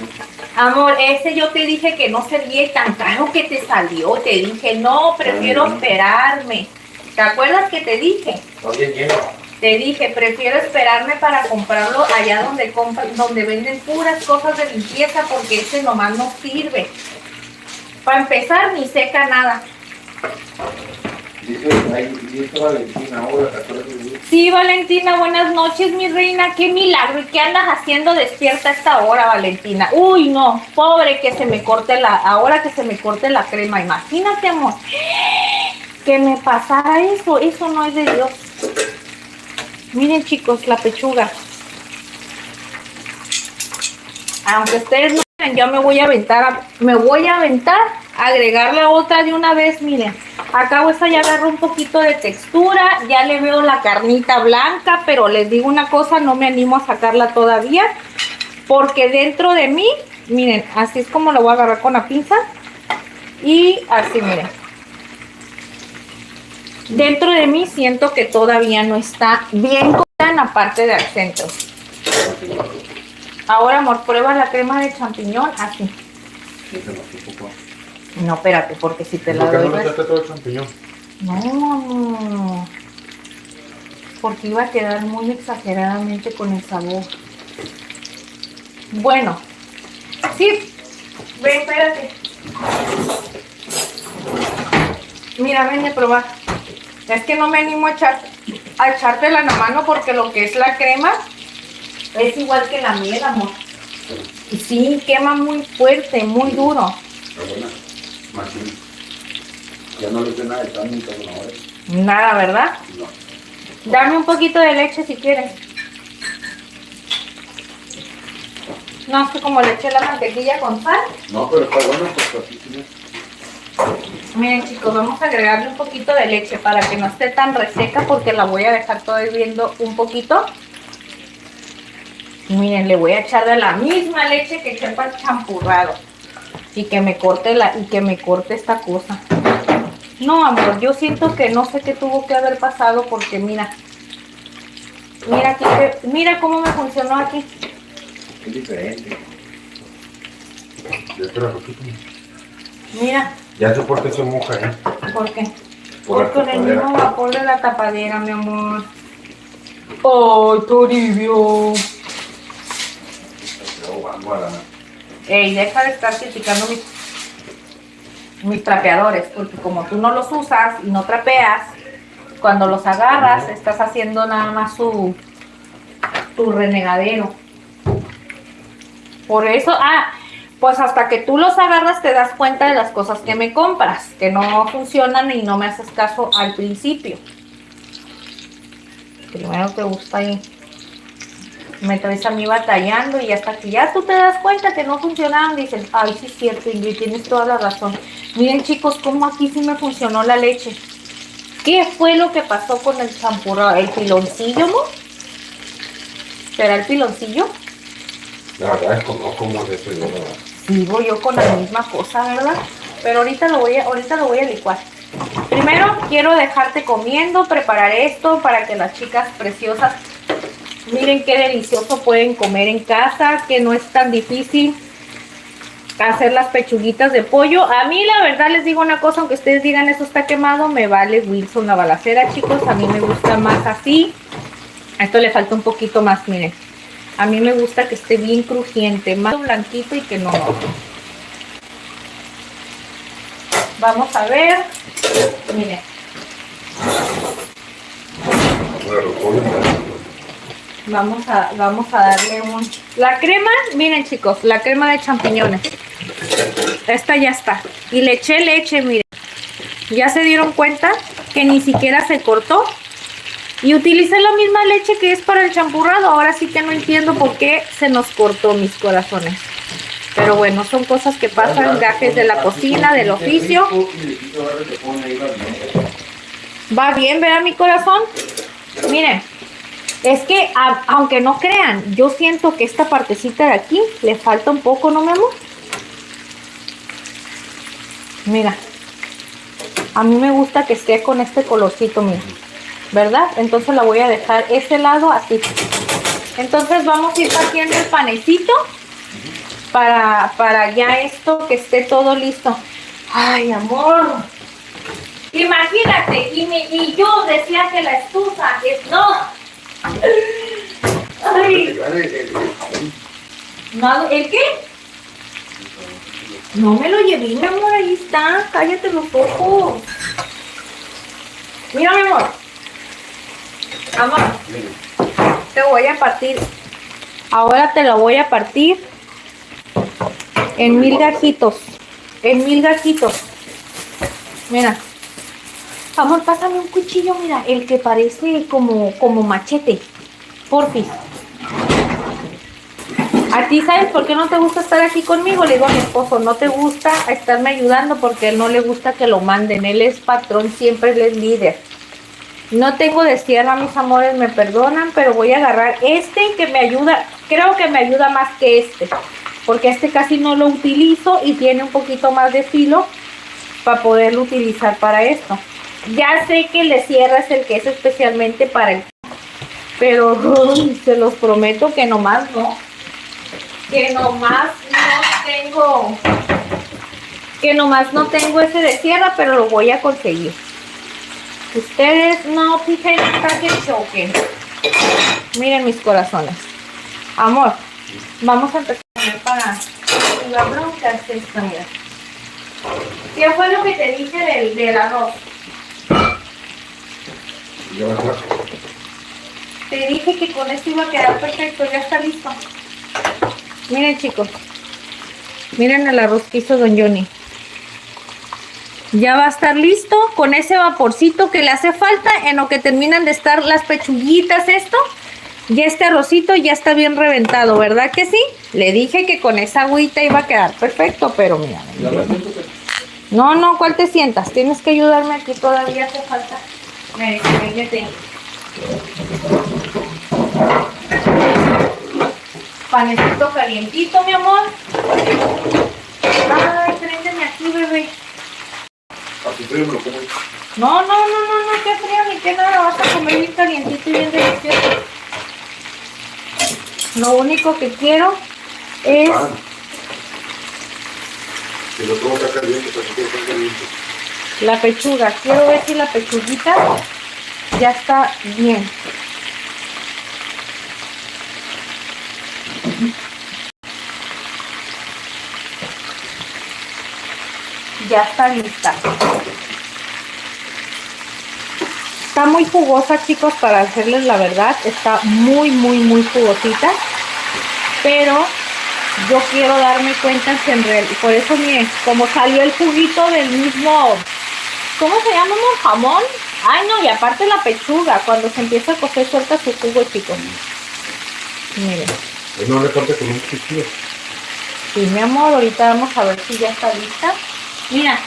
Amor, ese yo te dije que no servía y tan caro que te salió. Te dije, no, prefiero esperarme. ¿Te acuerdas que te dije? Oye, lleno. Te dije, prefiero esperarme para comprarlo allá donde venden puras cosas de limpieza, porque ese nomás no sirve. Para empezar, ni seca nada. Dice Valentina, hola, Sí, Valentina, buenas noches, mi reina. Qué milagro. ¿Y qué andas haciendo despierta a esta hora, Valentina? Uy, no, pobre que se me corte ahora que se me corte la crema. Imagínate, amor, que me pasara eso. Eso no es de Dios. Miren, chicos, la pechuga. Aunque ustedes no vean, yo me voy a aventar a agregar la otra de una vez. Miren, acá esta ya agarró un poquito de textura, ya le veo la carnita blanca, pero les digo una cosa, no me animo a sacarla todavía, porque dentro de mí, miren, así es como lo voy a agarrar con la pinza, y así, miren. Dentro de mí siento que todavía no está bien cocida en la parte del centro. Ahora, amor, prueba la crema de champiñón así. No, espérate, porque si te la doy... ¿Por qué no le echaste todo el champiñón? No. porque iba a quedar muy exageradamente con el sabor. Bueno, sí, ven, espérate. Mira, ven a probar. Es que no me animo a echártela en la mano porque lo que es la crema es igual que la miel, amor. Y sí, quema muy fuerte, muy duro. Está buena. Machín. Ya no le hice nada de carne ahora. Nada, ¿verdad? No. Dame un poquito de leche si quieres. No, es que como le eché la mantequilla con sal. No, pero está bueno porque así sí. Miren, chicos, vamos a agregarle un poquito de leche para que no esté tan reseca porque la voy a dejar todo hirviendo un poquito. Miren, le voy a echar de la misma leche que eché para el champurrado. Y que me corte esta cosa. No, amor, yo siento que no sé qué tuvo que haber pasado porque mira. Mira aquí, mira cómo me funcionó aquí. Es diferente. Ya te la poquito. Mira. Ya sé por qué se moja, ¿eh? ¿Por qué? Por Porque el mismo vapor de la tapadera, mi amor. ¡Ay, Toribio! Ey, deja de estar criticando mis trapeadores, porque como tú no los usas y no trapeas, cuando los agarras estás haciendo nada más tu renegadero. Por eso, pues hasta que tú los agarras te das cuenta de las cosas que me compras, que no funcionan y no me haces caso al principio. Primero te gusta ahí. Me traes a mí batallando y hasta que ya tú te das cuenta que no funcionaban, dices, ay, sí es cierto, Ingrid, tienes toda la razón. Miren, chicos, cómo aquí sí me funcionó la leche. ¿Qué fue lo que pasó con el champurrado? ¿El piloncillo, no? ¿Será el piloncillo? La verdad es que no como de eso, ¿verdad? Sigo yo con la misma cosa, ¿verdad? Pero ahorita lo voy a licuar. Primero quiero dejarte comiendo, preparar esto para que las chicas preciosas miren qué delicioso pueden comer en casa, que no es tan difícil hacer las pechuguitas de pollo. A mí la verdad les digo una cosa, aunque ustedes digan eso está quemado, me vale Wilson la balacera, chicos. A mí me gusta más así. A esto le falta un poquito más, miren. A mí me gusta que esté bien crujiente, más blanquito y que no. Vamos a ver. Miren. Vamos a darle la crema, miren chicos, la crema de champiñones. Esta ya está. Y le eché leche, miren. ¿Ya se dieron cuenta que ni siquiera se cortó? Y utilicé la misma leche que es para el champurrado. Ahora sí que no entiendo por qué se nos cortó, mis corazones. Pero bueno, son cosas que pasan, gajes de la cocina, del oficio. Va bien, ¿verdad, mi corazón? Miren. Es que, aunque no crean, yo siento que esta partecita de aquí le falta un poco, ¿no, mi amor? Mira. A mí me gusta que esté con este colorcito, mira. ¿Verdad? Entonces la voy a dejar ese lado así. Entonces vamos a ir partiendo el panecito para ya esto que esté todo listo. Ay, amor. Imagínate, y yo decía que la estufa es no. Ay. No, ¿el qué? No me lo llevé, mi amor, ahí está. Cállate los ojos. Mira, mi amor. Amor, te voy a partir. Ahora te lo voy a partir en 1000 gajitos. En 1000 gajitos. Mira. Amor, pásame un cuchillo, mira, el que parece como machete. Porfis. ¿A ti sabes por qué no te gusta estar aquí conmigo? Le digo a mi esposo, no te gusta estarme ayudando porque a él no le gusta que lo manden. Él es patrón, siempre él es líder. No tengo de sierra, mis amores, me perdonan, pero voy a agarrar este que me ayuda. Creo que me ayuda más que este. Porque este casi no lo utilizo y tiene un poquito más de filo para poderlo utilizar para esto. Ya sé que el de sierra es el que es especialmente para el... Pero se los prometo que nomás no. Que nomás no tengo... Que nomás no tengo ese de sierra, pero lo voy a conseguir. Ustedes no fijen hasta que choquen. Miren mis corazones. Amor, vamos a empezar a poner para la bronca es esta, mira. ¿Qué fue lo que te dije del arroz? Te dije que con esto iba a quedar perfecto, ya está listo. Miren chicos, miren el arroz que hizo Don Johnny. Ya va a estar listo con ese vaporcito que le hace falta en lo que terminan de estar las pechuguitas esto. Ya este arrocito ya está bien reventado, ¿verdad que sí? Le dije que con esa agüita iba a quedar perfecto, pero mira. No, ¿cuál te sientas? Tienes que ayudarme aquí, todavía hace falta. Véngate. Panecito calientito, mi amor. Ay, préndeme aquí, bebé. ¿Así frío me lo como? No, qué frío ni qué nada. Vas a comer bien calientito y bien delicioso. Lo único que quiero es... Si lo tengo acá caliente, pues quiero estar caliente. La pechuga. Quiero ver si la pechuguita ya está bien. Ya está lista. Está muy jugosa, chicos, para hacerles la verdad. Está muy jugosita. Pero yo quiero darme cuenta si en realidad... Por eso, miren, como salió el juguito del mismo... ¿Cómo se llama? ¿Jamón? Ay, no, y aparte la pechuga. Cuando se empieza a cocer, suelta su jugo, chicos. Miren. Pues no le corte con un cuchillo. Sí, mi amor, ahorita vamos a ver si ya está lista. Mira,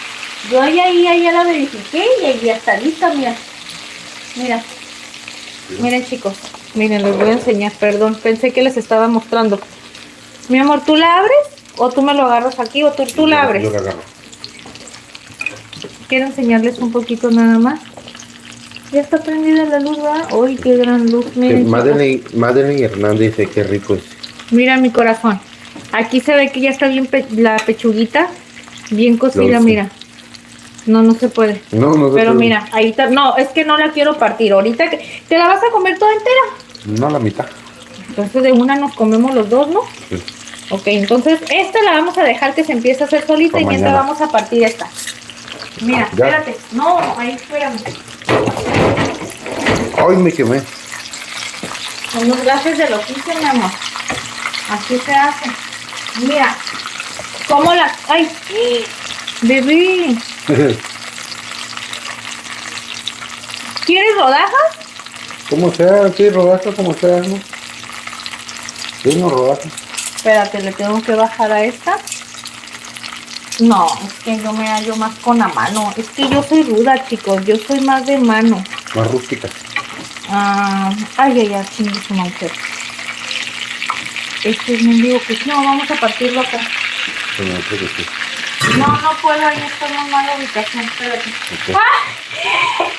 yo ahí ya la verifiqué y ahí ya está lista, mira. Mira. Miren, chicos. Miren, les voy a enseñar, perdón. Pensé que les estaba mostrando. Mi amor, ¿tú la abres? ¿O tú me lo agarras aquí? ¿O tú la abres? Yo la agarro. Quiero enseñarles un poquito nada más. Ya está prendida la luz, ¿verdad? ¡Uy, qué gran luz! Miren, Madeline Hernández dice qué rico es. Mira mi corazón. Aquí se ve que ya está bien la pechuguita. Bien cocida, mira. No se puede. No se Pero puede. mira, ahí está. No, es que no la quiero partir. Ahorita que... ¿Te la vas a comer toda entera? No, la mitad. Entonces de una nos comemos los dos, ¿no? Sí. Ok, entonces esta la vamos a dejar que se empiece a hacer solita y mientras vamos a partir esta. Mira, ¿Ya? espérate. No, ahí espérame. Ay, me quemé. Son los gases del oficio, mi amor. Así se hace. Mira, cómo la... ¡Ay! Bebé. ¿Quieres rodajas? Como sea, sí, rodajas como sea, ¿no? Sí, no rodajas. Espérate, le tengo que bajar a esta. No, es que yo me hallo más con la mano. Es que yo soy ruda, chicos. Yo soy más de mano. Más rústica. Ay, chingue su madre. Este es un digo que no, vamos a partirlo acá. Sí, no, creo que sí. No puedo, ahí está en mala ubicación. Espérate. Okay. ¡Ah!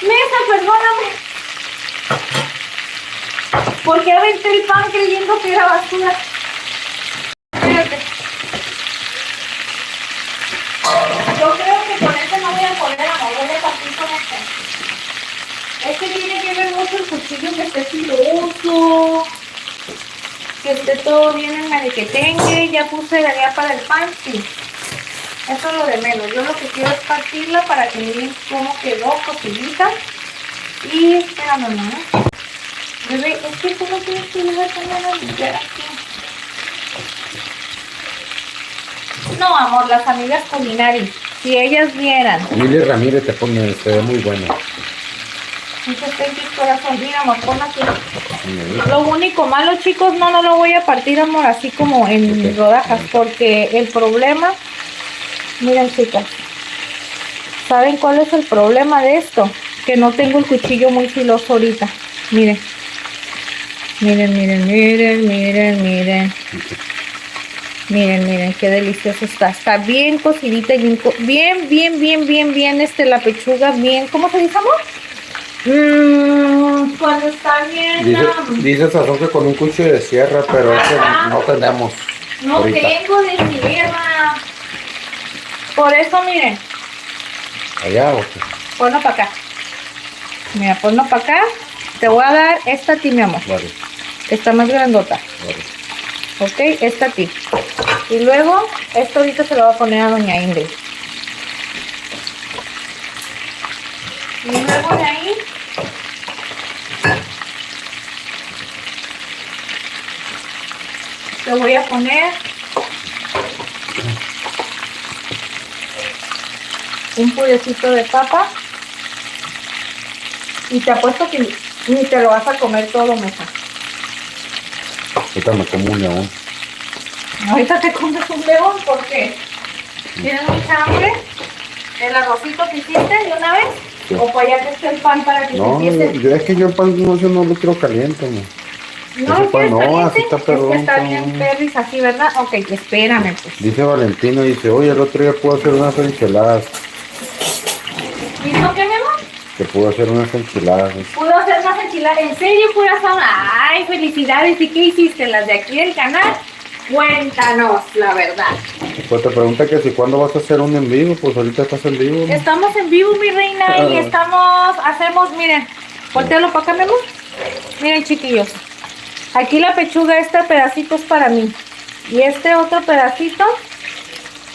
Mesa, perdóname. ¿Por qué aventé el pan creyendo que era basura? Espérate. Yo creo que con este no voy a poder, amor. Voy a partir con este. Es que tiene que ver mucho el cuchillo, que esté filoso, que esté todo bien en mariquetengue. Ya puse la guía para el pan, sí. Eso es lo de menos. Yo lo que quiero es partirla para que miren cómo quedó cocidita. Y espérame, ¿no? Bebé, es que tú no tienes que llevar también a limpiar aquí. No, amor, las amigas culinarias, si ellas vieran. Mili Ramírez te pone, se ve muy bueno. Muchos pequis, corazón. Mira, amor, pon aquí. Lo único malo, chicos, no lo voy a partir, amor, así como en rodajas, porque el problema... Miren, chicas, ¿saben cuál es el problema de esto? Que no tengo el cuchillo muy filoso ahorita. Miren. Miren, qué delicioso está. Está bien cocidita y bien, la pechuga, bien, ¿cómo se dice, amor? Cuando está bien... Dice Sazón que con un cuchillo de sierra, pero ese no tenemos. No ahorita. tengo de sierra. Por eso, miren. Allá, ¿o qué? Ponlo para acá. Mira, ponlo para acá. Te voy a dar esta a ti, mi amor. Vale. Que está más grandota. Vale. Ok, esta a ti. Y luego, esto ahorita se lo va a poner a doña Ingrid. Y luego de ahí, te voy a poner un purecito de papa. Y te apuesto que ni te lo vas a comer todo, mesa. Ahorita me como un león. Ahorita te comes un león, ¿por qué? ¿Tienes mucha hambre? ¿El arrocito que hiciste de una vez? Sí. ¿O para allá que esté el pan para que No, se empiece? yo es que yo el pan no lo quiero caliente, ¿no? No, ese pan no, caliente? así está Es que perrón, está bien cabrón. perris así, ¿verdad? Ok, espérame pues. Dice Valentina, dice, oye, el otro día puedo hacer unas enchiladas. ¿Hizo qué, mi amor? Que puedo hacer unas enchiladas. ¿Pudo hacer más enchiladas? ¿En serio, corazón? ¡Ay, felicidades! ¿Y qué hiciste? ¿Las de aquí del canal? Cuéntanos la verdad. Pues te pregunta que si cuándo vas a hacer un en vivo, pues ahorita estás en vivo, ¿no? Estamos en vivo, mi reina, y hacemos, miren, voltealo para acá, mi amor. Miren, chiquillos. Aquí la pechuga, este pedacito es para mí. Y este otro pedacito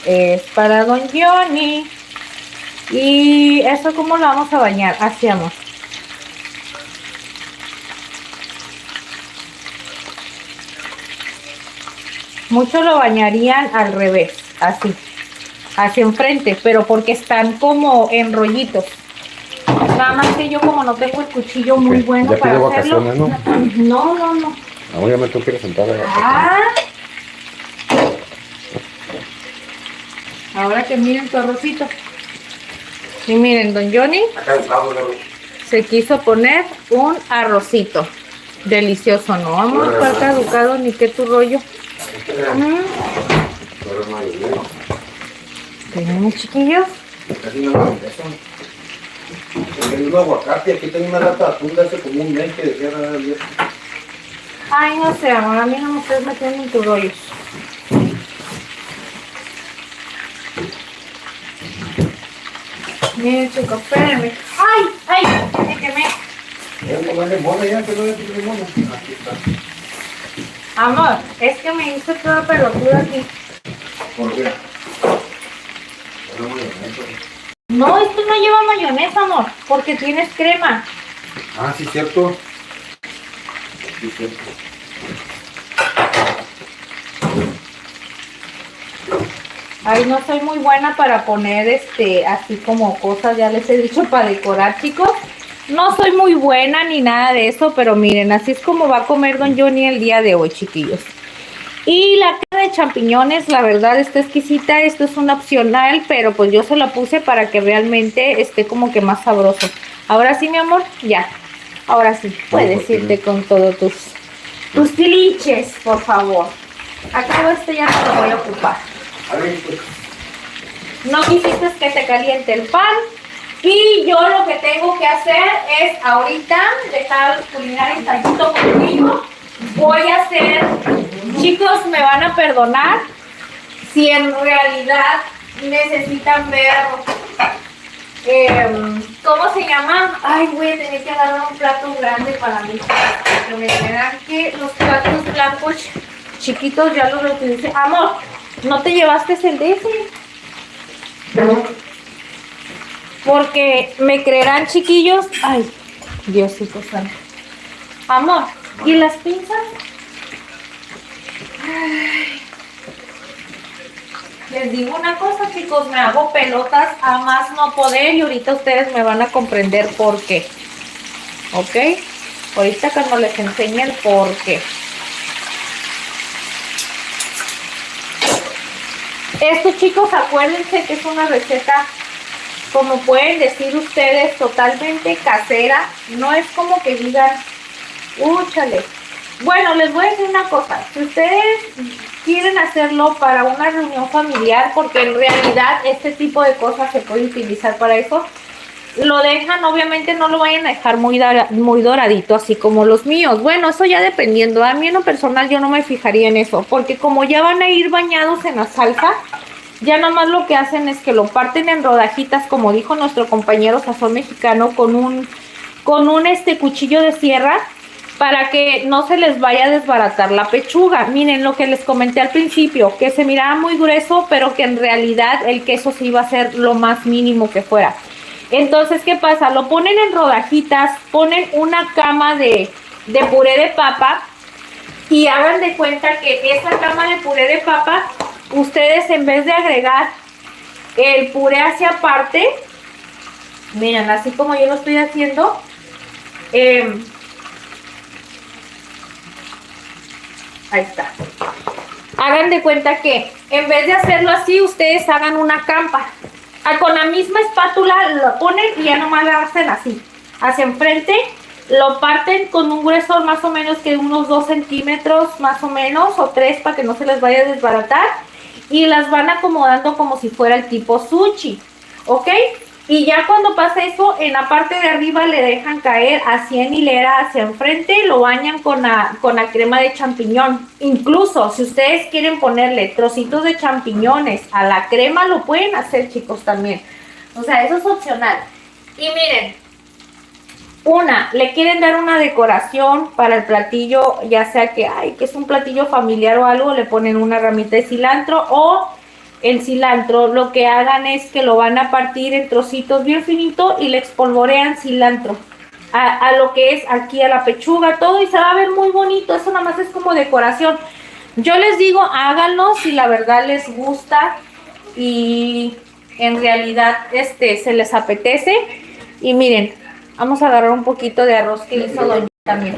es para don Johnny. Y eso, ¿cómo lo vamos a bañar? Así, amor. Muchos lo bañarían al revés, así, hacia enfrente, pero porque están como en rollitos. Nada más que yo como no tengo el cuchillo muy bueno ya para pide hacerlo. vacaciones, No, no, no. Ahora ya me tengo que ir a sentar. Ah. Ahora que miren tu arrocito. Y miren, don Johnny se quiso poner un arrocito. Delicioso, no vamos a estar caducado ni que tu rollo. Tenemos, chiquillos. Tengo un aguacate, aquí tengo una lata de atún de hace como un mes que decía nada bien. Ay, no sé, amor, a mí no me estés metiendo en tus rollos. Miren, chicos, espérenme. ¡Ay! ¡Ay! ¡Me quemé! No hay limón ya, que no hay limón. Aquí está. Amor, es que me hice toda pelotuda aquí. ¿Por qué? No, esto no lleva mayonesa, amor, porque tienes crema. Ah, sí, cierto. Sí, cierto. Ay, no soy muy buena para poner así como cosas, ya les he dicho, para decorar, chicos. No soy muy buena ni nada de eso, pero miren, así es como va a comer don Johnny el día de hoy, chiquillos. Y la cara de champiñones, la verdad, está exquisita. Esto es un opcional, pero pues yo se la puse para que realmente esté como que más sabroso. Ahora sí, mi amor, ya. Ahora sí, puedes irte con todos tus tiliches, por favor. Acá ya no lo voy a ocupar. No quisiste que te caliente el pan. Y yo lo que tengo que hacer es ahorita dejar culinar tantito conmigo. Voy a hacer, chicos, me van a perdonar si en realidad necesitan ver, ¿cómo se llama? Ay, voy a tener que agarrar un plato grande para mí. Que me verán que los platos blancos chiquitos ya los utilicé. Amor, ¿no te llevaste el de ese? Porque me creerán, chiquillos. Ay, Diosito santo. Amor, ¿y las pinzas? Ay. Les digo una cosa, chicos, me hago pelotas a más no poder y ahorita ustedes me van a comprender por qué. ¿Ok? Ahorita cuando les enseñe el por qué. Esto, chicos, acuérdense que es una receta, como pueden decir ustedes, totalmente casera. No es como que digan, úchale. Bueno, les voy a decir una cosa. Si ustedes quieren hacerlo para una reunión familiar, porque en realidad este tipo de cosas se puede utilizar para eso, lo dejan, obviamente no lo vayan a dejar muy doradito, así como los míos. Bueno, eso ya dependiendo. A mí en lo personal yo no me fijaría en eso, porque como ya van a ir bañados en la salsa, ya nomás lo que hacen es que lo parten en rodajitas, como dijo nuestro compañero sazón mexicano, con con un cuchillo de sierra para que no se les vaya a desbaratar la pechuga. Miren lo que les comenté al principio, que se miraba muy grueso, pero que en realidad el queso se iba a hacer lo más mínimo que fuera. Entonces, ¿qué pasa? Lo ponen en rodajitas, ponen una cama de puré de papa y hagan de cuenta que esa cama de puré de papa, ustedes en vez de agregar el puré hacia aparte, miren, así como yo lo estoy haciendo, ahí está. Hagan de cuenta que en vez de hacerlo así, ustedes hagan una campa. Con la misma espátula lo ponen y ya nomás la hacen así, hacia enfrente, lo parten con un gruesor más o menos que unos 2 centímetros más o menos, o 3 para que no se les vaya a desbaratar, y las van acomodando como si fuera el tipo sushi, ¿ok? Y ya cuando pasa eso, en la parte de arriba le dejan caer así en hilera hacia enfrente, lo bañan con la crema de champiñón. Incluso si ustedes quieren ponerle trocitos de champiñones a la crema, lo pueden hacer, chicos, también. O sea, eso es opcional. Y miren, le quieren dar una decoración para el platillo, ya sea que es un platillo familiar o algo, le ponen una ramita de cilantro, o el cilantro, lo que hagan es que lo van a partir en trocitos bien finitos y le espolvorean cilantro a lo que es aquí a la pechuga, todo, y se va a ver muy bonito. Eso nada más es como decoración. Yo les digo, háganlo si la verdad les gusta y en realidad se les apetece. Y miren, vamos a agarrar un poquito de arroz que hizo doña también.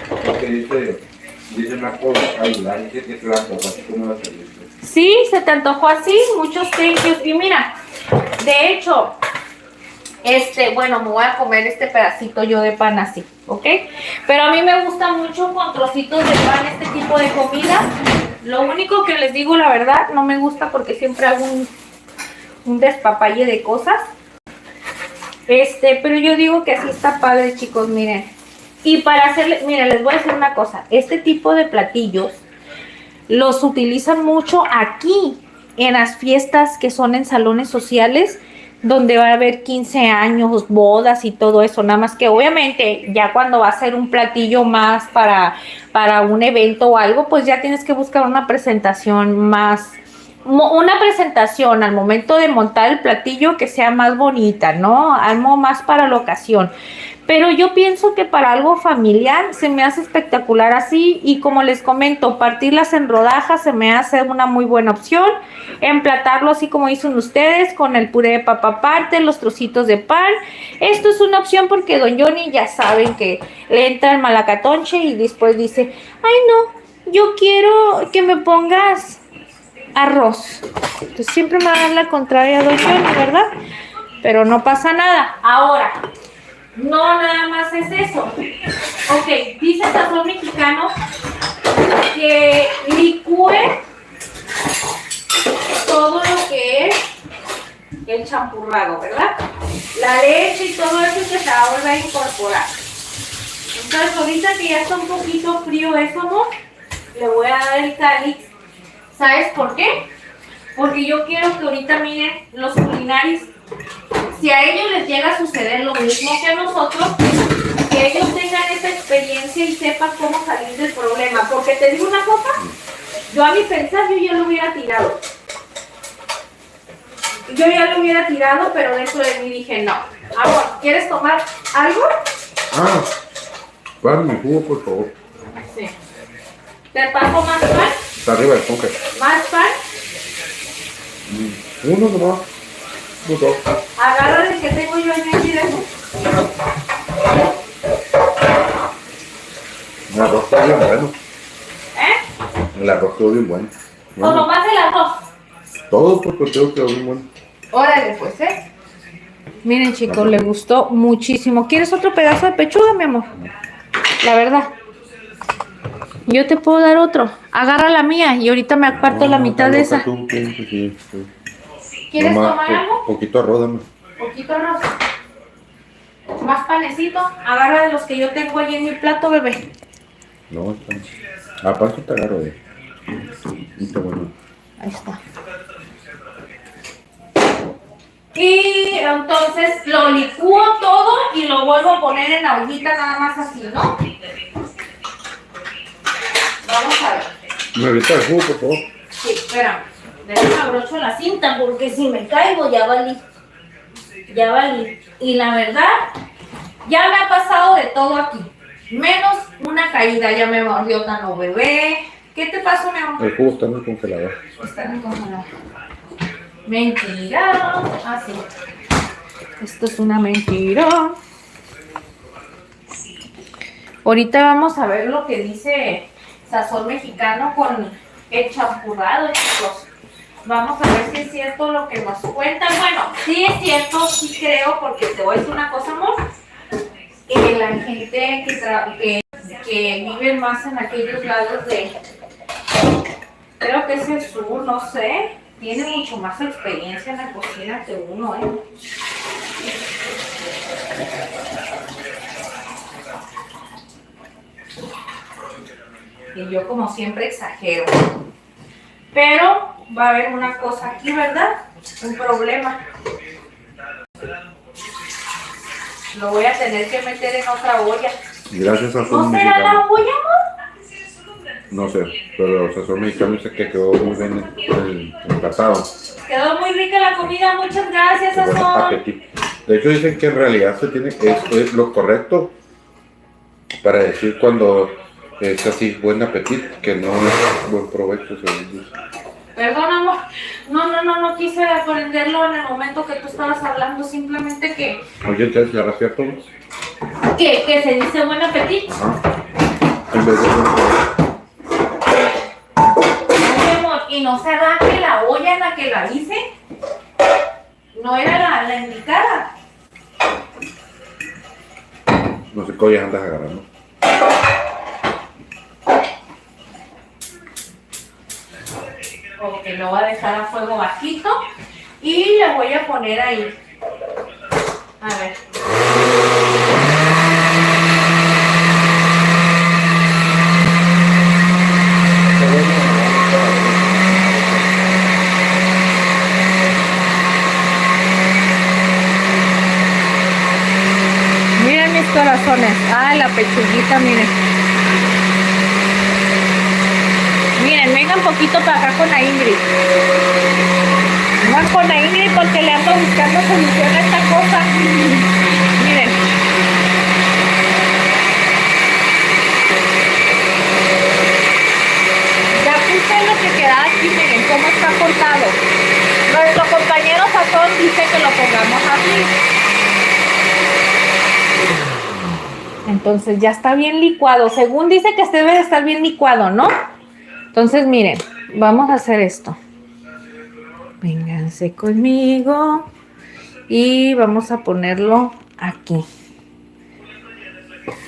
Dice una cosa, dice que es la cosa, así como la saliste. Sí, se te antojó así, muchos thank yous. Y mira, de hecho, bueno, me voy a comer este pedacito yo de pan así, ¿ok? Pero a mí me gusta mucho con trocitos de pan este tipo de comida. Lo único que les digo, la verdad, no me gusta porque siempre hago un despapalle de cosas. Pero yo digo que así está padre, chicos, miren. Y para hacerle, miren, les voy a decir una cosa. Este tipo de platillos los utilizan mucho aquí, en las fiestas que son en salones sociales, donde va a haber 15 años, bodas y todo eso. Nada más que obviamente ya cuando va a ser un platillo más para un evento o algo, pues ya tienes que buscar una presentación más, una presentación al momento de montar el platillo que sea más bonita, ¿no? Algo más para la ocasión. Pero yo pienso que para algo familiar se me hace espectacular así, y como les comento, partirlas en rodajas se me hace una muy buena opción. Emplatarlo así como dicen ustedes, con el puré de papa aparte, los trocitos de pan. Esto es una opción porque don Johnny ya saben que le entra el malacatonche y después dice, ay no, yo quiero que me pongas arroz. Entonces siempre me va a dar la contraria a don Johnny, ¿verdad? Pero no pasa nada. Ahora, no nada más es eso. Ok, dice el sazón mexicano que licúe todo lo que es el champurrado, ¿verdad? La leche y todo eso que se va a volver a incorporar. Entonces ahorita que ya está un poquito frío eso, ¿no? Le voy a dar el cáliz. ¿Sabes por qué? Porque yo quiero que ahorita miren los culinaris. Si a ellos les llega a suceder lo mismo que a nosotros, que ellos tengan esa experiencia y sepan cómo salir del problema. Porque te digo una cosa, yo a mi pensar yo ya lo hubiera tirado. Yo ya lo hubiera tirado, pero dentro de mí dije no. Amor, ¿quieres tomar algo? Pásame jugo, por favor. Sí. ¿Te paso más pan? Está arriba el ponque. ¿Más pan? Uno nomás. Dos. Agarra el que tengo yo en el directo. El arroz está bien bueno. El arroz quedó bien bueno. ¿O nomás el arroz? Todo porque quedó bien bueno. Órale, pues, Miren, chicos, le gustó muchísimo. ¿Quieres otro pedazo de pechuga, mi amor? La verdad. Yo te puedo dar otro. Agarra la mía y ahorita me aparto la mitad de esa. ¿Quieres tomar algo? Poquito arroz, dame. Poquito arroz. Más panecito. Agarra de los que yo tengo ahí en mi plato, bebé. No, está. Aparte te agarro de. Está bueno. Ahí está. Y entonces lo licúo todo y lo vuelvo a poner en la ollita nada más así, ¿no? Vamos a ver. ¿Me ahorita el jugo, por favor? Sí, espérame. Déjame abrocho la cinta porque si me caigo ya valí. Ya valí. Y la verdad, ya me ha pasado de todo aquí. Menos una caída, ya me mordió Tano bebé. ¿Qué te pasó, mi amor? El jugo está en el congelador. Está en el congelador. Mentira. Ah, sí. Esto es una mentira. Ahorita vamos a ver lo que dice Sazón Mexicano con el champurrado, chicos. Vamos a ver si es cierto lo que nos cuentan. Bueno, sí es cierto, sí creo, porque te voy a decir una cosa, amor. La gente que vive más en aquellos lados de... Creo que es el sur, no sé. Tiene mucho más experiencia en la cocina que uno, ¿eh? Y yo como siempre exagero. Pero va a haber una cosa aquí, ¿verdad? Un problema. Lo voy a tener que meter en otra olla. Gracias a ¿No será la olla, amor? No sé, pero el sazón mexicano dice que quedó muy bien el tratado. Quedó muy rica la comida, muchas gracias, Buen Sazón. apetito. De hecho dicen que en realidad es lo correcto para decir cuando es así buen apetito, que no es buen provecho, según dice. Perdón, amor. No quise aprenderlo en el momento que tú estabas hablando, simplemente que... Oye, entonces la ración todos. Que se dice buen apetito. Ajá. En vez de buen provecho. Oye, amor, ¿y no será que la olla en la que la hice no era la indicada? No sé qué ollas andas agarrando. Ok, lo voy a dejar a fuego bajito y le voy a poner ahí. A ver. Miren mis corazones. Ah, la pechuguita, miren. Miren, vengan poquito para acá con la Ingrid. Vengan con la Ingrid porque le ando buscando solución a esta cosa. Miren. Ya puse lo que queda aquí, miren cómo está cortado. Nuestro compañero Sazón dice que lo pongamos así. Entonces ya está bien licuado. Según dice que debe de estar bien licuado, ¿no? Entonces, miren, vamos a hacer esto. Vénganse conmigo. Y vamos a ponerlo aquí.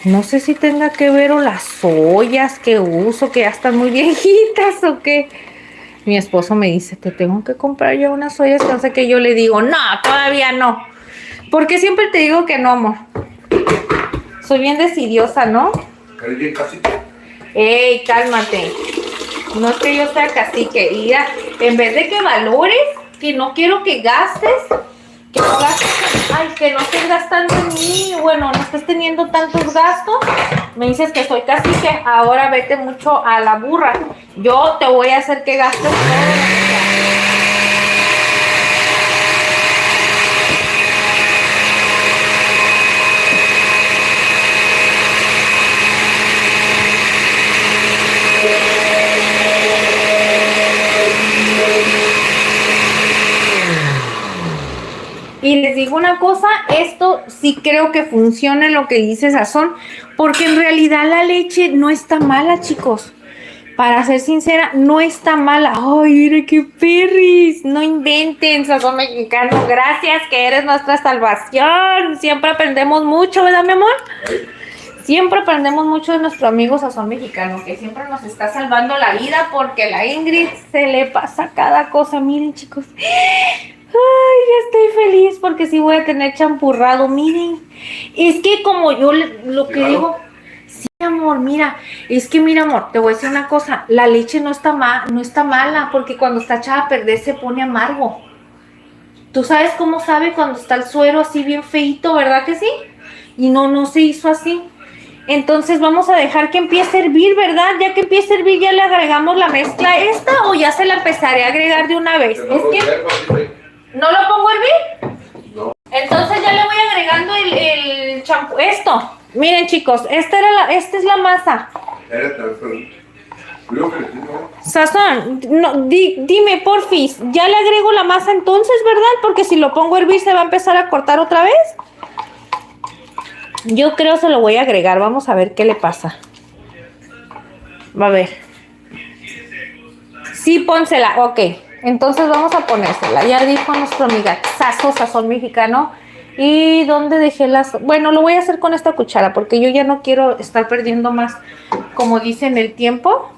No sé si tenga que ver o las ollas que uso, que ya están muy viejitas o qué. Mi esposo me dice, te tengo que comprar yo unas ollas, que no sé qué. Yo le digo, no, todavía no. Porque siempre te digo que no, amor. Soy bien decidiosa, ¿no? ¿Eres bien cacique? Ey, cálmate. No es que yo sea cacique. Mira, en vez de que valores, que no quiero que gastes, que no gastes, ay, que no estés gastando en mí, bueno, no estés teniendo tantos gastos, me dices que soy cacique, ahora vete mucho a la burra. Yo te voy a hacer que gastes todo lo que quieras. Y les digo una cosa, esto sí creo que funciona en lo que dice Sazón, porque en realidad la leche no está mala, chicos. Para ser sincera, no está mala. Ay, mire qué perris. No inventen, Sazón Mexicano. Gracias, que eres nuestra salvación. Siempre aprendemos mucho, ¿verdad, mi amor? Siempre aprendemos mucho de nuestro amigo Sazón Mexicano, que siempre nos está salvando la vida, porque la Ingrid se le pasa cada cosa. Miren, chicos. Ay, ya estoy feliz porque sí voy a tener champurrado. Miren, es que como yo lo que digo, sí, amor, mira, es que mira, amor, te voy a decir una cosa, la leche no está mala, porque cuando está echada a perder se pone amargo. Tú sabes cómo sabe cuando está el suero así bien feito, ¿verdad que sí? Y no se hizo así. Entonces vamos a dejar que empiece a hervir, ¿verdad? Ya que empiece a hervir, ya le agregamos la mezcla esta o ya se la empezaré a agregar de una vez. No, Es que ¿no lo pongo a hervir? No. Entonces ya le voy agregando el champú. Esto, miren chicos, esta es la masa. Sazón, no, dime porfis, ¿ya le agrego la masa entonces, verdad? Porque si lo pongo a hervir se va a empezar a cortar otra vez. Yo creo se lo voy a agregar, vamos a ver qué le pasa. Va a ver. Sí, pónsela, ok. Entonces vamos a ponérsela. Ya dijo nuestro amiga sazón mexicano. ¿Y dónde dejé las...? Bueno, lo voy a hacer con esta cuchara porque yo ya no quiero estar perdiendo más, como dicen, el tiempo.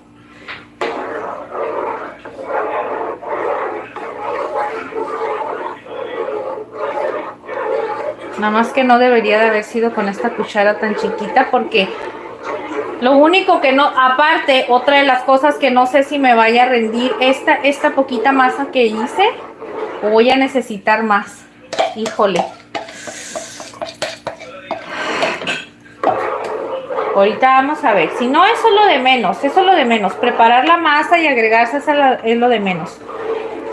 Nada más que no debería de haber sido con esta cuchara tan chiquita porque lo único que no, aparte, otra de las cosas que no sé si me vaya a rendir esta poquita masa que hice o voy a necesitar más. Híjole. Ahorita vamos a ver. Si no, eso es lo de menos, eso es lo de menos. Preparar la masa y agregarse es lo de menos.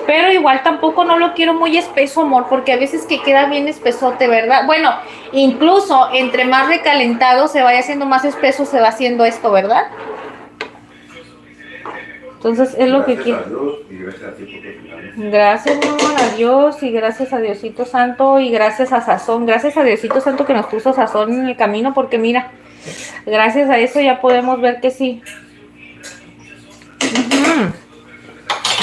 Pero igual tampoco no lo quiero muy espeso, amor, porque a veces que queda bien espesote, ¿verdad? Bueno, incluso entre más recalentado se vaya haciendo más espeso, se va haciendo esto, ¿verdad? Entonces es lo que quiero. Gracias, mi amor, a Dios y gracias a Diosito Santo y gracias a Sazón. Gracias a Diosito Santo que nos puso sazón en el camino porque mira, gracias a eso ya podemos ver que sí.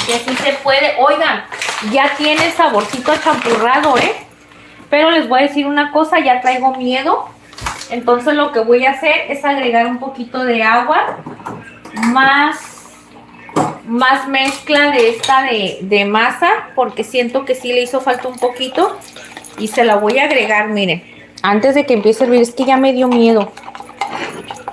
Que sí se puede. Oigan, ya tiene el saborcito champurrado, ¿eh? Pero les voy a decir una cosa, ya traigo miedo. Entonces lo que voy a hacer es agregar un poquito de agua, más mezcla de esta de masa, porque siento que sí le hizo falta un poquito. Y se la voy a agregar, miren, antes de que empiece a hervir, es que ya me dio miedo.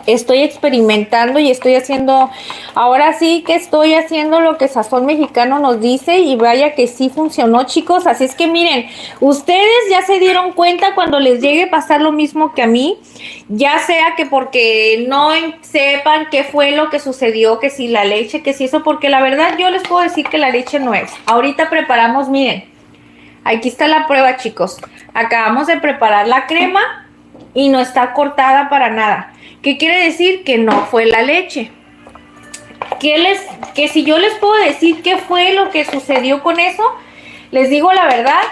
Estoy experimentando y estoy haciendo, ahora sí que estoy haciendo lo que Sazón Mexicano nos dice y vaya que sí funcionó, chicos. Así es que miren, ustedes ya se dieron cuenta cuando les llegue a pasar lo mismo que a mí, ya sea que porque no sepan qué fue lo que sucedió, que si la leche, que si eso, porque la verdad yo les puedo decir que la leche no es. Ahorita preparamos, miren, aquí está la prueba, chicos. Acabamos de preparar la crema y no está cortada para nada. ¿Qué quiere decir? Que no fue la leche. Que si yo les puedo decir qué fue lo que sucedió con eso, les digo la verdad,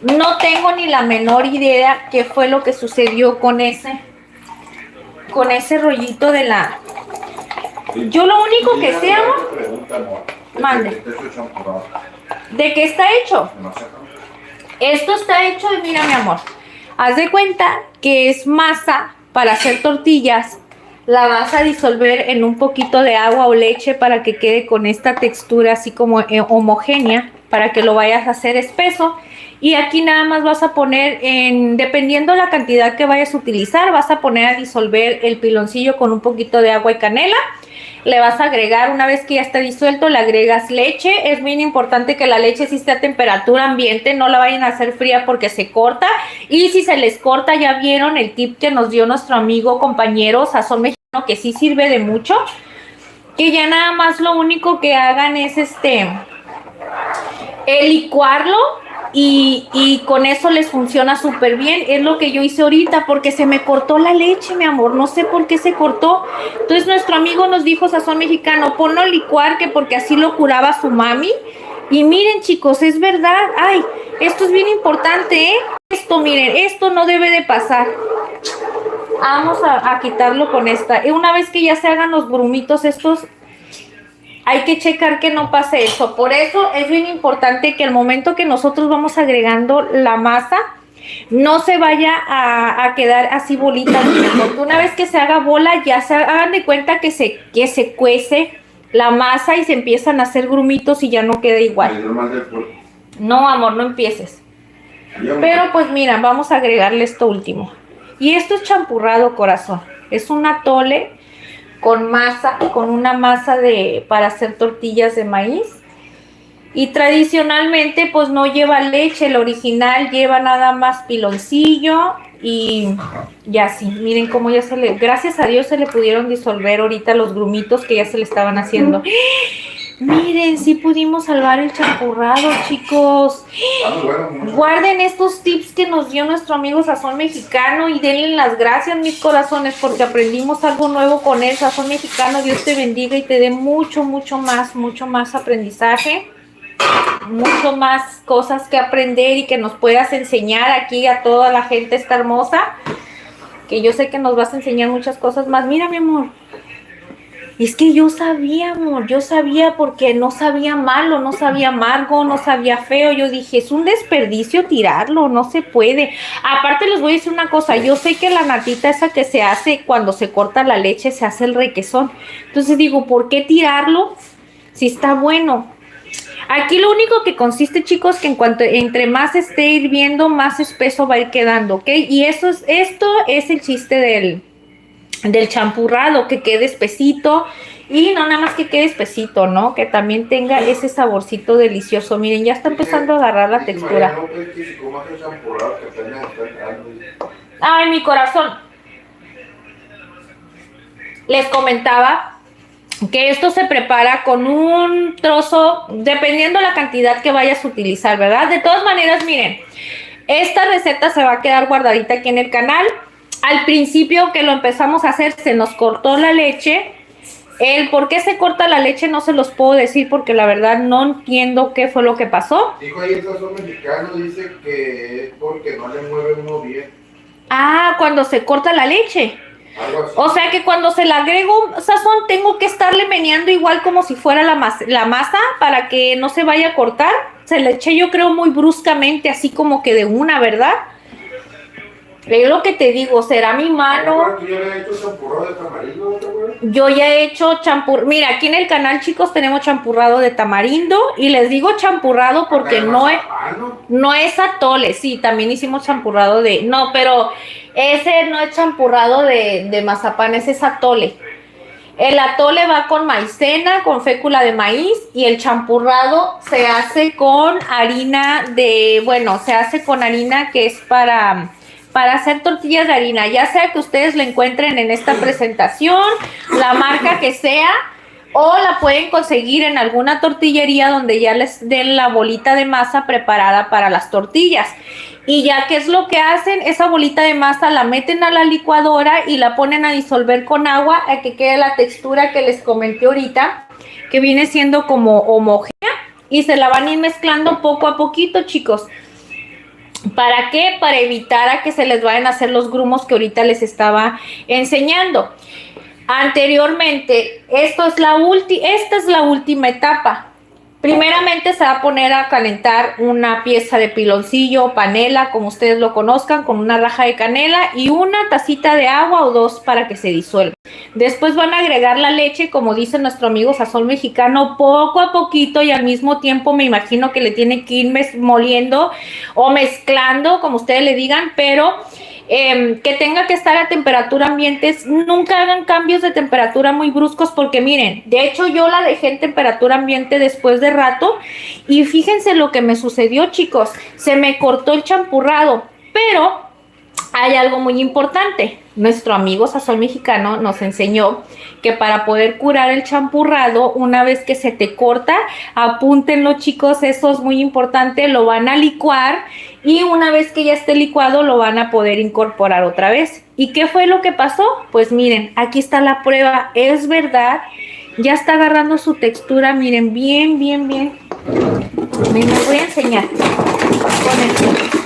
no tengo ni la menor idea qué fue lo que sucedió con ese rollito de la... Yo lo único que sé, amor, mande. ¿De qué está hecho? Esto está hecho de, mira mi amor, haz de cuenta que es masa para hacer tortillas. La vas a disolver en un poquito de agua o leche para que quede con esta textura así como homogénea, para que lo vayas a hacer espeso. Y aquí nada más vas a poner, dependiendo la cantidad que vayas a utilizar, vas a poner a disolver el piloncillo con un poquito de agua y canela. Le vas a agregar, una vez que ya está disuelto, le agregas leche. Es bien importante que la leche sí esté a temperatura ambiente, no la vayan a hacer fría porque se corta. Y si se les corta, ya vieron el tip que nos dio nuestro amigo, compañero Sazón Mexicano, que sí sirve de mucho. Que ya nada más lo único que hagan es licuarlo. Y con eso les funciona súper bien. Es lo que yo hice ahorita porque se me cortó la leche, mi amor. No sé por qué se cortó. Entonces nuestro amigo nos dijo, Sazón Mexicano, ponlo a licuar, que porque así lo curaba su mami. Y miren, chicos, es verdad. Ay, esto es bien importante, ¿eh? Esto, miren, esto no debe de pasar. Vamos a quitarlo con esta. Y una vez que ya se hagan los grumitos estos, hay que checar que no pase eso. Por eso es bien importante que al momento que nosotros vamos agregando la masa, no se vaya a quedar así bolita. Porque una vez que se haga bola, ya se hagan de cuenta que se cuece la masa y se empiezan a hacer grumitos y ya no queda igual. No, amor, no empieces. Pero pues mira, vamos a agregarle esto último. Y esto es champurrado, corazón. Es un atole con masa, con una masa para hacer tortillas de maíz. Y tradicionalmente pues no lleva leche, el original lleva nada más piloncillo y así. Miren cómo ya gracias a Dios se le pudieron disolver ahorita los grumitos que ya se le estaban haciendo. Miren, sí pudimos salvar el champurrado, chicos. Guarden estos tips que nos dio nuestro amigo Sazón Mexicano y denle las gracias, mis corazones, porque aprendimos algo nuevo con él. Sazón Mexicano, Dios te bendiga y te dé mucho más aprendizaje, mucho más cosas que aprender y que nos puedas enseñar aquí a toda la gente esta hermosa, que yo sé que nos vas a enseñar muchas cosas más. Mira, mi amor. Es que yo sabía, amor, yo sabía porque no sabía malo, no sabía amargo, no sabía feo. Yo dije, es un desperdicio tirarlo, no se puede. Aparte les voy a decir una cosa, yo sé que la natita esa que se hace cuando se corta la leche se hace el requesón. Entonces digo, ¿por qué tirarlo si está bueno? Aquí lo único que consiste, chicos, que entre más esté hirviendo, más espeso va a ir quedando, ¿ok? Y esto es el chiste del champurrado, que quede espesito y no nada más que quede espesito, ¿no? Que también tenga ese saborcito delicioso. Miren, ya está empezando a agarrar la textura. Ay, mi corazón. Les comentaba que esto se prepara con un trozo, dependiendo la cantidad que vayas a utilizar, ¿verdad? De todas maneras, miren, esta receta se va a quedar guardadita aquí en el canal. Al principio que lo empezamos a hacer se nos cortó la leche. El por qué se corta la leche no se los puedo decir porque la verdad no entiendo qué fue lo que pasó. Dijo ahí el Sazón Mexicano, dice que es porque no le mueve uno bien. Ah, cuando se corta la leche. O sea que cuando se le agrego sazón tengo que estarle meneando igual como si fuera la masa para que no se vaya a cortar. Se le eché yo creo muy bruscamente, así como que de una, ¿verdad? Es lo que te digo, será mi mano. Yo ya he hecho champurrado. Mira, aquí en el canal, chicos, tenemos champurrado de tamarindo. Y les digo champurrado porque no es atole. Sí, también hicimos champurrado de... No, pero ese no es champurrado de mazapán, ese es atole. El atole va con maicena, con fécula de maíz. Y el champurrado se hace con harina de... Bueno, se hace con harina que es para hacer tortillas de harina, ya sea que ustedes la encuentren en esta presentación, la marca que sea, o la pueden conseguir en alguna tortillería donde ya les den la bolita de masa preparada para las tortillas. Y ya, ¿qué es lo que hacen? Esa bolita de masa la meten a la licuadora y la ponen a disolver con agua a que quede la textura que les comenté ahorita, que viene siendo como homogénea, y se la van a ir mezclando poco a poquito, chicos. ¿Para qué? Para evitar a que se les vayan a hacer los grumos que ahorita les estaba enseñando. Anteriormente, esta es la última etapa. Primeramente se va a poner a calentar una pieza de piloncillo o panela, como ustedes lo conozcan, con una raja de canela y una tacita de agua o dos para que se disuelva. Después van a agregar la leche, como dice nuestro amigo Sazón Mexicano, poco a poquito, y al mismo tiempo me imagino que le tiene que ir moliendo o mezclando, como ustedes le digan, pero que tenga que estar a temperatura ambiente. Nunca hagan cambios de temperatura muy bruscos porque miren, de hecho yo la dejé en temperatura ambiente después de rato y fíjense lo que me sucedió, chicos, se me cortó el champurrado, pero hay algo muy importante. Nuestro amigo Sazón Mexicano nos enseñó que para poder curar el champurrado, una vez que se te corta, apúntenlo, chicos, eso es muy importante, lo van a licuar y una vez que ya esté licuado lo van a poder incorporar otra vez. ¿Y qué fue lo que pasó? Pues miren, aquí está la prueba, es verdad, ya está agarrando su textura, miren, bien. Me voy a enseñar.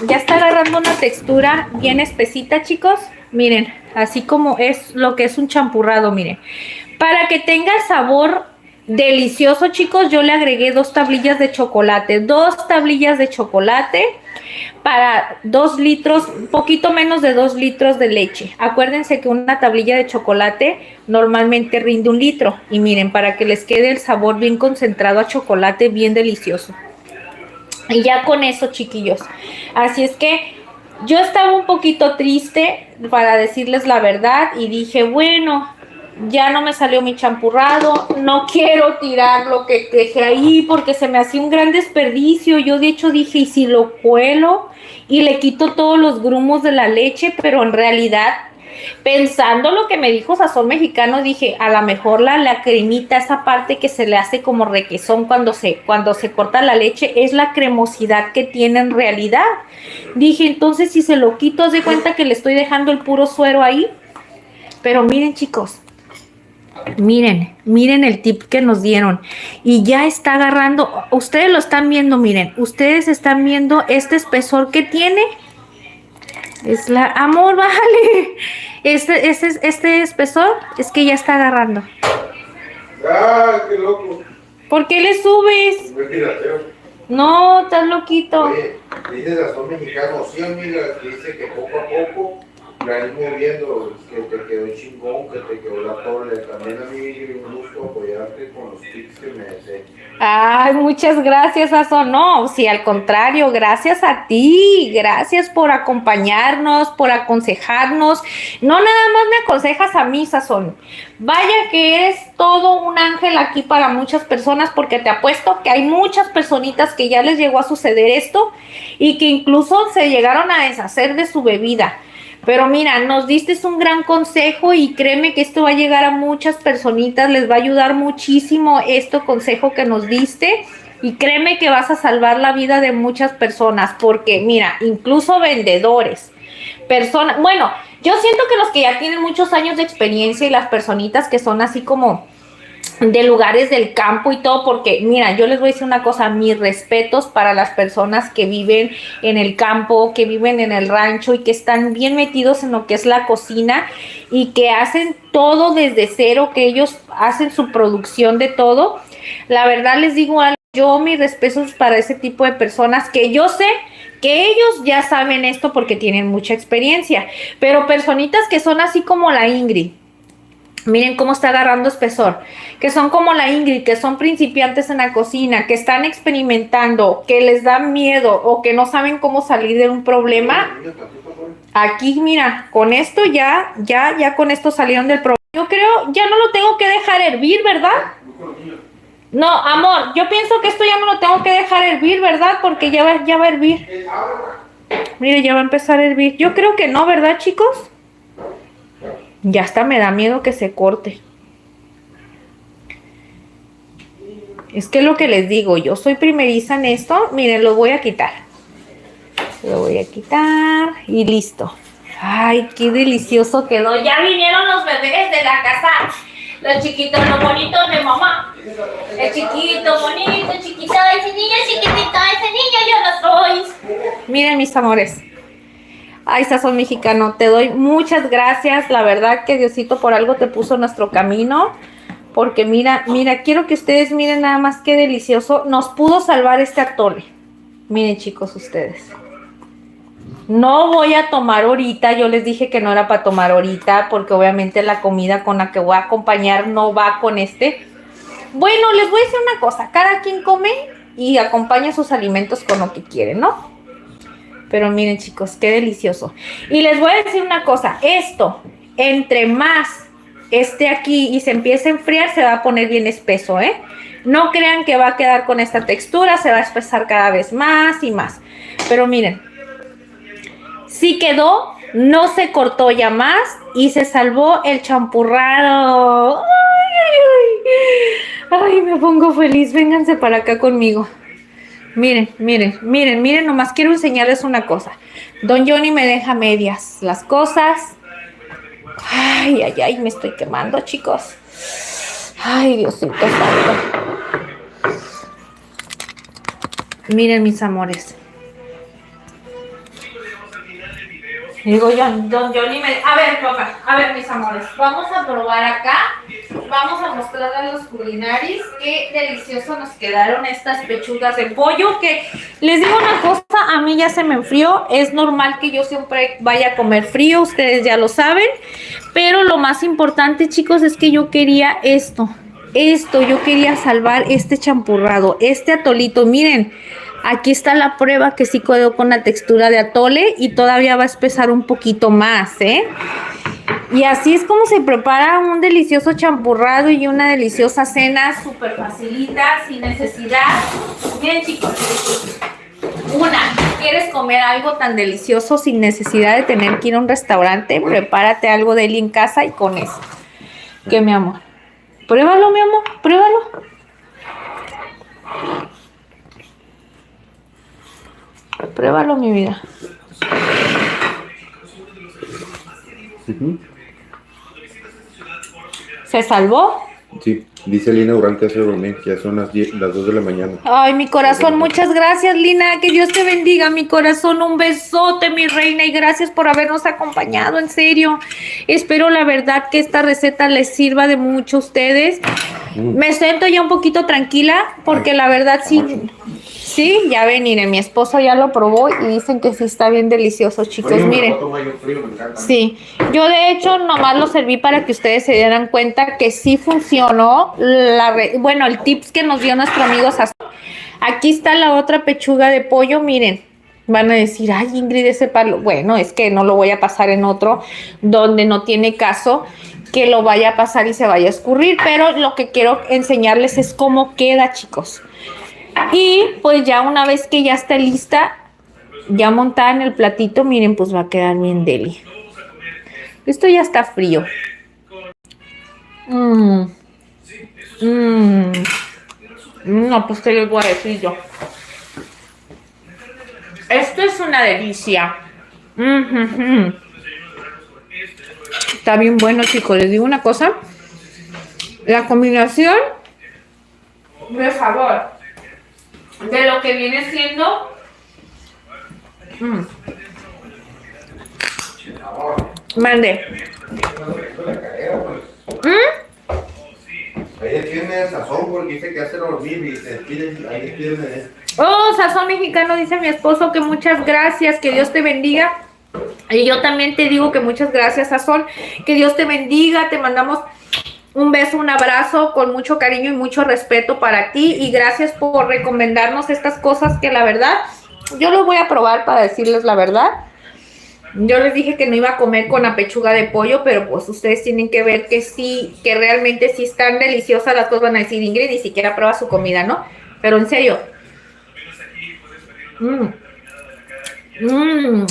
Ya está agarrando una textura bien espesita, chicos. Miren, así como es lo que es un champurrado, miren. Para que tenga el sabor delicioso, chicos, yo le agregué 2 tablillas de chocolate. 2 tablillas de chocolate para 2 litros, un poquito menos de 2 litros de leche. Acuérdense que una tablilla de chocolate normalmente rinde 1 litro. Y miren, para que les quede el sabor bien concentrado a chocolate, bien delicioso. Y ya con eso, chiquillos. Así es que yo estaba un poquito triste, para decirles la verdad, y dije, bueno, ya no me salió mi champurrado, no quiero tirar lo que dejé ahí porque se me hacía un gran desperdicio. Yo de hecho dije, ¿y si lo cuelo y le quito todos los grumos de la leche? Pero en realidad, pensando lo que me dijo Sazón Mexicano, dije, a lo mejor la cremita, esa parte que se le hace como requesón cuando se corta la leche, es la cremosidad que tiene en realidad. Dije, entonces si se lo quito, haz de cuenta que le estoy dejando el puro suero ahí. Pero miren, chicos, miren el tip que nos dieron. Y ya está agarrando, ustedes lo están viendo, miren, ustedes están viendo este espesor que tiene. Es amor, bájale. Este espesor es que ya está agarrando. ¡Ah, qué loco! ¿Por qué le subes? No, estás loquito. Oye, dice Sazón Mexicano, sí, amiga, dice que poco a poco la iremos viendo, que te quedó chingón, que te quedó la torre. También a mí me gusta apoyarte con los tips que me des. Ay, muchas gracias, Sazón. No, sí, al contrario, gracias a ti, gracias por acompañarnos, por aconsejarnos. No nada más me aconsejas a mí, Sazón. Vaya que eres todo un ángel aquí para muchas personas, porque te apuesto que hay muchas personitas que ya les llegó a suceder esto y que incluso se llegaron a deshacer de su bebida. Pero mira, nos diste un gran consejo y créeme que esto va a llegar a muchas personitas, les va a ayudar muchísimo este consejo que nos diste y créeme que vas a salvar la vida de muchas personas porque mira, incluso vendedores, personas, bueno, yo siento que los que ya tienen muchos años de experiencia y las personitas que son así como de lugares del campo y todo, porque mira, yo les voy a decir una cosa, mis respetos para las personas que viven en el campo, que viven en el rancho y que están bien metidos en lo que es la cocina y que hacen todo desde cero, que ellos hacen su producción de todo. La verdad les digo algo, yo mis respetos para ese tipo de personas que yo sé que ellos ya saben esto porque tienen mucha experiencia, pero personitas que son así como la Ingrid. Miren cómo está agarrando espesor, que son como la Ingrid, que son principiantes en la cocina, que están experimentando, que les da miedo o que no saben cómo salir de un problema. Aquí, mira, con esto ya con esto salieron del problema. Yo creo, ya no lo tengo que dejar hervir, ¿verdad? No, amor, yo pienso que esto ya no lo tengo que dejar hervir, ¿verdad? Porque ya va a hervir. Mire, ya va a empezar a hervir. Yo creo que no, ¿verdad, chicos? Ya hasta me da miedo que se corte. Es que lo que les digo, yo soy primeriza en esto. Miren, lo voy a quitar. Lo voy a quitar y listo. Ay, qué delicioso quedó. Ya vinieron los bebés de la casa. Los chiquitos, los bonitos de mamá. El chiquito, bonito, chiquito. Ese niño chiquitito, ese niño yo lo soy. Miren, mis amores. Ay, Sazón Mexicano, te doy muchas gracias. La verdad que Diosito por algo te puso en nuestro camino. Porque mira, quiero que ustedes miren nada más qué delicioso. Nos pudo salvar este atole. Miren, chicos, ustedes. No voy a tomar ahorita. Yo les dije que no era para tomar ahorita. Porque obviamente la comida con la que voy a acompañar no va con este. Bueno, les voy a decir una cosa. Cada quien come y acompaña sus alimentos con lo que quiere, ¿no? Pero miren, chicos, qué delicioso. Y les voy a decir una cosa. Esto, entre más esté aquí y se empiece a enfriar, se va a poner bien espeso, ¿eh? No crean que va a quedar con esta textura. Se va a espesar cada vez más y más. Pero miren. Sí quedó. No se cortó ya más. Y se salvó el champurrado. Ay, me pongo feliz. Vénganse para acá conmigo. Miren, nomás quiero enseñarles una cosa. Don Johnny me deja medias las cosas. Ay, me estoy quemando, chicos. Ay, Diosito santo. Miren, mis amores. Digo, Don Johnny me... A ver, papá, a ver, mis amores. Vamos a probar acá. Vamos a mostrarle a los culinaris qué delicioso nos quedaron estas pechugas de pollo. Que les digo una cosa, a mí ya se me enfrió. Es normal que yo siempre vaya a comer frío, ustedes ya lo saben. Pero lo más importante, chicos, es que yo quería esto. Yo quería salvar este champurrado, este atolito. Miren. Aquí está la prueba que sí quedó con la textura de atole y todavía va a espesar un poquito más, ¿eh? Y así es como se prepara un delicioso champurrado y una deliciosa cena, súper facilita, sin necesidad. Miren chicos, ¿quieres comer algo tan delicioso sin necesidad de tener que ir a un restaurante? Prepárate algo de él en casa y con eso. ¿Qué, mi amor? Pruébalo, mi amor, pruébalo. Pruébalo, mi vida. ¿Se salvó? Sí, dice Lina Durán que hace dormir, ya son las 2 de la mañana. Ay, mi corazón, muchas gracias, Lina. Que Dios te bendiga, mi corazón. Un besote, mi reina, y gracias por habernos acompañado, en serio. Espero, la verdad, que esta receta les sirva de mucho a ustedes. Me siento ya un poquito tranquila, porque la verdad sí, ya ven, miren, mi esposo ya lo probó y dicen que sí está bien delicioso, chicos, miren. Sí, yo de hecho nomás lo serví para que ustedes se dieran cuenta que sí funcionó. Bueno, el tips que nos dio nuestro amigo Sazón. Aquí está la otra pechuga de pollo, miren. Van a decir, ay, Ingrid, ese palo. Bueno, es que no lo voy a pasar en otro donde no tiene caso que lo vaya a pasar y se vaya a escurrir, pero lo que quiero enseñarles es cómo queda, chicos. Y pues ya una vez que ya está lista, ya montada en el platito, miren, pues va a quedar bien deli. Esto ya está frío. No, pues qué les voy a decir yo. Esto es una delicia. Está bien bueno, chicos. Les digo una cosa. La combinación de sabor de lo que viene siendo mande. Ahí tiene Sazón porque dice que hace dormir y se despiden, ahí despiden. Oh, Sazón Mexicano, dice mi esposo que muchas gracias, que Dios te bendiga. Y yo también te digo que muchas gracias, Sazón, que Dios te bendiga. Te mandamos un beso, un abrazo con mucho cariño y mucho respeto para ti. Y gracias por recomendarnos estas cosas que la verdad, yo lo voy a probar para decirles la verdad. Yo les dije que no iba a comer con la pechuga de pollo, pero pues ustedes tienen que ver que sí, que realmente sí están deliciosas las cosas. Van a decir, Ingrid, ni siquiera prueba su comida, ¿no? Pero en serio.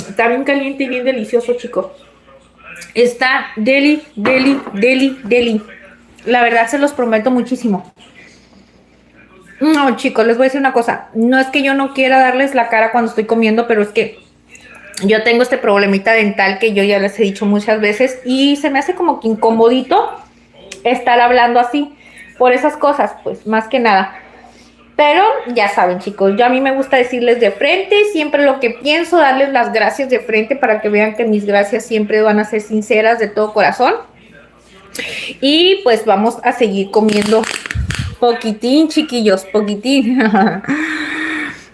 Está bien caliente y bien delicioso, chicos. Está deli. La verdad se los prometo muchísimo. No, chicos, les voy a decir una cosa. No es que yo no quiera darles la cara cuando estoy comiendo, pero es que yo tengo este problemita dental que yo ya les he dicho muchas veces y se me hace como que incomodito estar hablando así por esas cosas, pues más que nada. Pero ya saben, chicos, yo a mí me gusta decirles de frente siempre lo que pienso, darles las gracias de frente para que vean que mis gracias siempre van a ser sinceras de todo corazón. Y pues vamos a seguir comiendo poquitín, chiquillos, poquitín.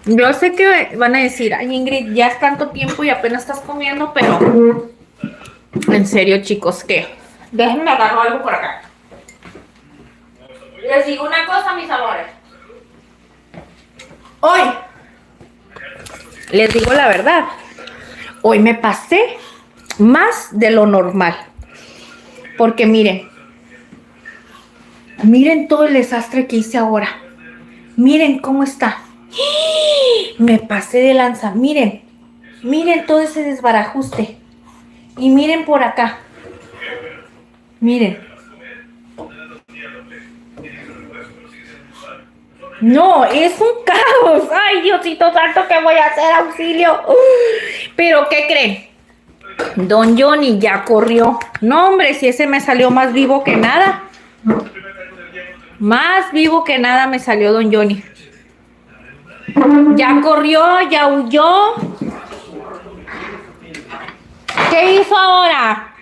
Yo sé que van a decir, ay, Ingrid, ya es tanto tiempo y apenas estás comiendo, pero en serio, chicos, ¿qué? Déjenme agarrar algo por acá. Les digo una cosa, mis amores. Hoy, les digo la verdad, hoy me pasé más de lo normal. Porque miren todo el desastre que hice ahora. Miren cómo está. Me pasé de lanza, miren todo ese desbarajuste. Y miren por acá. Miren. No, es un caos. Ay, Diosito santo, ¿qué voy a hacer? Auxilio. Pero, ¿qué creen? Don Johnny ya corrió. No, hombre, si ese me salió más vivo que nada. Más vivo que nada me salió Don Johnny. Ya corrió, ya huyó. ¿Qué hizo ahora?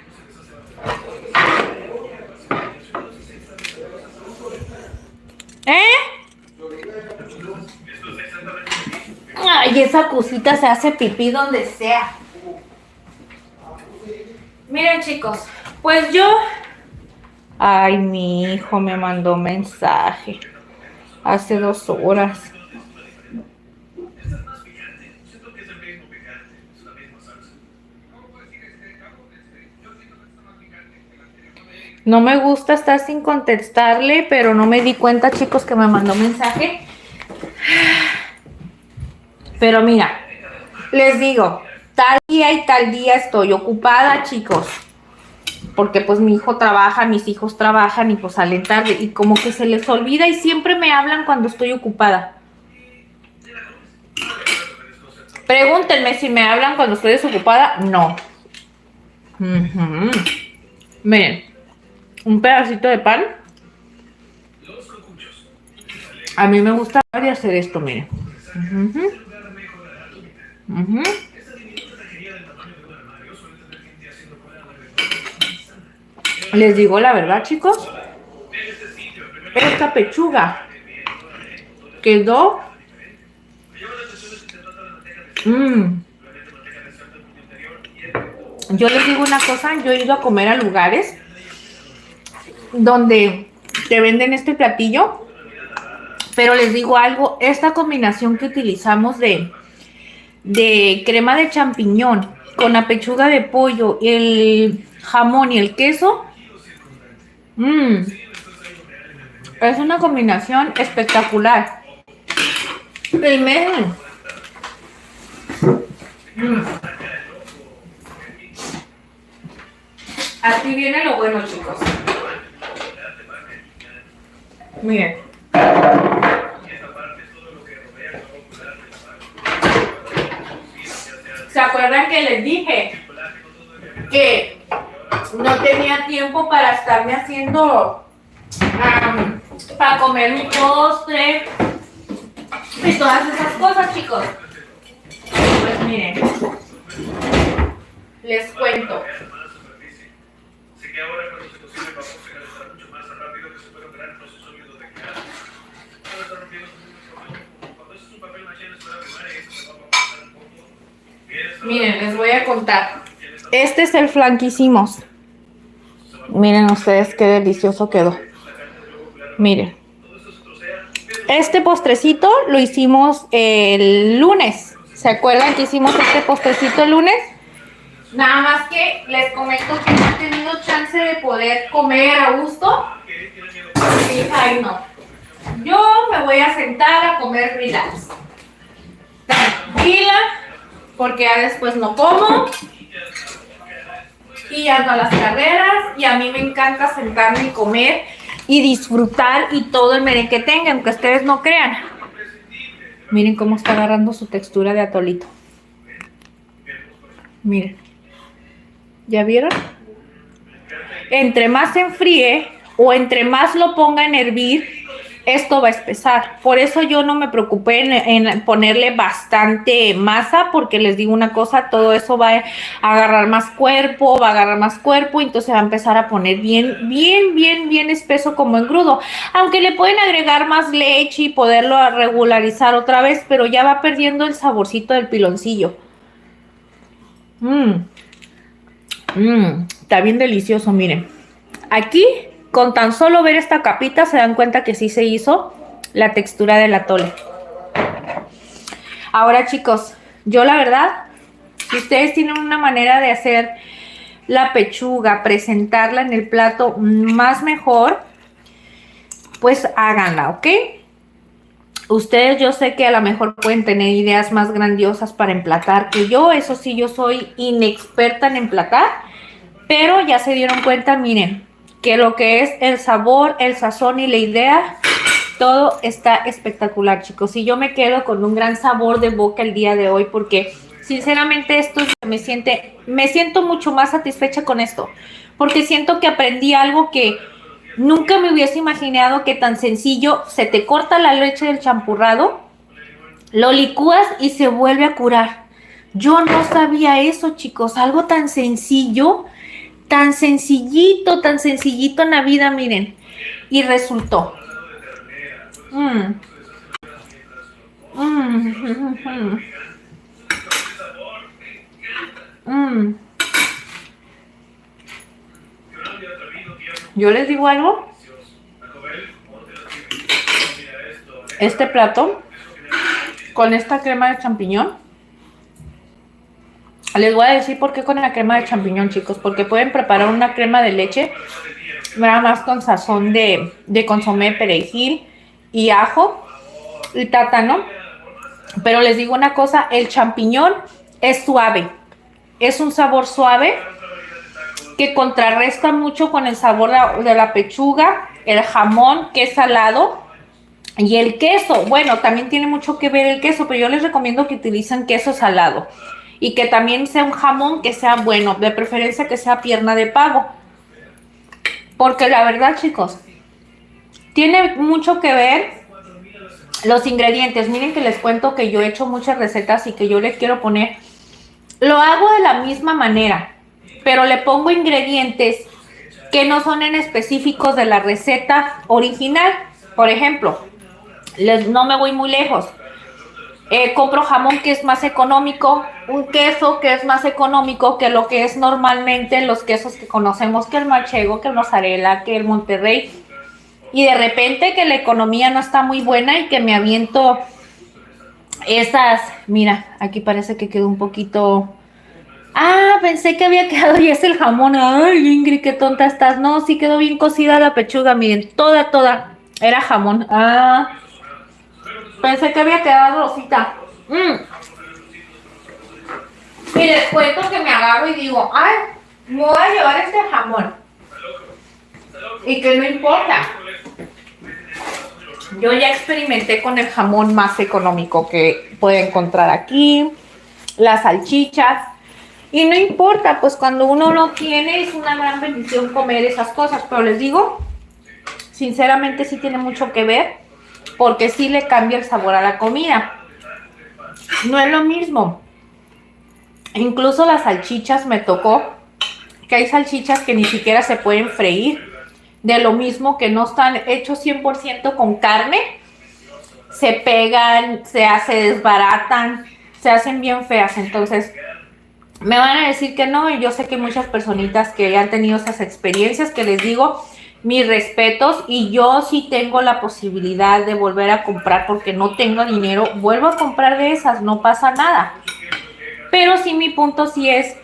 Ay, esa cosita se hace pipí donde sea. Miren, chicos, pues yo... Ay, mi hijo me mandó mensaje hace 2 horas. No me gusta estar sin contestarle, pero no me di cuenta, chicos, que me mandó mensaje. Pero mira, les digo, tal día y tal día estoy ocupada, chicos. Porque pues mi hijo trabaja, mis hijos trabajan y pues salen tarde. Y como que se les olvida y siempre me hablan cuando estoy ocupada. Pregúntenme si me hablan cuando estoy desocupada. No. Miren, un pedacito de pan. A mí me gusta de hacer esto, miren. Les digo la verdad, chicos. Esta pechuga quedó. Yo les digo una cosa, yo he ido a comer a lugares donde te venden este platillo, pero les digo algo, esta combinación que utilizamos de crema de champiñón con la pechuga de pollo, el jamón y el queso, es una combinación espectacular. El menú. Aquí viene lo bueno, chicos. Miren. ¿Se acuerdan que les dije que no tenía tiempo para estarme haciendo para comer mi postre y todas esas cosas, chicos? Pues miren, les cuento. Miren, les voy a contar. Este es el flan que hicimos. Miren ustedes qué delicioso quedó. Miren. Este postrecito lo hicimos el lunes. ¿Se acuerdan que hicimos este postrecito el lunes? Nada más que les comento que no he tenido chance de poder comer a gusto. Y ay no. Yo me voy a sentar a comer relax. Tranquila. Porque ya después no como y ando a las carreras y a mí me encanta sentarme y comer y disfrutar y todo el merengue que tenga, aunque ustedes no crean. Miren cómo está agarrando su textura de atolito. Miren. ¿Ya vieron? Entre más se enfríe o entre más lo ponga en hervir, esto va a espesar. Por eso yo no me preocupé en ponerle bastante masa, porque les digo una cosa, todo eso va a agarrar más cuerpo, y entonces va a empezar a poner bien espeso como engrudo. Aunque le pueden agregar más leche y poderlo regularizar otra vez, pero ya va perdiendo el saborcito del piloncillo. Está bien delicioso, miren. Aquí, con tan solo ver esta capita, se dan cuenta que sí se hizo la textura del atole. Ahora, chicos, yo la verdad, si ustedes tienen una manera de hacer la pechuga, presentarla en el plato más mejor, pues háganla, ¿ok? Ustedes, yo sé que a lo mejor pueden tener ideas más grandiosas para emplatar que yo. Eso sí, yo soy inexperta en emplatar, pero ya se dieron cuenta, miren, que lo que es el sabor, el sazón y la idea, todo está espectacular, chicos. Y yo me quedo con un gran sabor de boca el día de hoy, porque sinceramente esto me siento mucho más satisfecha con esto, porque siento que aprendí algo que nunca me hubiese imaginado, que tan sencillo. Se te corta la leche del champurrado, lo licúas y se vuelve a curar. Yo no sabía eso, chicos, algo tan sencillo, tan sencillito en la vida, miren, y resultó. Yo les digo algo. Este plato con esta crema de champiñón, les voy a decir por qué con la crema de champiñón, chicos, porque pueden preparar una crema de leche nada más con sazón de consomé, perejil y ajo y tátano. Pero les digo una cosa, el champiñón es suave, es un sabor suave que contrarresta mucho con el sabor de la pechuga, el jamón que es salado y el queso. Bueno, también tiene mucho que ver el queso, pero yo les recomiendo que utilicen queso salado y que también sea un jamón que sea bueno, de preferencia que sea pierna de pavo, porque la verdad, chicos, tiene mucho que ver los ingredientes. Miren que les cuento que yo he hecho muchas recetas y que yo le quiero poner, lo hago de la misma manera, pero le pongo ingredientes que no son en específicos de la receta original. Por ejemplo, no me voy muy lejos. Compro jamón que es más económico, un queso que es más económico que lo que es normalmente los quesos que conocemos, que el manchego, que el mozzarella, que el Monterrey. Y de repente que la economía no está muy buena y que me aviento esas... Mira, aquí parece que quedó un poquito... Ah, pensé que había quedado y es el jamón. Ay, Ingrid, qué tonta estás. No, sí quedó bien cocida la pechuga, miren, toda era jamón. Ah, pensé que había quedado rosita. Y les cuento que me agarro y digo, ay, me voy a llevar este jamón. Y que no importa. Yo ya experimenté con el jamón más económico que puede encontrar aquí, las salchichas. Y no importa, pues cuando uno lo tiene es una gran bendición comer esas cosas. Pero les digo, sinceramente sí tiene mucho que ver, porque sí le cambia el sabor a la comida. No es lo mismo. Incluso las salchichas me tocó que hay salchichas que ni siquiera se pueden freír. De lo mismo que no están hechos 100% con carne. Se pegan, se desbaratan, se hacen bien feas. Entonces, me van a decir que no. Y yo sé que muchas personitas que han tenido esas experiencias, que les digo, mis respetos. Y yo sí tengo la posibilidad de volver a comprar porque no tengo dinero. Vuelvo a comprar de esas, no pasa nada. Pero sí, mi punto sí es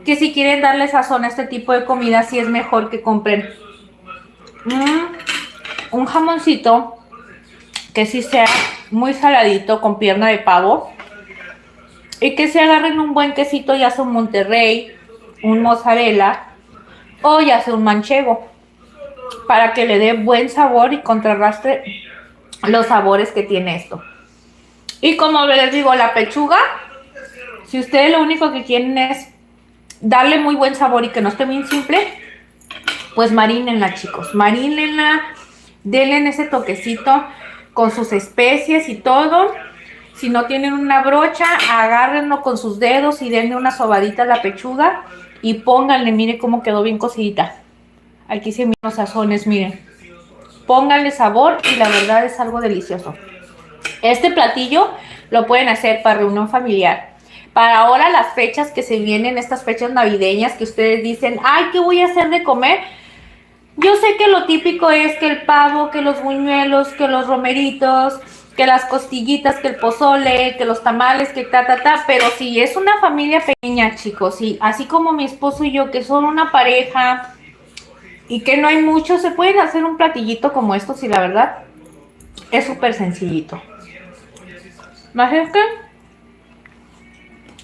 que si quieren darle sazón a este tipo de comida, sí es mejor que compren un jamoncito que sí sea muy saladito con pierna de pavo y que se agarren un buen quesito, ya sea un Monterrey, un mozzarella o ya sea un manchego, para que le dé buen sabor y contrarraste los sabores que tiene esto. Y como les digo, la pechuga, si ustedes lo único que quieren es darle muy buen sabor y que no esté bien simple, pues marínenla, chicos, marínenla, denle ese toquecito con sus especies y todo. Si no tienen una brocha, agárrenlo con sus dedos y denle una sobadita a la pechuga y pónganle, miren cómo quedó bien cocidita. Aquí se miran los sazones, miren. Pónganle sabor y la verdad es algo delicioso. Este platillo lo pueden hacer para reunión familiar. Para ahora las fechas que se vienen, estas fechas navideñas que ustedes dicen, ay, ¿qué voy a hacer de comer? Yo sé que lo típico es que el pavo, que los buñuelos, que los romeritos, que las costillitas, que el pozole, que los tamales, que pero si es una familia pequeña, chicos, y así como mi esposo y yo, que son una pareja y que no hay mucho, se pueden hacer un platillito como estos y la verdad es súper sencillito. ¿Más es que?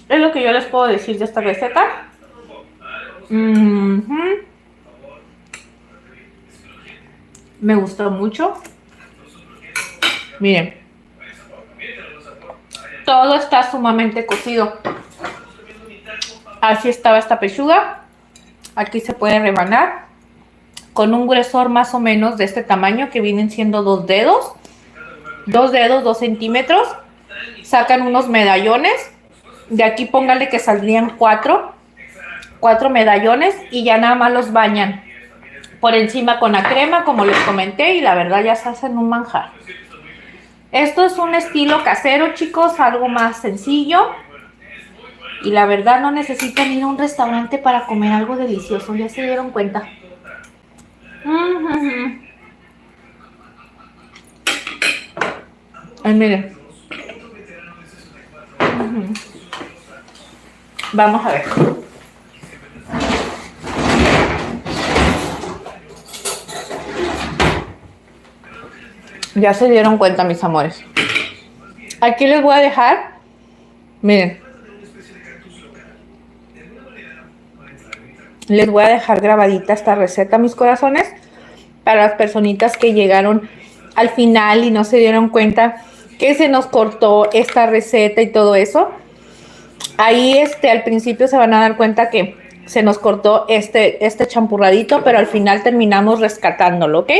Es lo que yo les puedo decir de esta receta. Me gustó mucho. Miren, todo está sumamente cocido. Así estaba esta pechuga. Aquí se puede rebanar con un gruesor más o menos de este tamaño, que vienen siendo 2 dedos. 2 dedos, 2 centímetros. Sacan unos medallones. De aquí póngale que saldrían 4 medallones y ya nada más los bañan por encima con la crema, como les comenté, y la verdad ya se hacen un manjar. Esto es un estilo casero, chicos, algo más sencillo. Y la verdad no necesitan ir a un restaurante para comer algo delicioso, ya se dieron cuenta. Ay, miren. Vamos a ver. Ya se dieron cuenta, mis amores. Aquí les voy a dejar, miren, les voy a dejar grabadita esta receta, mis corazones, para las personitas que llegaron al final y no se dieron cuenta que se nos cortó esta receta y todo eso. Ahí al principio se van a dar cuenta que se nos cortó este champurradito, pero al final terminamos rescatándolo, ¿ok?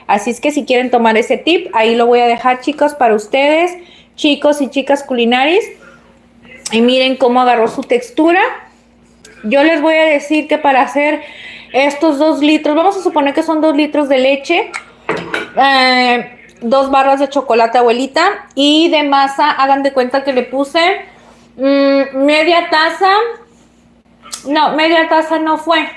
Así es que si quieren tomar ese tip, ahí lo voy a dejar, chicos, para ustedes, chicos y chicas culinaris. Y miren cómo agarró su textura. Yo les voy a decir que para hacer estos 2 litros, vamos a suponer que son 2 litros de leche, 2 barras de chocolate, abuelita, y de masa, hagan de cuenta que le puse media taza. No, media taza no fue.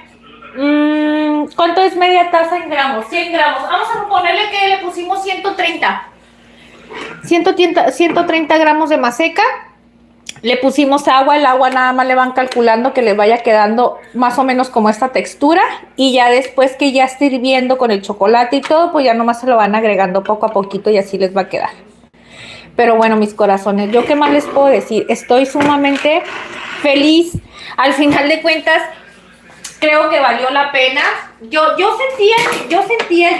¿Cuánto es media taza en gramos? 100 gramos. Vamos a ponerle que le pusimos 130 gramos de maseca. Le pusimos agua, el agua nada más le van calculando que le vaya quedando más o menos como esta textura, y ya después que ya esté hirviendo con el chocolate y todo, pues ya nomás se lo van agregando poco a poquito y así les va a quedar. Pero bueno, mis corazones, ¿yo qué más les puedo decir? Estoy sumamente feliz. Al final de cuentas, creo que valió la pena. Yo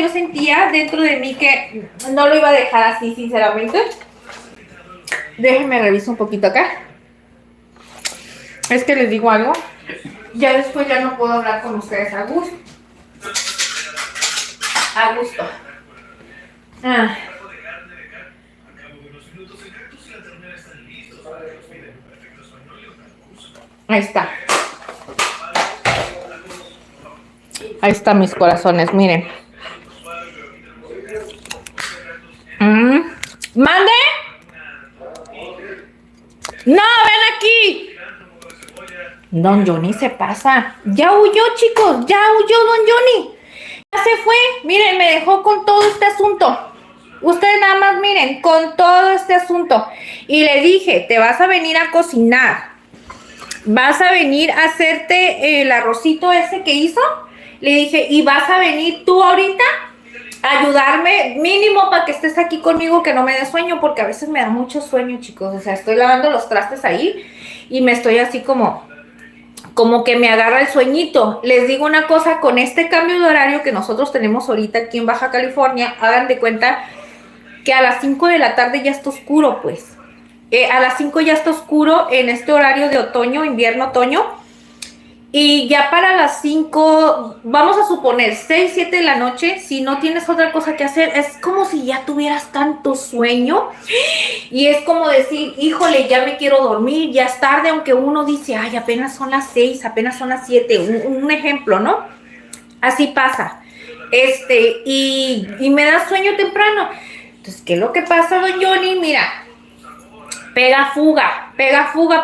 sentía dentro de mí que no lo iba a dejar así, sinceramente. Déjenme reviso un poquito acá. Es que les digo algo. Ya después ya no puedo hablar con ustedes a gusto. A gusto. Ahí está. Ahí están mis corazones, miren. ¿Mande? No, ven aquí. Don Johnny se pasa. Ya huyó, chicos. Ya huyó Don Johnny. Ya se fue. Miren, me dejó con todo este asunto. Ustedes nada más miren, con todo este asunto. Y le dije, te vas a venir a cocinar. Vas a venir a hacerte el arrocito ese que hizo. Le dije, y vas a venir tú ahorita a ayudarme mínimo para que estés aquí conmigo, que no me dé sueño, porque a veces me da mucho sueño, chicos. O sea, estoy lavando los trastes ahí y me estoy así como que me agarra el sueñito. Les digo una cosa, con este cambio de horario que nosotros tenemos ahorita aquí en Baja California, hagan de cuenta que a las 5 de la tarde ya está oscuro, pues. A las 5 ya está oscuro en este horario de otoño, invierno, otoño. Y ya para las 5, vamos a suponer 6, 7 de la noche, si no tienes otra cosa que hacer, es como si ya tuvieras tanto sueño. Y es como decir, híjole, ya me quiero dormir, ya es tarde, aunque uno dice, ay, apenas son las 6, apenas son las 7, un ejemplo, ¿no? Así pasa. Y me da sueño temprano. Entonces, ¿qué es lo que pasa, don Johnny? Mira, pega fuga,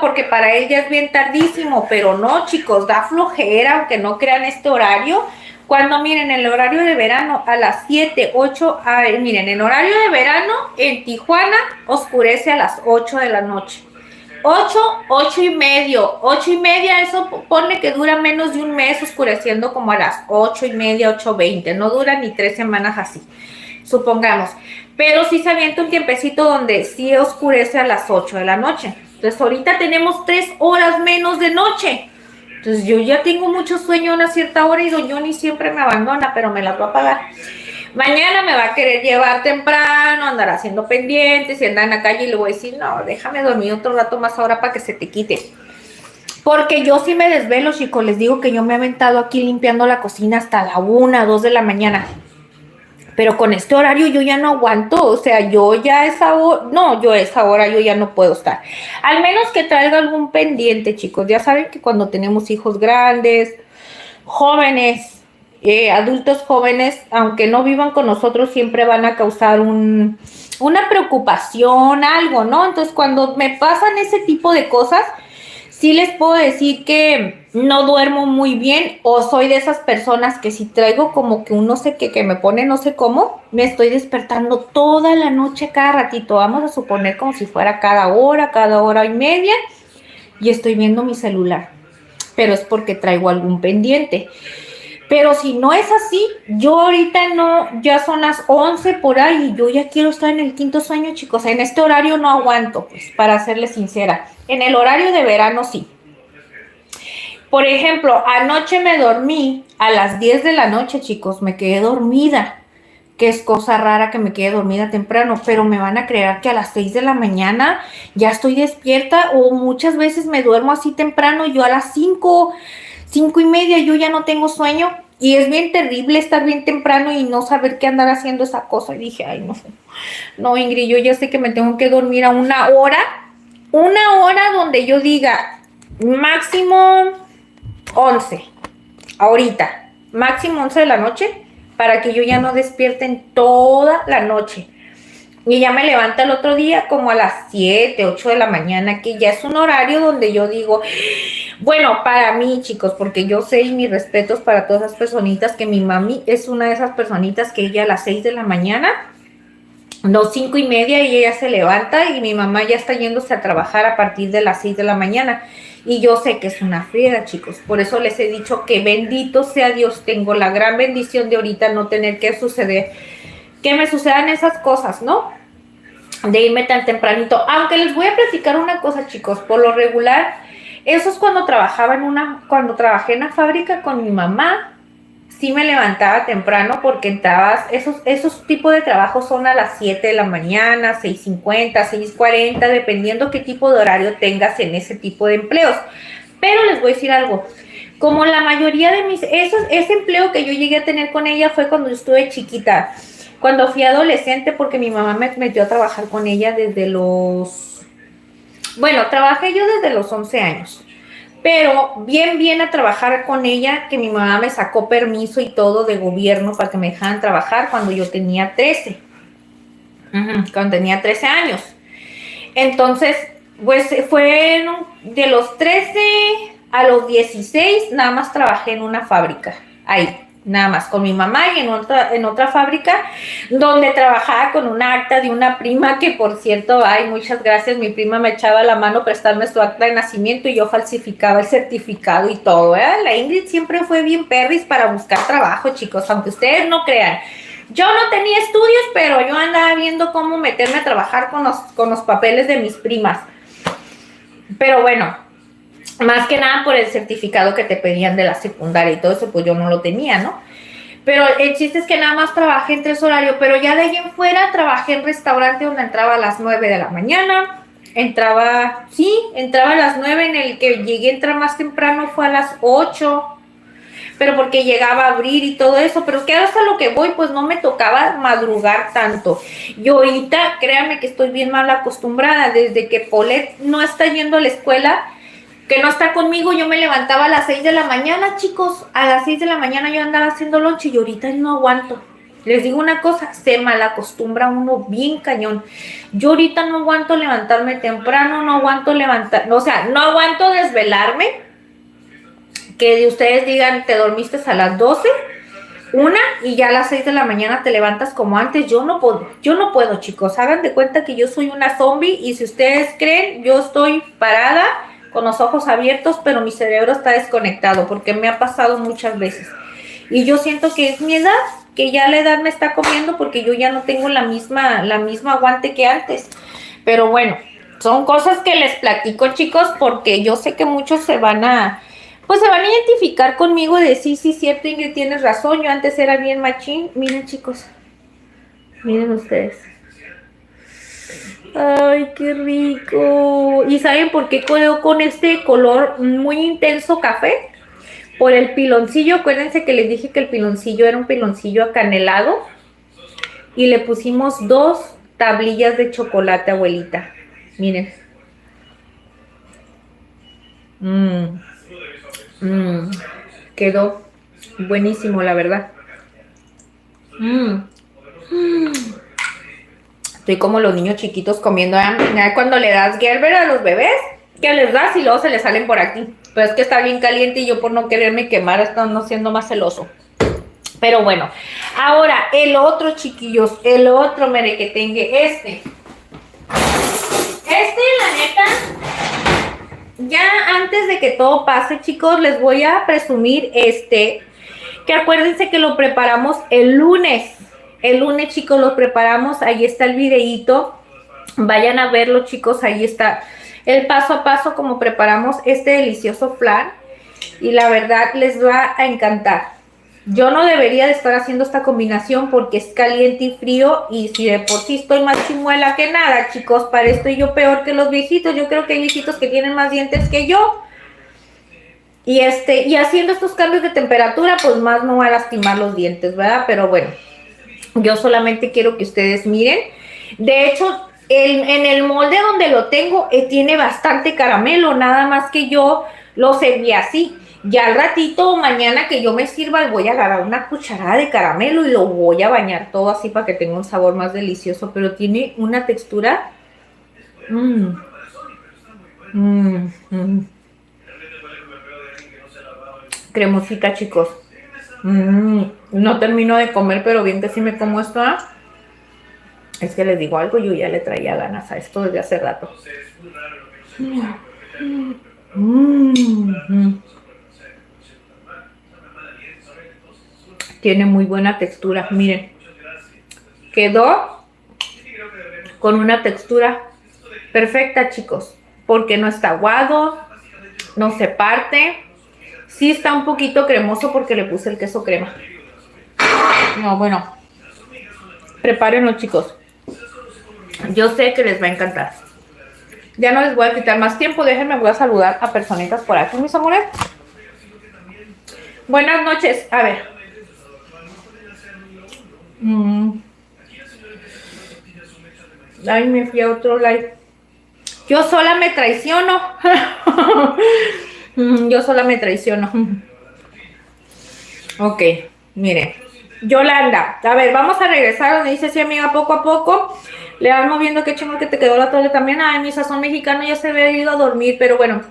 porque para él ya es bien tardísimo, pero no, chicos, da flojera, aunque no crean este horario. Cuando miren el horario de verano a las 7, 8, miren, en horario de verano en Tijuana oscurece a las 8 de la noche. 8 y media, eso pone que dura menos de un mes oscureciendo como a las 8 y media, 8:20, no dura ni 3 semanas así, supongamos. Pero sí se avienta un tiempecito donde sí oscurece a las 8 de la noche. Entonces ahorita tenemos 3 horas menos de noche. Entonces yo ya tengo mucho sueño a una cierta hora y don Johnny siempre me abandona, pero me las va a pagar. Mañana me va a querer llevar temprano, andar haciendo pendientes y andar en la calle y le voy a decir, no, déjame dormir otro rato más ahora para que se te quite. Porque yo sí me desvelo, chicos. Les digo que yo me he aventado aquí limpiando la cocina hasta la 1, 2 de la mañana. Pero con este horario yo ya no aguanto, o sea, yo a esa hora yo ya no puedo estar. Al menos que traiga algún pendiente, chicos. Ya saben que cuando tenemos hijos grandes, jóvenes, adultos jóvenes, aunque no vivan con nosotros, siempre van a causar una preocupación, algo, ¿no? Entonces, cuando me pasan ese tipo de cosas, sí les puedo decir que no duermo muy bien, o soy de esas personas que si traigo como que un no sé qué, que me pone no sé cómo, me estoy despertando toda la noche cada ratito. Vamos a suponer como si fuera cada hora y media, y estoy viendo mi celular. Pero es porque traigo algún pendiente. Pero si no es así, yo ahorita no, ya son las 11 por ahí y yo ya quiero estar en el quinto sueño, chicos. En este horario no aguanto, pues, para serles sincera. En el horario de verano sí. Por ejemplo, anoche me dormí a las 10 de la noche, chicos. Me quedé dormida. Que es cosa rara que me quede dormida temprano, pero me van a creer que a las 6 de la mañana ya estoy despierta, o muchas veces me duermo así temprano, yo a las 5:30 yo ya no tengo sueño, y es bien terrible estar bien temprano y no saber qué andar haciendo esa cosa. Y dije, ay, no sé, no, Ingrid, yo ya sé que me tengo que dormir a una hora donde yo diga máximo 11, ahorita, máximo 11 de la noche, para que yo ya no despierte en toda la noche. Y ya me levanta el otro día como a las 7, 8 de la mañana, que ya es un horario donde yo digo, bueno, para mí, chicos, porque yo sé, y mis respetos para todas esas personitas, que mi mami es una de esas personitas que ella a las 6 de la mañana, no, 5:30, y ella se levanta y mi mamá ya está yéndose a trabajar a partir de las 6 de la mañana. Y yo sé que es una friega, chicos. Por eso les he dicho que bendito sea Dios. Tengo la gran bendición de ahorita no tener que me sucedan esas cosas, ¿no? De irme tan tempranito. Aunque les voy a platicar una cosa, chicos. Por lo regular, eso es cuando cuando trabajé en la fábrica con mi mamá. Sí me levantaba temprano porque esos tipos de trabajos son a las 7 de la mañana, 6:50, 6:40, dependiendo qué tipo de horario tengas en ese tipo de empleos. Pero les voy a decir algo, como la mayoría de ese empleo que yo llegué a tener con ella fue cuando yo estuve chiquita, cuando fui adolescente, porque mi mamá me metió a trabajar con ella trabajé yo desde los 11 años. Pero bien a trabajar con ella, que mi mamá me sacó permiso y todo de gobierno para que me dejaran trabajar cuando yo tenía 13. Cuando tenía 13 años. Entonces, pues de los 13 a los 16, nada más trabajé en una fábrica. Ahí, nada más, con mi mamá, y en otra fábrica donde trabajaba con una acta de una prima, que por cierto, ay, muchas gracias, mi prima me echaba la mano a prestarme su acta de nacimiento y yo falsificaba el certificado y todo, ¿eh? La Ingrid siempre fue bien perris para buscar trabajo, chicos, aunque ustedes no crean. Yo no tenía estudios, pero yo andaba viendo cómo meterme a trabajar con los papeles de mis primas. Pero bueno, más que nada por el certificado que te pedían de la secundaria y todo eso, pues yo no lo tenía, ¿no? Pero el chiste es que nada más trabajé en 3 horarios, pero ya de ahí en fuera trabajé en restaurante donde entraba a las 9 de la mañana, entraba a las 9, en el que llegué a entrar más temprano fue a las 8, pero porque llegaba a abrir y todo eso, pero que hasta lo que voy, pues no me tocaba madrugar tanto. Yo ahorita, créanme que estoy bien mal acostumbrada, desde que Paulette no está yendo a la escuela, que no está conmigo, yo me levantaba a las 6 de la mañana, chicos. A las 6 de la mañana yo andaba haciendo lonche y ahorita no aguanto. Les digo una cosa, se malacostumbra uno bien cañón. Yo ahorita no aguanto levantarme temprano, no aguanto desvelarme. Que de ustedes digan, te dormiste a las 12, y ya a las 6 de la mañana te levantas como antes. Yo no puedo, chicos. Hagan de cuenta que yo soy una zombie, y si ustedes creen, yo estoy parada con los ojos abiertos, pero mi cerebro está desconectado, porque me ha pasado muchas veces. Y yo siento que es mi edad, que ya la edad me está comiendo, porque yo ya no tengo la misma aguante que antes. Pero bueno, son cosas que les platico, chicos, porque yo sé que muchos se van a identificar conmigo y decir, sí, cierto, Ingrid, tienes razón, yo antes era bien machín. Miren, chicos, miren ustedes. Ay, qué rico. ¿Y saben por qué quedó con este color muy intenso café? Por el piloncillo. Acuérdense que les dije que el piloncillo era un piloncillo acanelado, y le pusimos 2 tablillas de chocolate, abuelita. Miren. Quedó buenísimo, la verdad. Estoy como los niños chiquitos comiendo. Cuando le das Gerber a los bebés, que les das y luego se les salen por aquí. Pero es que está bien caliente y yo, por no quererme quemar, estoy siendo más celoso. Pero bueno, ahora el otro, chiquillos, el otro merequetengue, este, la neta, ya antes de que todo pase, chicos, les voy a presumir Que acuérdense que lo preparamos el lunes. El lunes, chicos, lo preparamos. Ahí está el videíto. Vayan a verlo, chicos. Ahí está el paso a paso como preparamos este delicioso flan. Y la verdad les va a encantar. Yo no debería de estar haciendo esta combinación porque es caliente y frío. Y si de por sí estoy más chimuela que nada, chicos, para esto yo peor que los viejitos. Yo creo que hay viejitos que tienen más dientes que yo. Y haciendo estos cambios de temperatura, pues más no va a lastimar los dientes, ¿verdad? Pero bueno, yo solamente quiero que ustedes miren. De hecho, en el molde donde lo tengo, tiene bastante caramelo, nada más que yo lo serví así. Ya al ratito, mañana que yo me sirva, voy a agarrar una cucharada de caramelo y lo voy a bañar todo así para que tenga un sabor más delicioso. Pero tiene una textura... cremosita, chicos. No termino de comer, pero bien que sí me como esto, ¿eh? Es que les digo algo, yo ya le traía ganas a esto desde hace rato. Tiene muy buena textura, miren. Quedó con una textura perfecta, chicos, porque no está aguado, no se parte. Sí está un poquito cremoso porque le puse el queso crema. No, bueno, prepárenlo, chicos. Yo sé que les va a encantar. Ya no les voy a quitar más tiempo. Déjenme, voy a saludar a personitas por aquí, mis amores. Buenas noches. A ver. Ay, me fui a otro live. Yo sola me traiciono. Yo sola me traiciono. Ok, miren. Yolanda, a ver, vamos a regresar donde dice, sí, amiga, poco a poco. Le vamos viendo qué chingón que te quedó la tole también. Ay, mi sazón mexicano ya se había ido a dormir, pero bueno,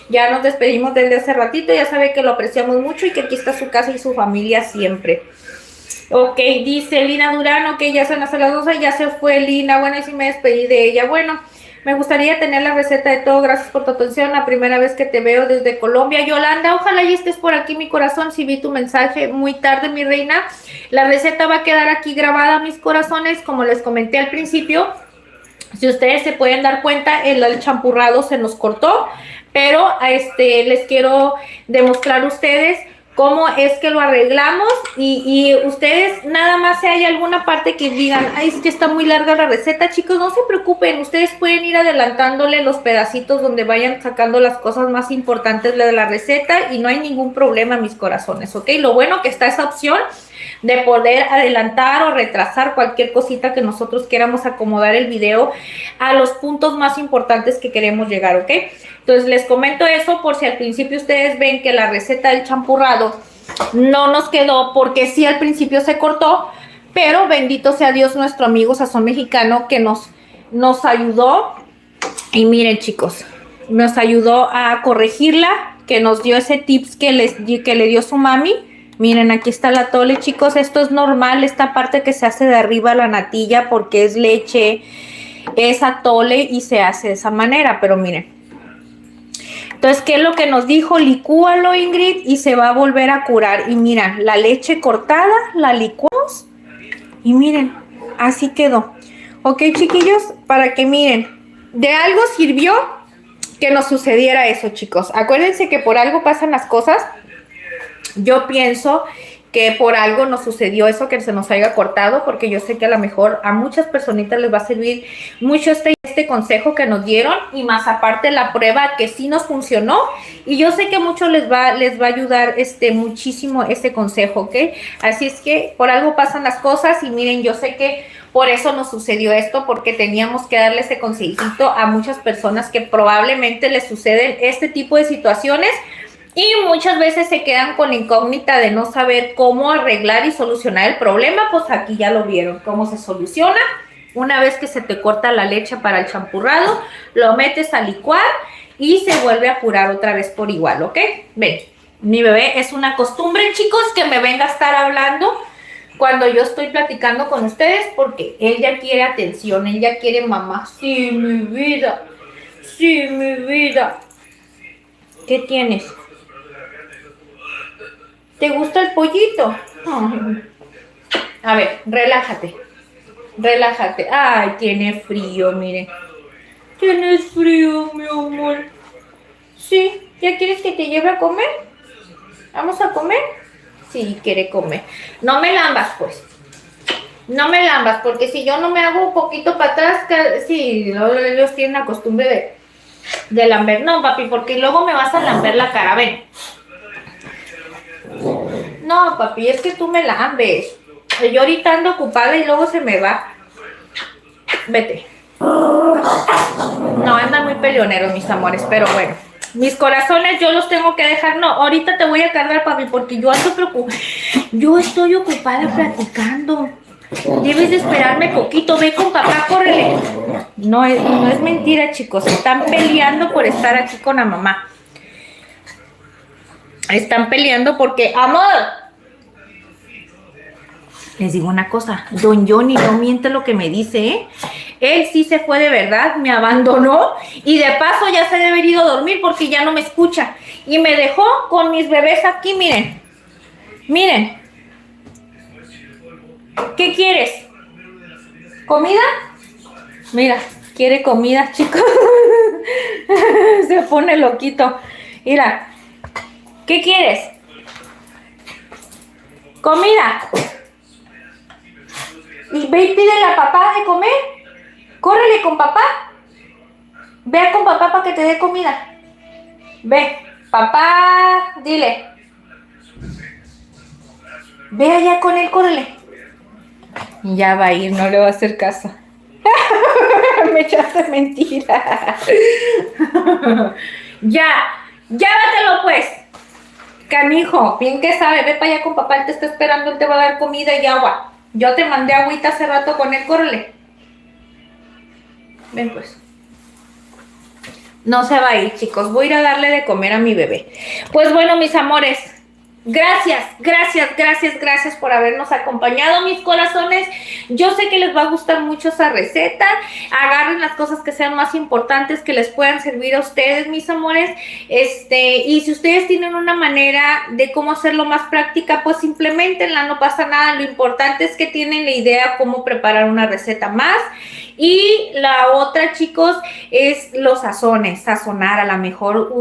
ya nos despedimos desde hace ratito. Ya sabe que lo apreciamos mucho y que aquí está su casa y su familia siempre. Ok, dice Lina Durán, ok, ya son las 12, ya se fue Lina. Bueno, y sí me despedí de ella. Bueno, me gustaría tener la receta de todo. Gracias por tu atención. La primera vez que te veo desde Colombia. Yolanda, ojalá y estés por aquí, mi corazón. Si vi tu mensaje muy tarde, mi reina. La receta va a quedar aquí grabada, mis corazones. Como les comenté al principio, si ustedes se pueden dar cuenta, el champurrado se nos cortó. Pero les quiero demostrar a ustedes cómo es que lo arreglamos y ustedes nada más si hay alguna parte que digan, ay, es que está muy larga la receta, chicos, no se preocupen, ustedes pueden ir adelantándole los pedacitos donde vayan sacando las cosas más importantes de la receta y no hay ningún problema, mis corazones, ¿ok? Lo bueno que está esa opción de poder adelantar o retrasar cualquier cosita que nosotros queramos acomodar el video a los puntos más importantes que queremos llegar, ¿ok? Entonces les comento eso por si al principio ustedes ven que la receta del champurrado no nos quedó porque sí al principio se cortó, pero bendito sea Dios nuestro amigo Sazón Mexicano que nos ayudó y miren, chicos, nos ayudó a corregirla, que nos dio ese tips que le dio su mami. Miren, aquí está la atole, chicos, esto es normal, esta parte que se hace de arriba la natilla porque es leche, es atole y se hace de esa manera, pero miren. Entonces, ¿qué es lo que nos dijo? Licúalo, Ingrid, y se va a volver a curar. Y miren, la leche cortada, la licuamos. Y miren, así quedó. Ok, chiquillos, para que miren, de algo sirvió que nos sucediera eso, chicos. Acuérdense que por algo pasan las cosas. Yo pienso que por algo nos sucedió eso, que se nos haya cortado, porque yo sé que a lo mejor a muchas personitas les va a servir mucho este consejo que nos dieron y más aparte la prueba que sí nos funcionó y yo sé que mucho les va a ayudar muchísimo este consejo, ¿ok? Así es que por algo pasan las cosas y miren, yo sé que por eso nos sucedió esto, porque teníamos que darle ese consejito a muchas personas que probablemente les suceden este tipo de situaciones. Y muchas veces se quedan con la incógnita de no saber cómo arreglar y solucionar el problema. Pues aquí ya lo vieron, cómo se soluciona. Una vez que se te corta la leche para el champurrado, lo metes a licuar y se vuelve a curar otra vez por igual, ¿ok? Ven, mi bebé es una costumbre, chicos, que me venga a estar hablando cuando yo estoy platicando con ustedes porque él ya quiere atención, él ya quiere mamá. Sí, mi vida. Sí, mi vida. ¿Qué tienes? ¿Te gusta el pollito? Ay. A ver, relájate. Relájate. Ay, tiene frío, miren. Tienes frío, mi amor. Sí, ¿ya quieres que te lleve a comer? ¿Vamos a comer? Sí, quiere comer. No me lambas, pues. No me lambas, porque si yo no me hago un poquito para atrás, sí, ellos tienen la costumbre de lamber. No, papi, porque luego me vas a lamber la cara, ven. No, papi, es que tú me lambes. Yo ahorita ando ocupada y luego se me va. Vete. No, andan muy peleoneros, mis amores, pero bueno. Mis corazones yo los tengo que dejar. No, ahorita te voy a cargar, papi, porque yo ando preocupada. Yo estoy ocupada platicando. Debes de esperarme poquito. Ve con papá, córrele. No es mentira, chicos. Están peleando por estar aquí con la mamá. Están peleando porque... ¡Amor! Les digo una cosa. Don Johnny no miente lo que me dice, ¿eh? Él sí se fue de verdad, me abandonó y de paso ya se debe haber ido a dormir porque ya no me escucha. Y me dejó con mis bebés aquí, miren. Miren. ¿Qué quieres? ¿Comida? Mira, quiere comida, chicos. Se pone loquito. Mira. ¿Qué quieres? ¿Comida? Y ve y pídele a papá de comer. Córrele con papá. Ve con papá para que te dé comida. Ve, papá, dile. Ve allá con él, córrele. Ya va a ir, no le va a hacer caso. Me echaste mentira. Ya, llévatelo pues. Canijo, bien que sabe, ve para allá con papá, él te está esperando, él te va a dar comida y agua. Yo te mandé agüita hace rato con él, córrele. Ven pues. No se va a ir, chicos. Voy a ir a darle de comer a mi bebé. Pues bueno, mis amores. Gracias por habernos acompañado, mis corazones. Yo sé que les va a gustar mucho esa receta. Agarren las cosas que sean más importantes, que les puedan servir a ustedes, mis amores. Y si ustedes tienen una manera de cómo hacerlo más práctica, pues implementenla, no pasa nada. Lo importante es que tienen la idea cómo preparar una receta más. Y la otra, chicos, es los sazones, sazonar. A lo mejor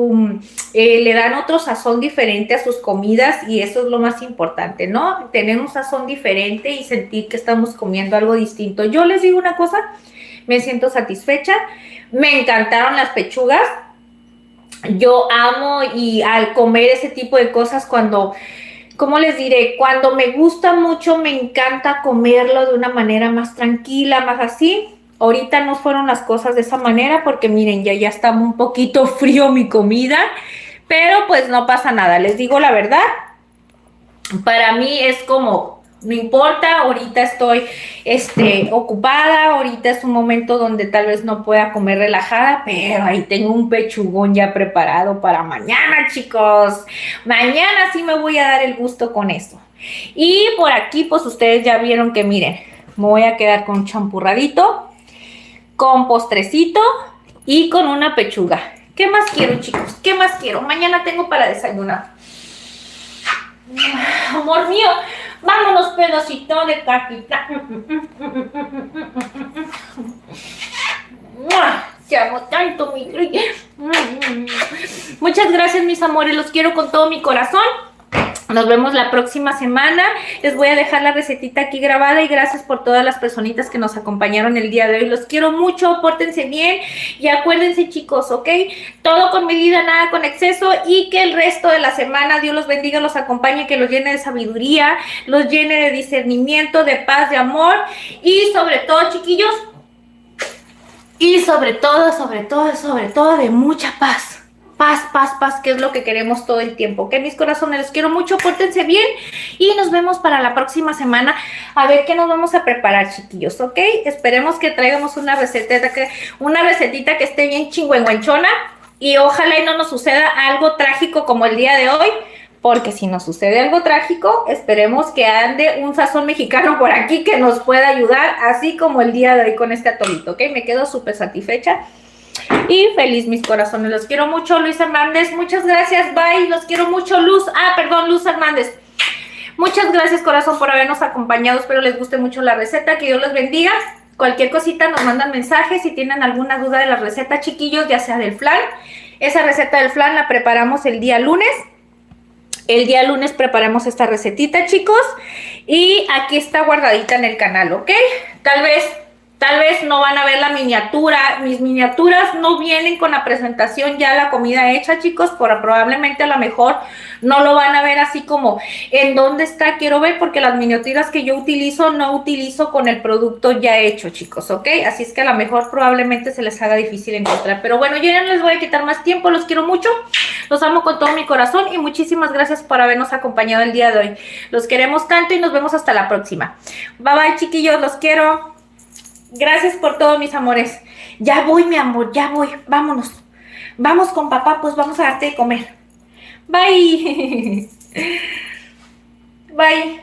le dan otro sazón diferente a sus comidas y eso es lo más importante, ¿no? Tener un sazón diferente y sentir que estamos comiendo algo distinto. Yo les digo una cosa, me siento satisfecha, me encantaron las pechugas. Yo amo y al comer ese tipo de cosas cuando... ¿Cómo les diré? Cuando me gusta mucho, me encanta comerlo de una manera más tranquila, más así. Ahorita no fueron las cosas de esa manera porque miren, ya está un poquito frío mi comida, pero pues no pasa nada, les digo la verdad. Para mí es como, no importa, ahorita estoy ocupada, ahorita es un momento donde tal vez no pueda comer relajada, pero ahí tengo un pechugón ya preparado para mañana, chicos. Mañana sí me voy a dar el gusto con eso. Y por aquí, pues ustedes ya vieron que miren, me voy a quedar con un champurradito, con postrecito y con una pechuga. ¿Qué más quiero, chicos? ¿Qué más quiero? Mañana tengo para desayunar. Amor mío, vámonos, pedacito de cajita. Te amo tanto, mi rey. Muchas gracias, mis amores. Los quiero con todo mi corazón. Nos vemos la próxima semana. Les voy a dejar la recetita aquí grabada y gracias por todas las personitas que nos acompañaron el día de hoy. Los quiero mucho, pórtense bien y acuérdense, chicos, ¿ok? Todo con medida, nada con exceso y que el resto de la semana Dios los bendiga, los acompañe, que los llene de sabiduría, los llene de discernimiento, de paz, de amor y sobre todo, chiquillos, y sobre todo de mucha paz. Paz, que es lo que queremos todo el tiempo. Que mis corazones, los quiero mucho, pórtense bien y nos vemos para la próxima semana a ver qué nos vamos a preparar, chiquillos, ¿ok? Esperemos que traigamos una recetita que esté bien chingüengüenchona y ojalá y no nos suceda algo trágico como el día de hoy, porque si nos sucede algo trágico, esperemos que ande un sazón mexicano por aquí que nos pueda ayudar, así como el día de hoy con este atolito, ¿ok? Me quedo súper satisfecha y feliz, mis corazones. Los quiero mucho, Luis Hernández. Muchas gracias, bye. Los quiero mucho, Luz. Luz Hernández. Muchas gracias, corazón, por habernos acompañado. Espero les guste mucho la receta. Que Dios los bendiga. Cualquier cosita nos mandan mensajes. Si tienen alguna duda de la receta, chiquillos, ya sea del flan. Esa receta del flan la preparamos el día lunes. El día lunes preparamos esta recetita, chicos. Y aquí está guardadita en el canal, ¿ok? Tal vez no van a ver la miniatura. Mis miniaturas no vienen con la presentación ya la comida hecha, chicos. Probablemente a lo mejor no lo van a ver así como en dónde está. Quiero ver porque las miniaturas que yo utilizo no utilizo con el producto ya hecho, chicos, ¿ok? Así es que a lo mejor probablemente se les haga difícil encontrar. Pero bueno, yo ya no les voy a quitar más tiempo. Los quiero mucho. Los amo con todo mi corazón y muchísimas gracias por habernos acompañado el día de hoy. Los queremos tanto y nos vemos hasta la próxima. Bye bye, chiquillos. Los quiero. Gracias por todo, mis amores. Ya voy, mi amor, ya voy. Vámonos. Vamos con papá, pues vamos a darte de comer. Bye. Bye.